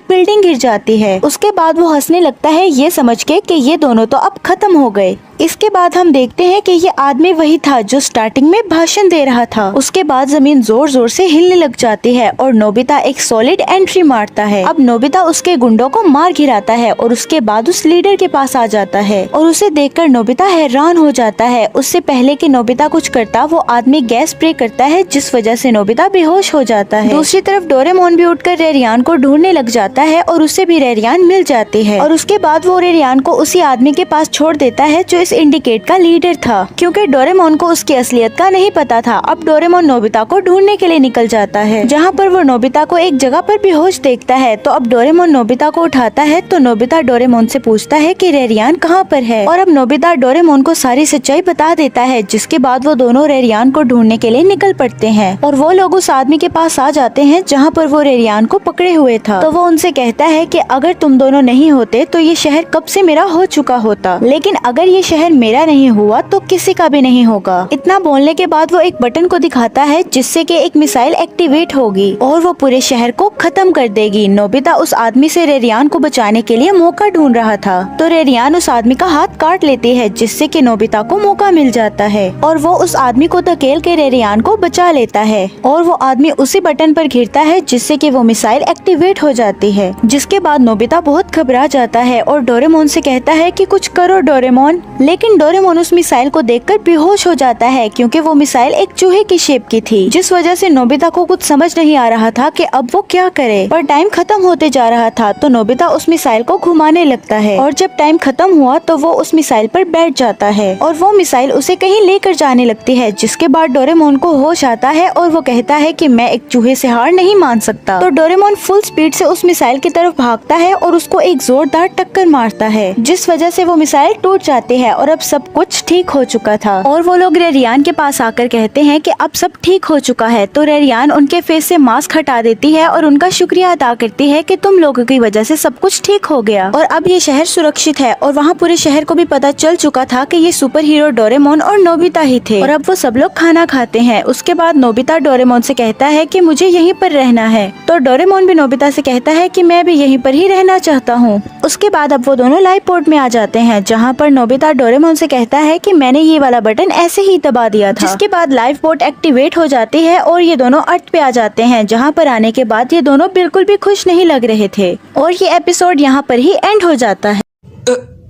[SPEAKER 1] बिल्डिंग गिर जाती है। उसके बाद वो हंसने लगता है ये समझ के कि ये दोनों तो अब खत्म हो गए। इसके बाद हम देखते हैं कि ये आदमी वही था जो स्टार्टिंग में भाषण दे रहा था। उसके बाद जमीन जोर जोर से हिलने लग जाती है और नोबिता एक सॉलिड एंट्री मारता है। अब नोबिता उसके गुंडों को मार गिराता है और उसके बाद उस लीडर के पास आ जाता है और उसे देखकर नोबिता हैरान हो जाता है। उससे पहले कि नोबिता कुछ करता वो आदमी गैस स्प्रे करता है जिस वजह से नोबिता बेहोश हो जाता है। दूसरी तरफ डोरेमोन भी उठकर रेरियान को ढूंढने लग जाता है और उसे भी रेरियान मिल जाती है और उसके बाद वो रेरियान को उसी आदमी के पास छोड़ देता है जो इस इंडिकेट का लीडर था, क्योंकि डोरेमोन को उसकी असलियत का नहीं पता था। अब डोरेमोन नोबिता को ढूंढने के लिए निकल जाता है जहाँ पर वो नोबिता को एक जगह पर बेहोश देखता है। तो अब डोरेमोन नोबिता को उठाता है तो नोबिता डोरेमोन से पूछता है कि रेरियान कहाँ पर है और अब नोबिता डोरेमोन को सारी सच्चाई बता देता है, जिसके बाद वो दोनों रेरियान को ढूंढने के लिए निकल पड़ते हैं और वो लोग उस आदमी के पास आ जाते हैं जहाँ पर वो रेरियान को पकड़े हुए था। तो वो उनसे कहता है कि अगर तुम दोनों नहीं होते तो ये शहर कब से मेरा हो चुका होता, लेकिन अगर ये शहर मेरा नहीं हुआ तो किसी का भी नहीं होगा। इतना बोलने के बाद वो एक बटन को दिखाता है जिससे कि एक मिसाइल एक्टिवेट होगी और वो पूरे शहर को खत्म कर देगी। नोबिता उस आदमी से रेरियान को बचाने के लिए मौका ढूंढ रहा था तो रेरियान उस आदमी का हाथ काट लेती है जिससे कि नोबिता को मौका मिल जाता है और वो उस आदमी को धकेल के रेरियान को बचा लेता है और वो आदमी उसी बटन पर घिरता है जिससे कि वो मिसाइल एक्टिवेट हो जाती है। जिसके बाद नोबिता बहुत घबरा जाता है और डोरेमोन से कहता है कि कुछ करो डोरेमोन, लेकिन डोरेमोन उस मिसाइल को देखकर बेहोश हो जाता है क्योंकि वो मिसाइल एक चूहे की शेप की थी, जिस वजह से नोबिता को कुछ समझ नहीं आ रहा था कि अब वो क्या करे। पर टाइम खत्म होते जा रहा था तो नोबिता उस मिसाइल को घुमाने लगता है और जब टाइम खत्म हुआ तो वो उस मिसाइल पर बैठ जाता है और वो मिसाइल उसे कहीं लेकर जाने लगती है। जिसके बाद डोरेमोन को होश आता है और वो कहता है कि मैं एक चूहे से हार नहीं मान सकता। तो डोरेमोन फुल स्पीड से उस मिसाइल की तरफ भागता है और उसको एक जोरदार टक्कर मारता है, जिस वजह से वो मिसाइल टूट जाती है और अब सब कुछ ठीक हो चुका था। और वो लोग रेरियान के पास आकर कहते हैं कि अब सब ठीक हो चुका है। तो रेरियान उनके फेस से मास्क हटा देती है और उनका शुक्रिया अदा करती है कि तुम लोगों की वजह से सब कुछ ठीक हो गया और अब ये शहर सुरक्षित है। और वहाँ पूरे शहर को भी पता चल चुका था कि ये सुपर हीरो डोरेमोन और नोबिता ही थे और अब वो सब लोग खाना खाते हैं। उसके बाद नोबिता डोरेमोन से कहता है कि मुझे यहीं पर रहना है, तो डोरेमोन भी नोबिता से कहता है कि मैं भी यहीं पर ही रहना चाहता हूँ। उसके बाद अब वो दोनों लाइफ पोर्ट में आ जाते हैं जहाँ पर नोबिता
[SPEAKER 2] डोरेमोन से कहता है कि मैंने ये वाला बटन ऐसे ही दबा दिया था। जिसके बाद लाइफ बोट एक्टिवेट हो जाती है और ये दोनों अर्थ पे आ जाते हैं, जहाँ पर आने के बाद ये दोनों बिल्कुल भी खुश नहीं लग रहे थे और ये एपिसोड यहाँ पर ही एंड हो जाता है।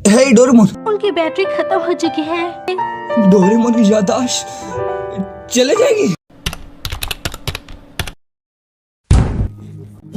[SPEAKER 3] हे डोरेमोन,
[SPEAKER 4] उनकी बैटरी खत्म हो चुकी है।
[SPEAKER 3] डोरेमोन की याददाश्त चले जाएगी।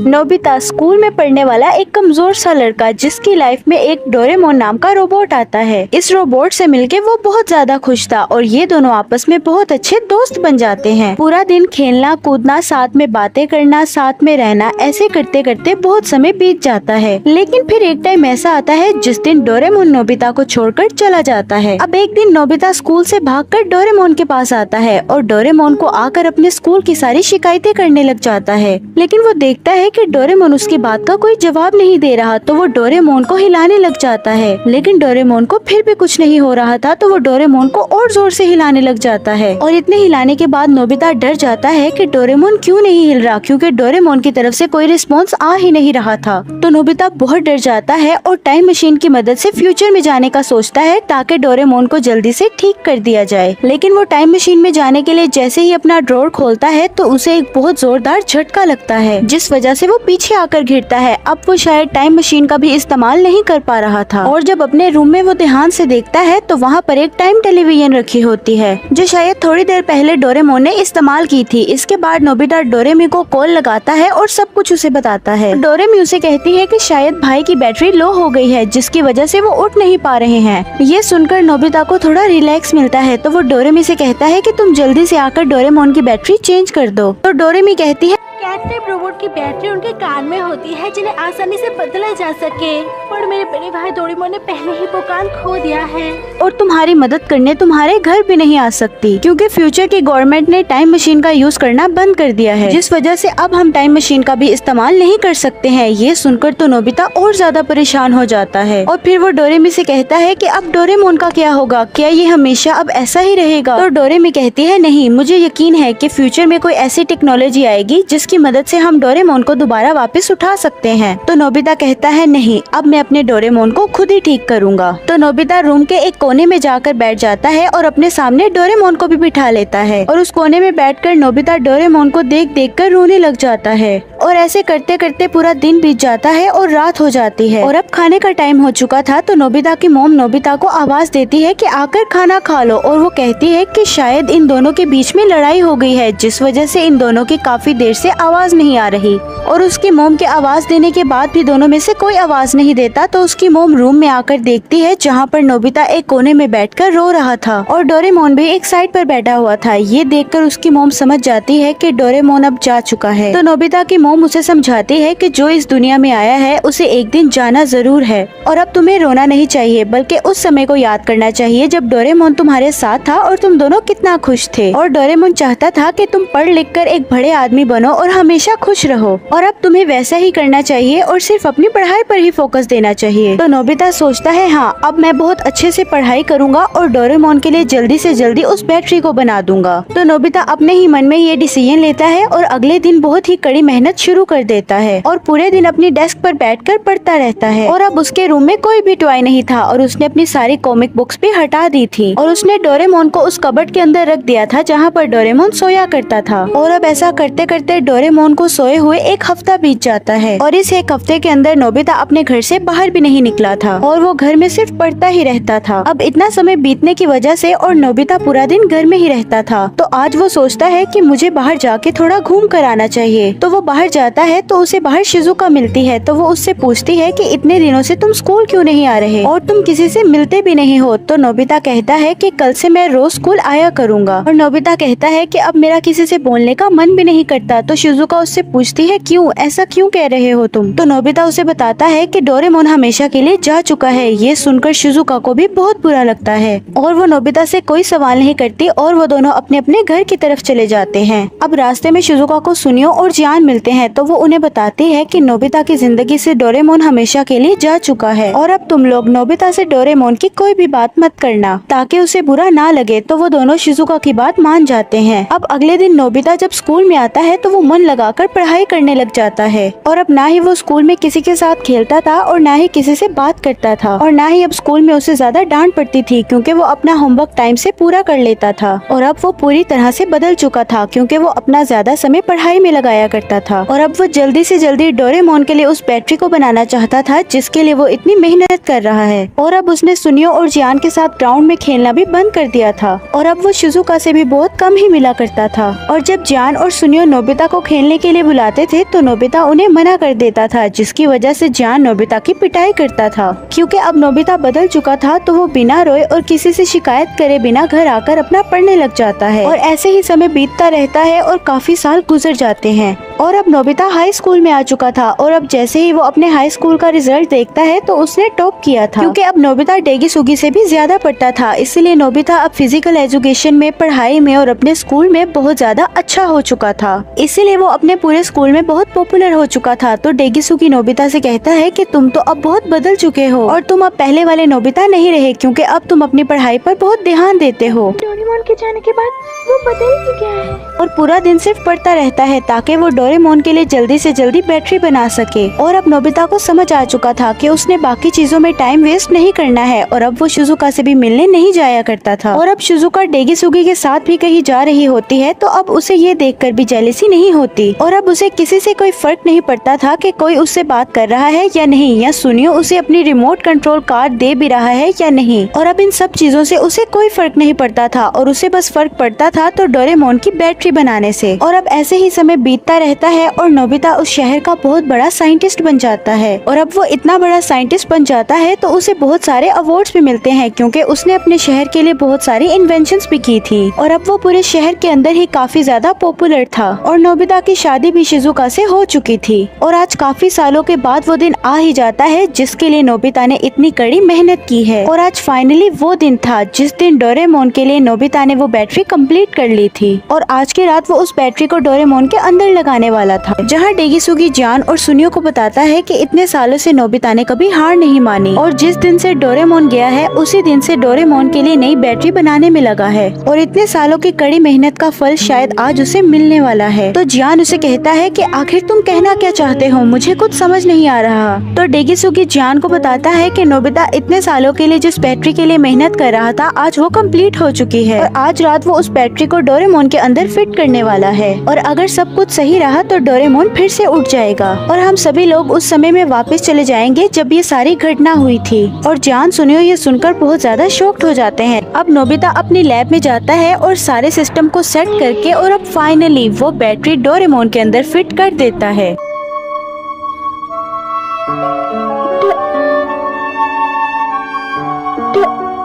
[SPEAKER 2] नोबिता स्कूल में पढ़ने वाला एक कमजोर सा लड़का जिसकी लाइफ में एक डोरेमोन नाम का रोबोट आता है। इस रोबोट से मिलके वो बहुत ज्यादा खुश था और ये दोनों आपस में बहुत अच्छे दोस्त बन जाते हैं। पूरा दिन खेलना कूदना, साथ में बातें करना, साथ में रहना, ऐसे करते करते बहुत समय बीत जाता है। लेकिन फिर एक टाइम ऐसा आता है जिस दिन डोरेमोन नोबिता को छोड़कर चला जाता है। अब एक दिन नोबिता स्कूल से भागकर डोरेमोन के पास आता है और डोरेमोन को आकर अपने स्कूल की सारी शिकायतें करने लग जाता है। लेकिन वो देखता है कि डोरेमोन उसकी बात का कोई जवाब नहीं दे रहा, तो वो डोरेमोन को हिलाने लग जाता है। लेकिन डोरेमोन को फिर भी कुछ नहीं हो रहा था, तो वो डोरेमोन को और जोर से हिलाने लग जाता है। और इतने हिलाने के बाद नोबिता डर जाता है कि डोरेमोन क्यों नहीं हिल रहा, क्योंकि डोरेमोन की तरफ से कोई रिस्पॉन्स आ ही नहीं रहा था। तो नोबिता बहुत डर जाता है और टाइम मशीन की मदद से फ्यूचर में जाने का सोचता है ताकि डोरेमोन को जल्दी से ठीक कर दिया जाए। लेकिन वो टाइम मशीन में जाने के लिए जैसे ही अपना ड्रॉर खोलता है तो उसे एक बहुत जोरदार झटका लगता है, जिस वजह से वो पीछे आकर गिरता है। अब वो शायद टाइम मशीन का भी इस्तेमाल नहीं कर पा रहा था और जब अपने रूम में वो ध्यान से देखता है तो वहाँ पर एक टाइम टेलीविजन रखी होती है जो शायद थोड़ी देर पहले डोरेमोन ने इस्तेमाल की थी। इसके बाद नोबिता डोरेमी को कॉल लगाता है और सब कुछ उसे बताता है। डोरेमी उसे कहती है कि शायद भाई की बैटरी लो हो गई है जिसकी वजह से वो उठ नहीं पा रहे हैं। ये सुनकर नोबिता को थोड़ा रिलैक्स मिलता है, तो वो डोरेमी से कहता है कि तुम जल्दी से आकर डोरेमोन की बैटरी चेंज कर दो। तो डोरेमी कहती है
[SPEAKER 4] कैट टाइप रोबोट की बैटरी उनके कान में होती है जिन्हें आसानी से बदला जा सके, पर मेरे बड़े भाई डोरेमोन ने पहले ही वो कान खो दिया है
[SPEAKER 2] और तुम्हारी मदद करने तुम्हारे घर भी नहीं आ सकती, क्योंकि फ्यूचर की गवर्नमेंट ने टाइम मशीन का यूज करना बंद कर दिया है, जिस वजह से अब हम टाइम मशीन का भी इस्तेमाल नहीं कर सकते हैं। ये सुनकर तो नोबिता और ज्यादा परेशान हो जाता है और फिर वो डोरेमी से कहता है कि अब डोरेमोन का क्या होगा, क्या ये हमेशा अब ऐसा ही रहेगा? तो डोरेमी कहती है नहीं, मुझे यकीन है कि फ्यूचर में कोई ऐसी टेक्नोलॉजी आएगी जिसकी मदद से हम डोरेमोन को दोबारा वापस उठा सकते हैं। तो नोबिता कहता है नहीं, अब मैं अपने डोरेमोन को खुद ही ठीक करूंगा। तो नोबिता रूम के एक कोने में जाकर बैठ जाता है और अपने सामने डोरेमोन को भी बिठा लेता है और उस कोने में बैठकर नोबिता डोरेमोन को देख देख कर रोने लग जाता है। और ऐसे करते करते पूरा दिन बीत जाता है और रात हो जाती है और अब खाने का टाइम हो चुका था। तो नोबिता की मॉम नोबिता को आवाज देती है कि आकर खाना खा लो और वो कहती है कि शायद इन दोनों के बीच में लड़ाई हो गई है, जिस वजह से इन दोनों की काफी देर से आवाज नहीं आ रही। और उसकी मोम के आवाज देने के बाद भी दोनों में से कोई आवाज नहीं देता। तो उसकी मोम रूम में आकर देखती है जहाँ पर नोबिता एक कोने में बैठकर रो रहा था और डोरेमोन भी एक साइड पर बैठा हुआ था। ये देखकर उसकी मोम समझ जाती है कि डोरेमोन अब जा चुका है। तो नोबिता की मोम उसे समझाती है कि जो इस दुनिया में आया है उसे एक दिन जाना जरूर है और अब तुम्हें रोना नहीं चाहिए, बल्कि उस समय को याद करना चाहिए जब डोरेमोन तुम्हारे साथ था और तुम दोनों कितना खुश थे और डोरेमोन चाहता था कि तुम पढ़ लिख कर एक बड़े आदमी बनो और हमेशा खुश रहो, और अब तुम्हें वैसा ही करना चाहिए और सिर्फ अपनी पढ़ाई पर ही फोकस देना चाहिए। तो नोबिता सोचता है हाँ, अब मैं बहुत अच्छे से पढ़ाई करूंगा और डोरेमोन के लिए जल्दी से जल्दी उस बैटरी को बना दूंगा। तो नोबिता अपने ही मन में ये डिसीजन लेता है और अगले दिन बहुत ही कड़ी मेहनत शुरू कर देता है और पूरे दिन अपनी डेस्क पर बैठकर पढ़ता रहता है। और अब उसके रूम में कोई भी टॉय नहीं था और उसने अपनी सारी कॉमिक बुक्स भी हटा दी थी और उसने डोरेमोन को उस कबर्ड के अंदर रख दिया था जहाँ पर डोरेमोन सोया करता था। और अब ऐसा करते करते डोरेमोन को सोए हुए एक हफ्ता बीत जाता है और इस एक हफ्ते के अंदर नोबिता अपने घर से बाहर भी नहीं निकला था और वो घर में सिर्फ पढ़ता ही रहता था। अब इतना समय बीतने की वजह से और नोबिता पूरा दिन घर में ही रहता था, तो आज वो सोचता है कि मुझे बाहर जाके थोड़ा घूम कर आना चाहिए। तो वो बाहर जाता है तो उसे बाहर शिजुका मिलती है। तो वो उससे पूछती है कि इतने दिनों से तुम स्कूल क्यों नहीं आ रहे और तुम किसी से मिलते भी नहीं हो। तो नोबिता कहता है कि कल से मैं रोज स्कूल आया करूँगा और नोबिता कहता है कि अब मेरा किसी से बोलने का मन भी नहीं करता। तो शिजुका उससे पूछती है क्यों, ऐसा क्यों कह रहे हो तुम? तो नोबिता उसे बताता है कि डोरेमोन हमेशा के लिए जा चुका है। ये सुनकर शिजुका को भी बहुत बुरा लगता है और वो नोबिता से कोई सवाल नहीं करती और वो दोनों अपने अपने घर की तरफ चले जाते हैं। अब रास्ते में शिजुका को सुनियो और जियान मिलते हैं, तो वो उन्हें बताती है कि नोबिता की जिंदगी से डोरेमोन हमेशा के लिए जा चुका है और अब तुम लोग नोबिता से डोरेमोन की कोई भी बात मत करना ताकि उसे बुरा ना लगे। तो वो दोनों शिजुका की बात मान जाते हैं। अब अगले दिन नोबिता जब स्कूल में आता है तो वो मन लगाकर पढ़ाई करने लग जाता है और अब ना ही वो स्कूल में किसी के साथ खेलता था और ना ही किसी से बात करता था और ना ही अब स्कूल में उसे ज्यादा डांट पड़ती थी क्योंकि वो अपना होमवर्क टाइम से पूरा कर लेता था। और अब वो पूरी तरह से बदल चुका था क्योंकि वो अपना ज्यादा समय पढ़ाई में लगाया करता था और अब वो जल्दी से जल्दी डोरेमोन के लिए उस बैटरी को बनाना चाहता था जिसके लिए वो इतनी मेहनत कर रहा है। और अब उसने सुनियो और जियान के साथ ग्राउंड में खेलना भी बंद कर दिया था और अब वो शिजुका से भी बहुत कम ही मिला करता था। और जब जियान और सुनियो नोबिता को खेलने के लिए बुलाते थे तो नोबिता उन्हें मना कर देता था, जिसकी वजह से जियान नोबिता की पिटाई करता था। क्योंकि अब नोबिता बदल चुका था तो वो बिना रोए और किसी से शिकायत करे बिना घर आकर अपना पढ़ने लग जाता है। और ऐसे ही समय बीतता रहता है और काफी साल गुजर जाते हैं और अब नोबिता हाई स्कूल में आ चुका था और अब जैसे ही वो अपने हाई स्कूल का रिजल्ट देखता है तो उसने टॉप किया था। क्योंकि अब नोबिता डेगिसुगी से भी ज्यादा पढ़ता था, इसलिए नोबिता अब फिजिकल एजुकेशन में, पढ़ाई में और अपने स्कूल में बहुत ज्यादा अच्छा हो चुका था। इसीलिए वो अपने पूरे स्कूल में बहुत पॉपुलर हो चुका था। तो डेगिसुगी नोबिता से कहता है कि तुम तो अब बहुत बदल चुके हो और तुम अब पहले वाले नोबिता नहीं रहे क्योंकि अब तुम अपनी पढ़ाई पर बहुत ध्यान देते हो।
[SPEAKER 4] डोरेमोन के जाने के बाद वो बदल ही गया है
[SPEAKER 2] और पूरा दिन सिर्फ पढ़ता रहता है ताकि वो डोरेमोन के लिए जल्दी से जल्दी बैटरी बना सके। और अब नोबिता को समझ आ चुका था कि उसने बाकी चीजों में टाइम वेस्ट नहीं करना है और अब वो शिजुका से भी मिलने नहीं जाया करता था। और अब शिजुका डेगिसुगी के साथ भी कहीं जा रही होती है तो अब उसे ये देखकर भी जेलसी नहीं होती और अब उसे किसी से कोई फर्क नहीं पड़ता था कि कोई उससे बात कर रहा है या नहीं, या सुनियो उसे अपनी रिमोट कंट्रोल कार दे भी रहा है या नहीं। और अब इन सब चीजों से उसे कोई फर्क नहीं पड़ता था और उसे बस फर्क पड़ता था तो डोरेमोन की बैटरी बनाने से। और अब ऐसे ही समय बीतता रहता है और नोबिता उस शहर का बहुत बड़ा साइंटिस्ट बन जाता है। और अब वो इतना बड़ा साइंटिस्ट बन जाता है तो उसे बहुत सारे अवार्ड्स भी मिलते हैं क्योंकि उसने अपने शहर के लिए बहुत सारी इन्वेंशंस भी की थी। और अब वो पूरे शहर के अंदर ही काफी ज्यादा पॉपुलर था। और नोबिता की शादी भी शिजुका से हो चुकी थी। और आज काफी सालों के बाद वो दिन आ ही जाता है जिसके लिए नोबिता ने इतनी कड़ी मेहनत की है। और आज फाइनली वो दिन था जिस दिन डोरेमोन के लिए नोबिता ने वो बैटरी कंप्लीट कर ली थी। और आज की रात वो उस बैटरी को डोरेमोन के अंदर लगाने वाला था, जहाँ डेगिसुगी जियान और सुनियो को बताता है कि इतने सालों से नोबिता ने कभी हार नहीं मानी और जिस दिन से डोरेमोन गया है उसी दिन से डोरेमोन के लिए नई बैटरी बनाने में लगा है और इतने सालों की कड़ी मेहनत का फल शायद आज उसे मिलने वाला है। तो जियान उसे कहता है कि आखिर तुम कहना क्या चाहते हो, मुझे कुछ समझ नहीं आ रहा। तो डेगिसुगी जियान को बताता है कि नोबिता इतने सालों के लिए जिस बैटरी के लिए मेहनत कर रहा था आज वो कंप्लीट हो चुकी है और आज रात वो उस बैटरी को डोरेमोन के अंदर फिट करने वाला है। और अगर सब कुछ सही रहा तो डोरेमोन फिर से उठ जाएगा और हम सभी लोग उस समय में वापस चले जाएंगे जब ये सारी घटना हुई थी। और जियान सुनियो ये सुनकर बहुत ज्यादा शॉक्ड हो जाते हैं। अब नोबिता अपनी लैब में जाता है और सारे सिस्टम को सेट करके और अब फाइनली वो बैटरी डोरेमोन के अंदर फिट कर देता है।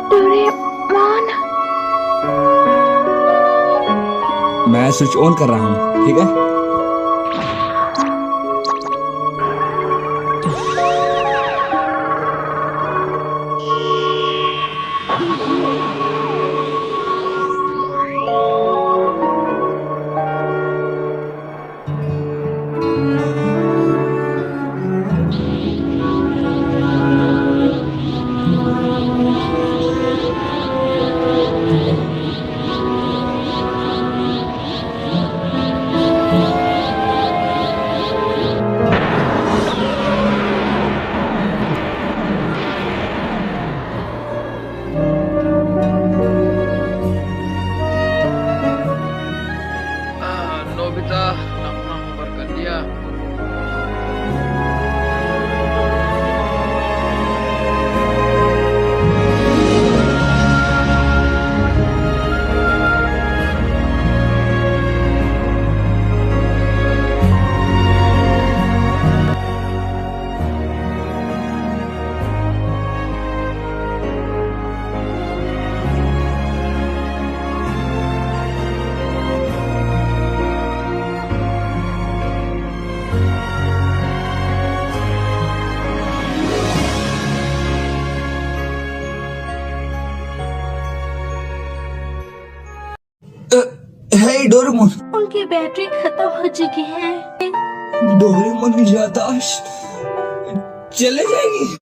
[SPEAKER 4] डोरेमोन
[SPEAKER 3] मैं स्विच ऑन कर रहा हूँ, ठीक है?
[SPEAKER 5] नोबिता अपना होमवर्क कर लिया?
[SPEAKER 3] हे डोरेमोन,
[SPEAKER 4] उनकी बैटरी खत्म हो चुकी है।
[SPEAKER 3] डोरेमोन की याददाश्त चले जाएगी।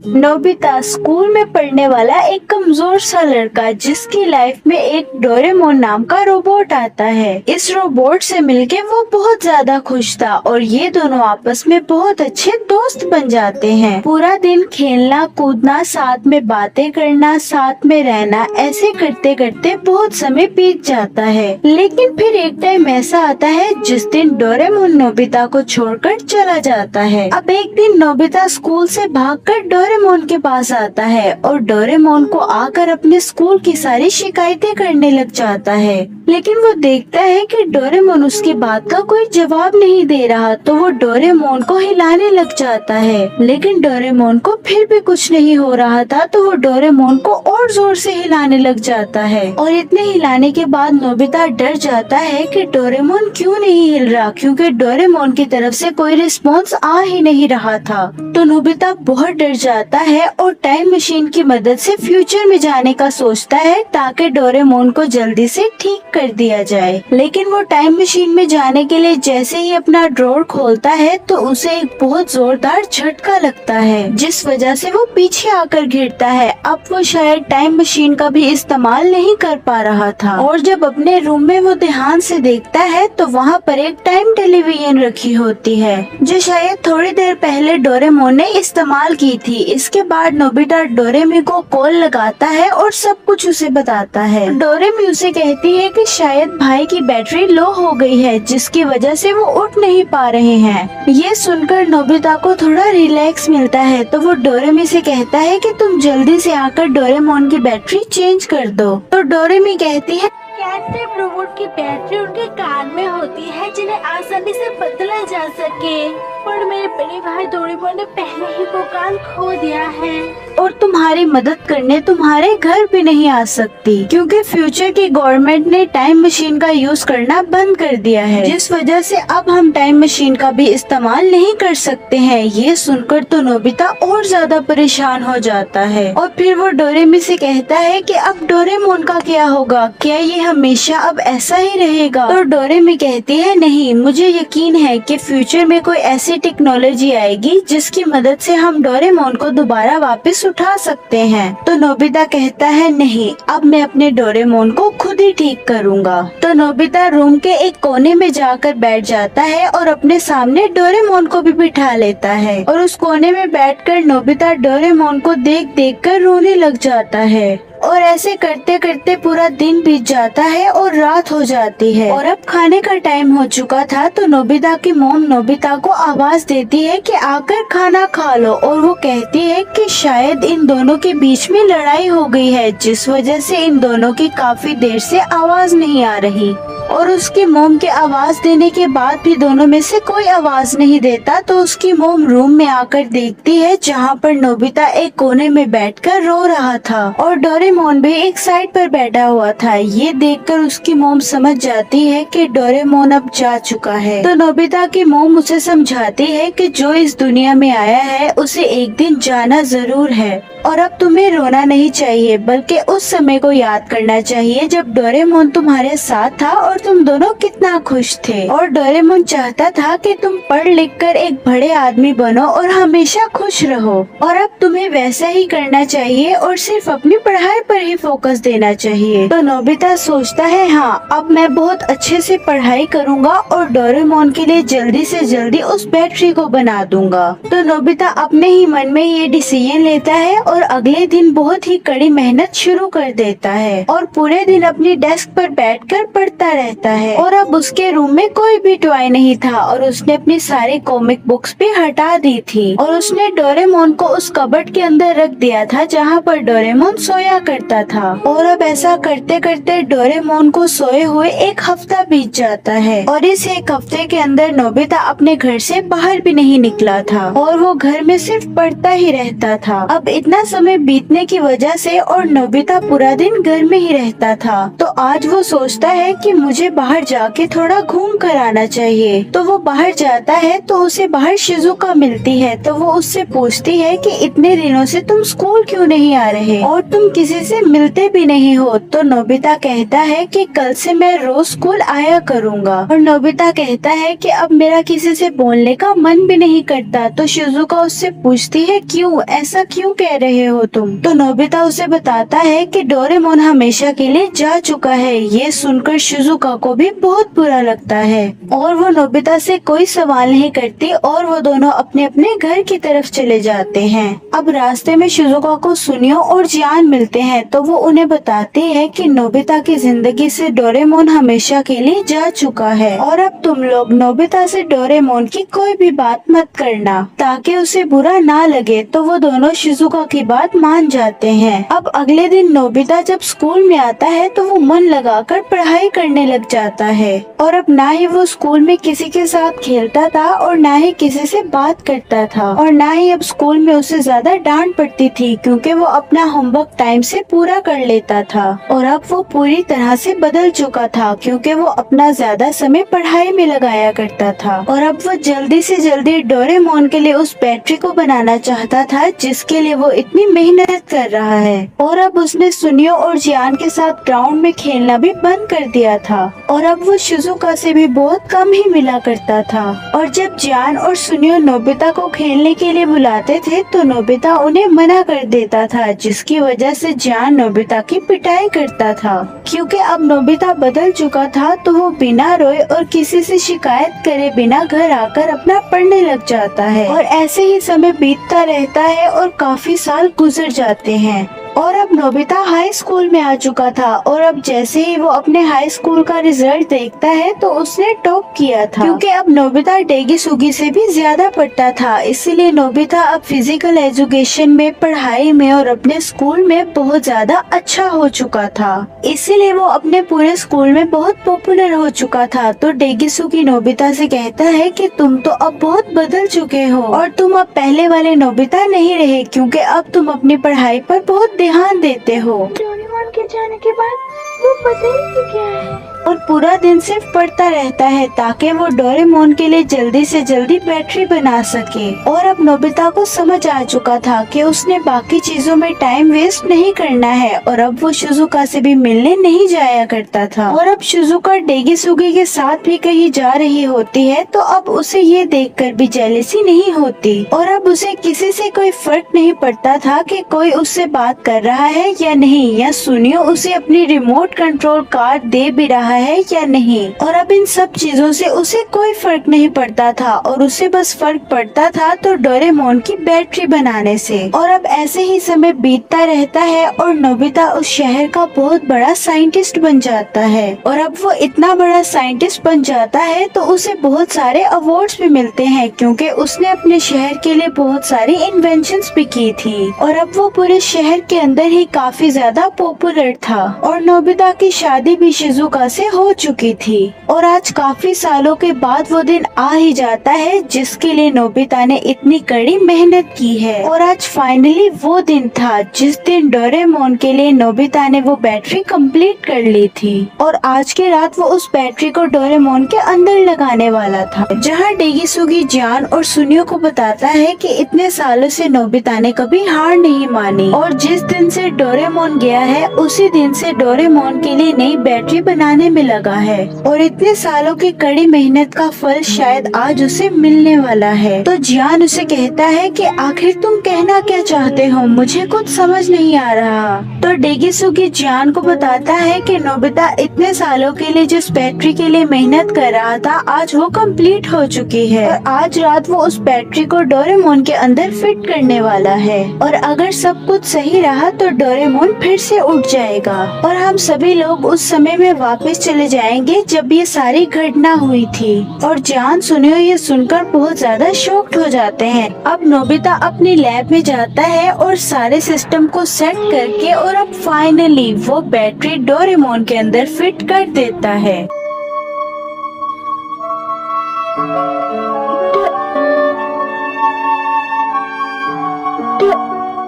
[SPEAKER 2] नोबिता स्कूल में पढ़ने वाला एक कमजोर सा लड़का जिसकी लाइफ में एक डोरेमोन नाम का रोबोट आता है। इस रोबोट से मिलके वो बहुत ज्यादा खुश था और ये दोनों आपस में बहुत अच्छे दोस्त बन जाते हैं। पूरा दिन खेलना कूदना, साथ में बातें करना, साथ में रहना, ऐसे करते करते बहुत समय बीत जाता है। लेकिन फिर एक टाइम ऐसा आता है जिस दिन डोरेमोन नोबिता को छोड़कर चला जाता है। अब एक दिन नोबिता स्कूल से भागकर डोरेमोन के पास आता है और डोरेमोन को आकर अपने स्कूल की सारी शिकायतें करने लग जाता है। लेकिन वो देखता है कि डोरेमोन उसकी बात का कोई जवाब नहीं दे रहा, तो वो डोरेमोन को हिलाने लग जाता है। लेकिन डोरेमोन को फिर भी कुछ नहीं हो रहा था, तो वो डोरेमोन को और जोर से हिलाने लग जाता है। और इतने हिलाने के बाद नोबिता डर जाता है कि डोरेमोन क्यों नहीं हिल रहा, क्योंकि डोरेमोन की तरफ से कोई रिस्पॉन्स आ ही नहीं रहा था। तो नोबिता बहुत डर जाता है और टाइम मशीन की मदद से फ्यूचर में जाने का सोचता है ताकि डोरेमोन को जल्दी से ठीक कर दिया जाए। लेकिन वो टाइम मशीन में जाने के लिए जैसे ही अपना ड्रॉर खोलता है तो उसे एक बहुत जोरदार झटका लगता है, जिस वजह से वो पीछे आकर गिरता है। अब वो शायद टाइम मशीन का भी इस्तेमाल नहीं कर पा रहा था और जब अपने रूम में वो ध्यान से देखता है तो वहाँ पर एक टाइम टेलीविजन रखी होती है जो शायद थोड़ी देर पहले डोरेमोन ने इस्तेमाल की थी। इसके बाद नोबिता डोरेमी को कॉल लगाता है और सब कुछ उसे बताता है। डोरेमी उसे कहती है कि शायद भाई की बैटरी लो हो गई है जिसकी वजह से वो उठ नहीं पा रहे हैं। ये सुनकर नोबिता को थोड़ा रिलैक्स मिलता है, तो वो डोरेमी से कहता है कि तुम जल्दी से आकर डोरेमोन की बैटरी चेंज कर दो। तो डोरेमी कहती है
[SPEAKER 4] कैट रोबोट की बैटरी उनके कान में होती है जिन्हें आसानी से बदला जा सके, पर मेरे बड़े भाई डोरेमोन ने पहले ही वो कान खो दिया है
[SPEAKER 2] और तुम्हारी मदद करने तुम्हारे घर भी नहीं आ सकती, क्योंकि फ्यूचर की गवर्नमेंट ने टाइम मशीन का यूज करना बंद कर दिया है, जिस वजह से अब हम टाइम मशीन का भी इस्तेमाल नहीं कर सकते हैं। ये सुनकर तो नोबिता और ज्यादा परेशान हो जाता है और फिर वो डोरेमी से कहता है कि अब डोरेमोन का क्या होगा, क्या ये हमेशा अब ऐसा ही रहेगा? तो डोरेमी कहती है नहीं, मुझे यकीन है कि फ्यूचर में कोई ऐसी टेक्नोलॉजी आएगी जिसकी मदद से हम डोरेमोन को दोबारा वापस उठा सकते हैं। तो नोबिता कहता है नहीं, अब मैं अपने डोरेमोन को खुद ही ठीक करूँगा। तो नोबिता रूम के एक कोने में जाकर बैठ जाता है और अपने सामने डोरेमोन को भी बिठा लेता है और उस कोने में बैठकर नोबिता डोरेमोन को देख देख कर रोने लग जाता है। और ऐसे करते करते पूरा दिन बीत जाता है और रात हो जाती है और अब खाने का टाइम हो चुका था। तो नोबिता की मॉम नोबिता को आवाज देती है कि आकर खाना खा लो और वो कहती है कि शायद इन दोनों के बीच में लड़ाई हो गई है, जिस वजह से इन दोनों की काफी देर से आवाज नहीं आ रही। और उसकी मोम के आवाज देने के बाद भी दोनों में से कोई आवाज नहीं देता। तो उसकी मोम रूम में आकर देखती है जहाँ पर नोबिता एक कोने में बैठकर रो रहा था और डोरेमोन भी एक साइड पर बैठा हुआ था। ये देखकर उसकी मोम समझ जाती है कि डोरेमोन अब जा चुका है। तो नोबिता की मोम उसे समझाती है कि जो इस दुनिया में आया है उसे एक दिन जाना जरूर है और अब तुम्हें रोना नहीं चाहिए, बल्कि उस समय को याद करना चाहिए जब डोरेमोन तुम्हारे साथ था और तुम दोनों कितना खुश थे। और डोरेमोन चाहता था कि तुम पढ़ लिख कर एक बड़े आदमी बनो और हमेशा खुश रहो, और अब तुम्हें वैसा ही करना चाहिए और सिर्फ अपनी पढ़ाई पर ही फोकस देना चाहिए। तो नोबिता सोचता है हाँ, अब मैं बहुत अच्छे से पढ़ाई करूँगा और डोरेमोन के लिए जल्दी से जल्दी उस बैटरी को बना दूंगा। तो नोबिता अपने ही मन में ये डिसीजन लेता है और अगले दिन बहुत ही कड़ी मेहनत शुरू कर देता है और पूरे दिन अपनी डेस्क पर बैठकर पढ़ता रहता है। और अब उसके रूम में कोई भी टॉय नहीं था और उसने अपनी सारी कॉमिक बुक्स भी हटा दी थी और उसने डोरेमोन को उस कबर्ड के अंदर रख दिया था जहाँ पर डोरेमोन सोया करता था। और अब ऐसा करते करते डोरेमोन को सोए हुए एक हफ्ता बीत जाता है और इस एक हफ्ते के अंदर नोबिता अपने घर से बाहर भी नहीं निकला था और वो घर में सिर्फ पढ़ता ही रहता था। अब इतना समय बीतने की वजह से और नोबिता पूरा दिन घर में ही रहता था, तो
[SPEAKER 1] आज वो सोचता है कि मुझे बाहर जाके थोड़ा घूम कर आना चाहिए। तो वो बाहर जाता है तो उसे बाहर शिजुका मिलती है। तो वो उससे पूछती है कि इतने दिनों से तुम स्कूल क्यों नहीं आ रहे और तुम किसी से मिलते भी नहीं हो। तो नोबिता कहता है कि कल से मैं रोज स्कूल आया करूँगा। और नोबिता कहता है कि अब मेरा किसी से बोलने का मन भी नहीं करता। तो शिजुका उससे पूछती है क्यों, ऐसा क्यों कह रहे हो तुम। तो नोबिता उसे बताता है कि डोरेमोन हमेशा के लिए जा चुका है। ये सुनकर शिजुका को भी बहुत बुरा लगता है और वो नोबिता से कोई सवाल नहीं करती और वो दोनों अपने अपने घर की तरफ चले जाते हैं। अब रास्ते में शिजुका को सुनियो और जियान मिलते हैं। तो वो उन्हें बताती है कि नोबिता की जिंदगी से डोरेमोन हमेशा के लिए जा चुका है और अब तुम लोग नोबिता से डोरेमोन की कोई भी बात मत करना ताकि उसे बुरा ना लगे। तो वो दोनों शिजुका की बात मान जाते हैं। अब अगले दिन नोबिता जब स्कूल में आता है तो वो मन लगाकर पढ़ाई करने लग जाता है और अब ना ही वो स्कूल में किसी के साथ खेलता था और ना ही किसी से बात करता था और ना ही अब स्कूल में उसे ज्यादा डांट पड़ती थी क्योंकि वो अपना होमवर्क टाइम से पूरा कर लेता था। और अब वो पूरी तरह से बदल चुका था क्योंकि वो अपना ज्यादा समय पढ़ाई में लगाया करता था और अब वो जल्दी से जल्दी डोरेमोन के लिए उस बैटरी को बनाना चाहता था जिसके लिए वो इतनी मेहनत कर रहा है। और अब उसने सुनियो और जियान के साथ ग्राउंड में खेलना भी बंद कर दिया था और अब वो शिजुका से भी बहुत कम ही मिला करता था। और जब जियान और सुनियो नोबिता को खेलने के लिए बुलाते थे तो नोबिता उन्हें मना कर देता था जिसकी वजह से जियान नोबिता की पिटाई करता था। क्योंकि अब नोबिता बदल चुका था तो वो बिना रोए और किसी से शिकायत करे बिना घर आकर अपना पढ़ने लग जाता है और ऐसे ही समय बीतता रहता है और काफी साल गुजर जाते हैं। और अब नोबिता हाई स्कूल में आ चुका था और अब जैसे ही वो अपने हाई स्कूल का रिजल्ट देखता है तो उसने टॉप किया था क्योंकि अब नोबिता डेगिसुगी से भी ज्यादा पढ़ता था। इसीलिए नोबिता अब फिजिकल एजुकेशन में, पढ़ाई में और अपने स्कूल में बहुत ज्यादा अच्छा हो चुका था। इसीलिए वो अपने पूरे स्कूल में बहुत पॉपुलर हो चुका था। तो डेगिसुगी नोबिता से कहता है कि तुम तो अब बहुत बदल चुके हो और तुम अब पहले वाले नोबिता नहीं रहे क्योंकि अब तुम अपनी पढ़ाई पर बहुत ध्यान देते हो।
[SPEAKER 4] डोरेमोन के जाने के बाद वो बदल गया है
[SPEAKER 1] और पूरा दिन सिर्फ पढ़ता रहता है ताकि वो डोरेमोन के लिए जल्दी से जल्दी बैटरी बना सके। और अब नोबिता को समझ आ चुका था कि उसने बाकी चीजों में टाइम वेस्ट नहीं करना है और अब वो शिजुका से भी मिलने नहीं जाया करता था। और अब शिजुका डेगिसुगी के साथ भी कहीं जा रही होती है तो अब उसे ये देखकर भी जेलसी नहीं होती और अब उसे किसी से कोई फर्क नहीं पड़ता था कि कोई उससे बात कर रहा है या नहीं, या सुनियो उसे अपनी रिमोट कंट्रोल कार दे भी रहा है या नहीं। और अब इन सब चीजों से उसे कोई फर्क नहीं पड़ता था और उसे बस फर्क पड़ता था तो डोरेमोन की बैटरी बनाने से। और अब ऐसे ही समय बीतता रहता है और नोबिता उस शहर का बहुत बड़ा साइंटिस्ट बन जाता है। और अब वो इतना बड़ा साइंटिस्ट बन जाता है तो उसे बहुत सारे अवार्ड्स भी मिलते हैं क्योंकि उसने अपने शहर के लिए बहुत सारी इन्वेंशंस भी की थी। और अब वो पूरे शहर के अंदर ही काफी ज्यादा पॉपुलर था। और नोबिता की शादी भी शिजुका से हो चुकी थी और आज काफी सालों के बाद वो दिन आ ही जाता है जिसके लिए नोबिता ने इतनी कड़ी मेहनत की है। और आज फाइनली वो दिन था जिस दिन डोरेमोन के लिए नोबिता ने वो बैटरी कंप्लीट कर ली थी और आज की रात वो उस बैटरी को डोरेमोन के अंदर लगाने वाला था। जहाँ डेगिसुगी जियान और सुनियो को बताता है कि इतने सालों से नोबिता ने कभी हार नहीं मानी और जिस दिन से डोरेमोन गया है उसी दिन से डोरेमोन के लिए नई बैटरी बनाने में लगा है और इतने सालों की कड़ी मेहनत का फल शायद आज उसे मिलने वाला है। तो जियान उसे कहता है कि आखिर तुम कहना क्या चाहते हो, मुझे कुछ समझ नहीं आ रहा। तो डेगिसुगी जियान को बताता है कि नोबिता इतने सालों के लिए जिस बैटरी के लिए मेहनत कर रहा था आज वो कंप्लीट हो चुकी है और आज रात वो उस बैटरी को डोरेमोन के अंदर फिट करने वाला है और अगर सब कुछ सही रहा तो डोरेमोन फिर से उठ जाएगा और हम सभी लोग उस समय में वापस चले जाएंगे जब ये सारी घटना हुई थी। और जियान सुनियो ये सुनकर बहुत ज्यादा शॉक्ड हो जाते हैं। अब नोबिता अपनी लैब में जाता है और सारे सिस्टम को सेट करके और अब फाइनली वो बैटरी डोरेमोन के अंदर फिट कर देता है।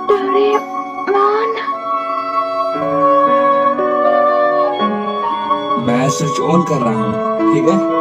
[SPEAKER 4] डोरेमोन
[SPEAKER 3] मैं स्विच ऑन कर रहा हूँ, ठीक है।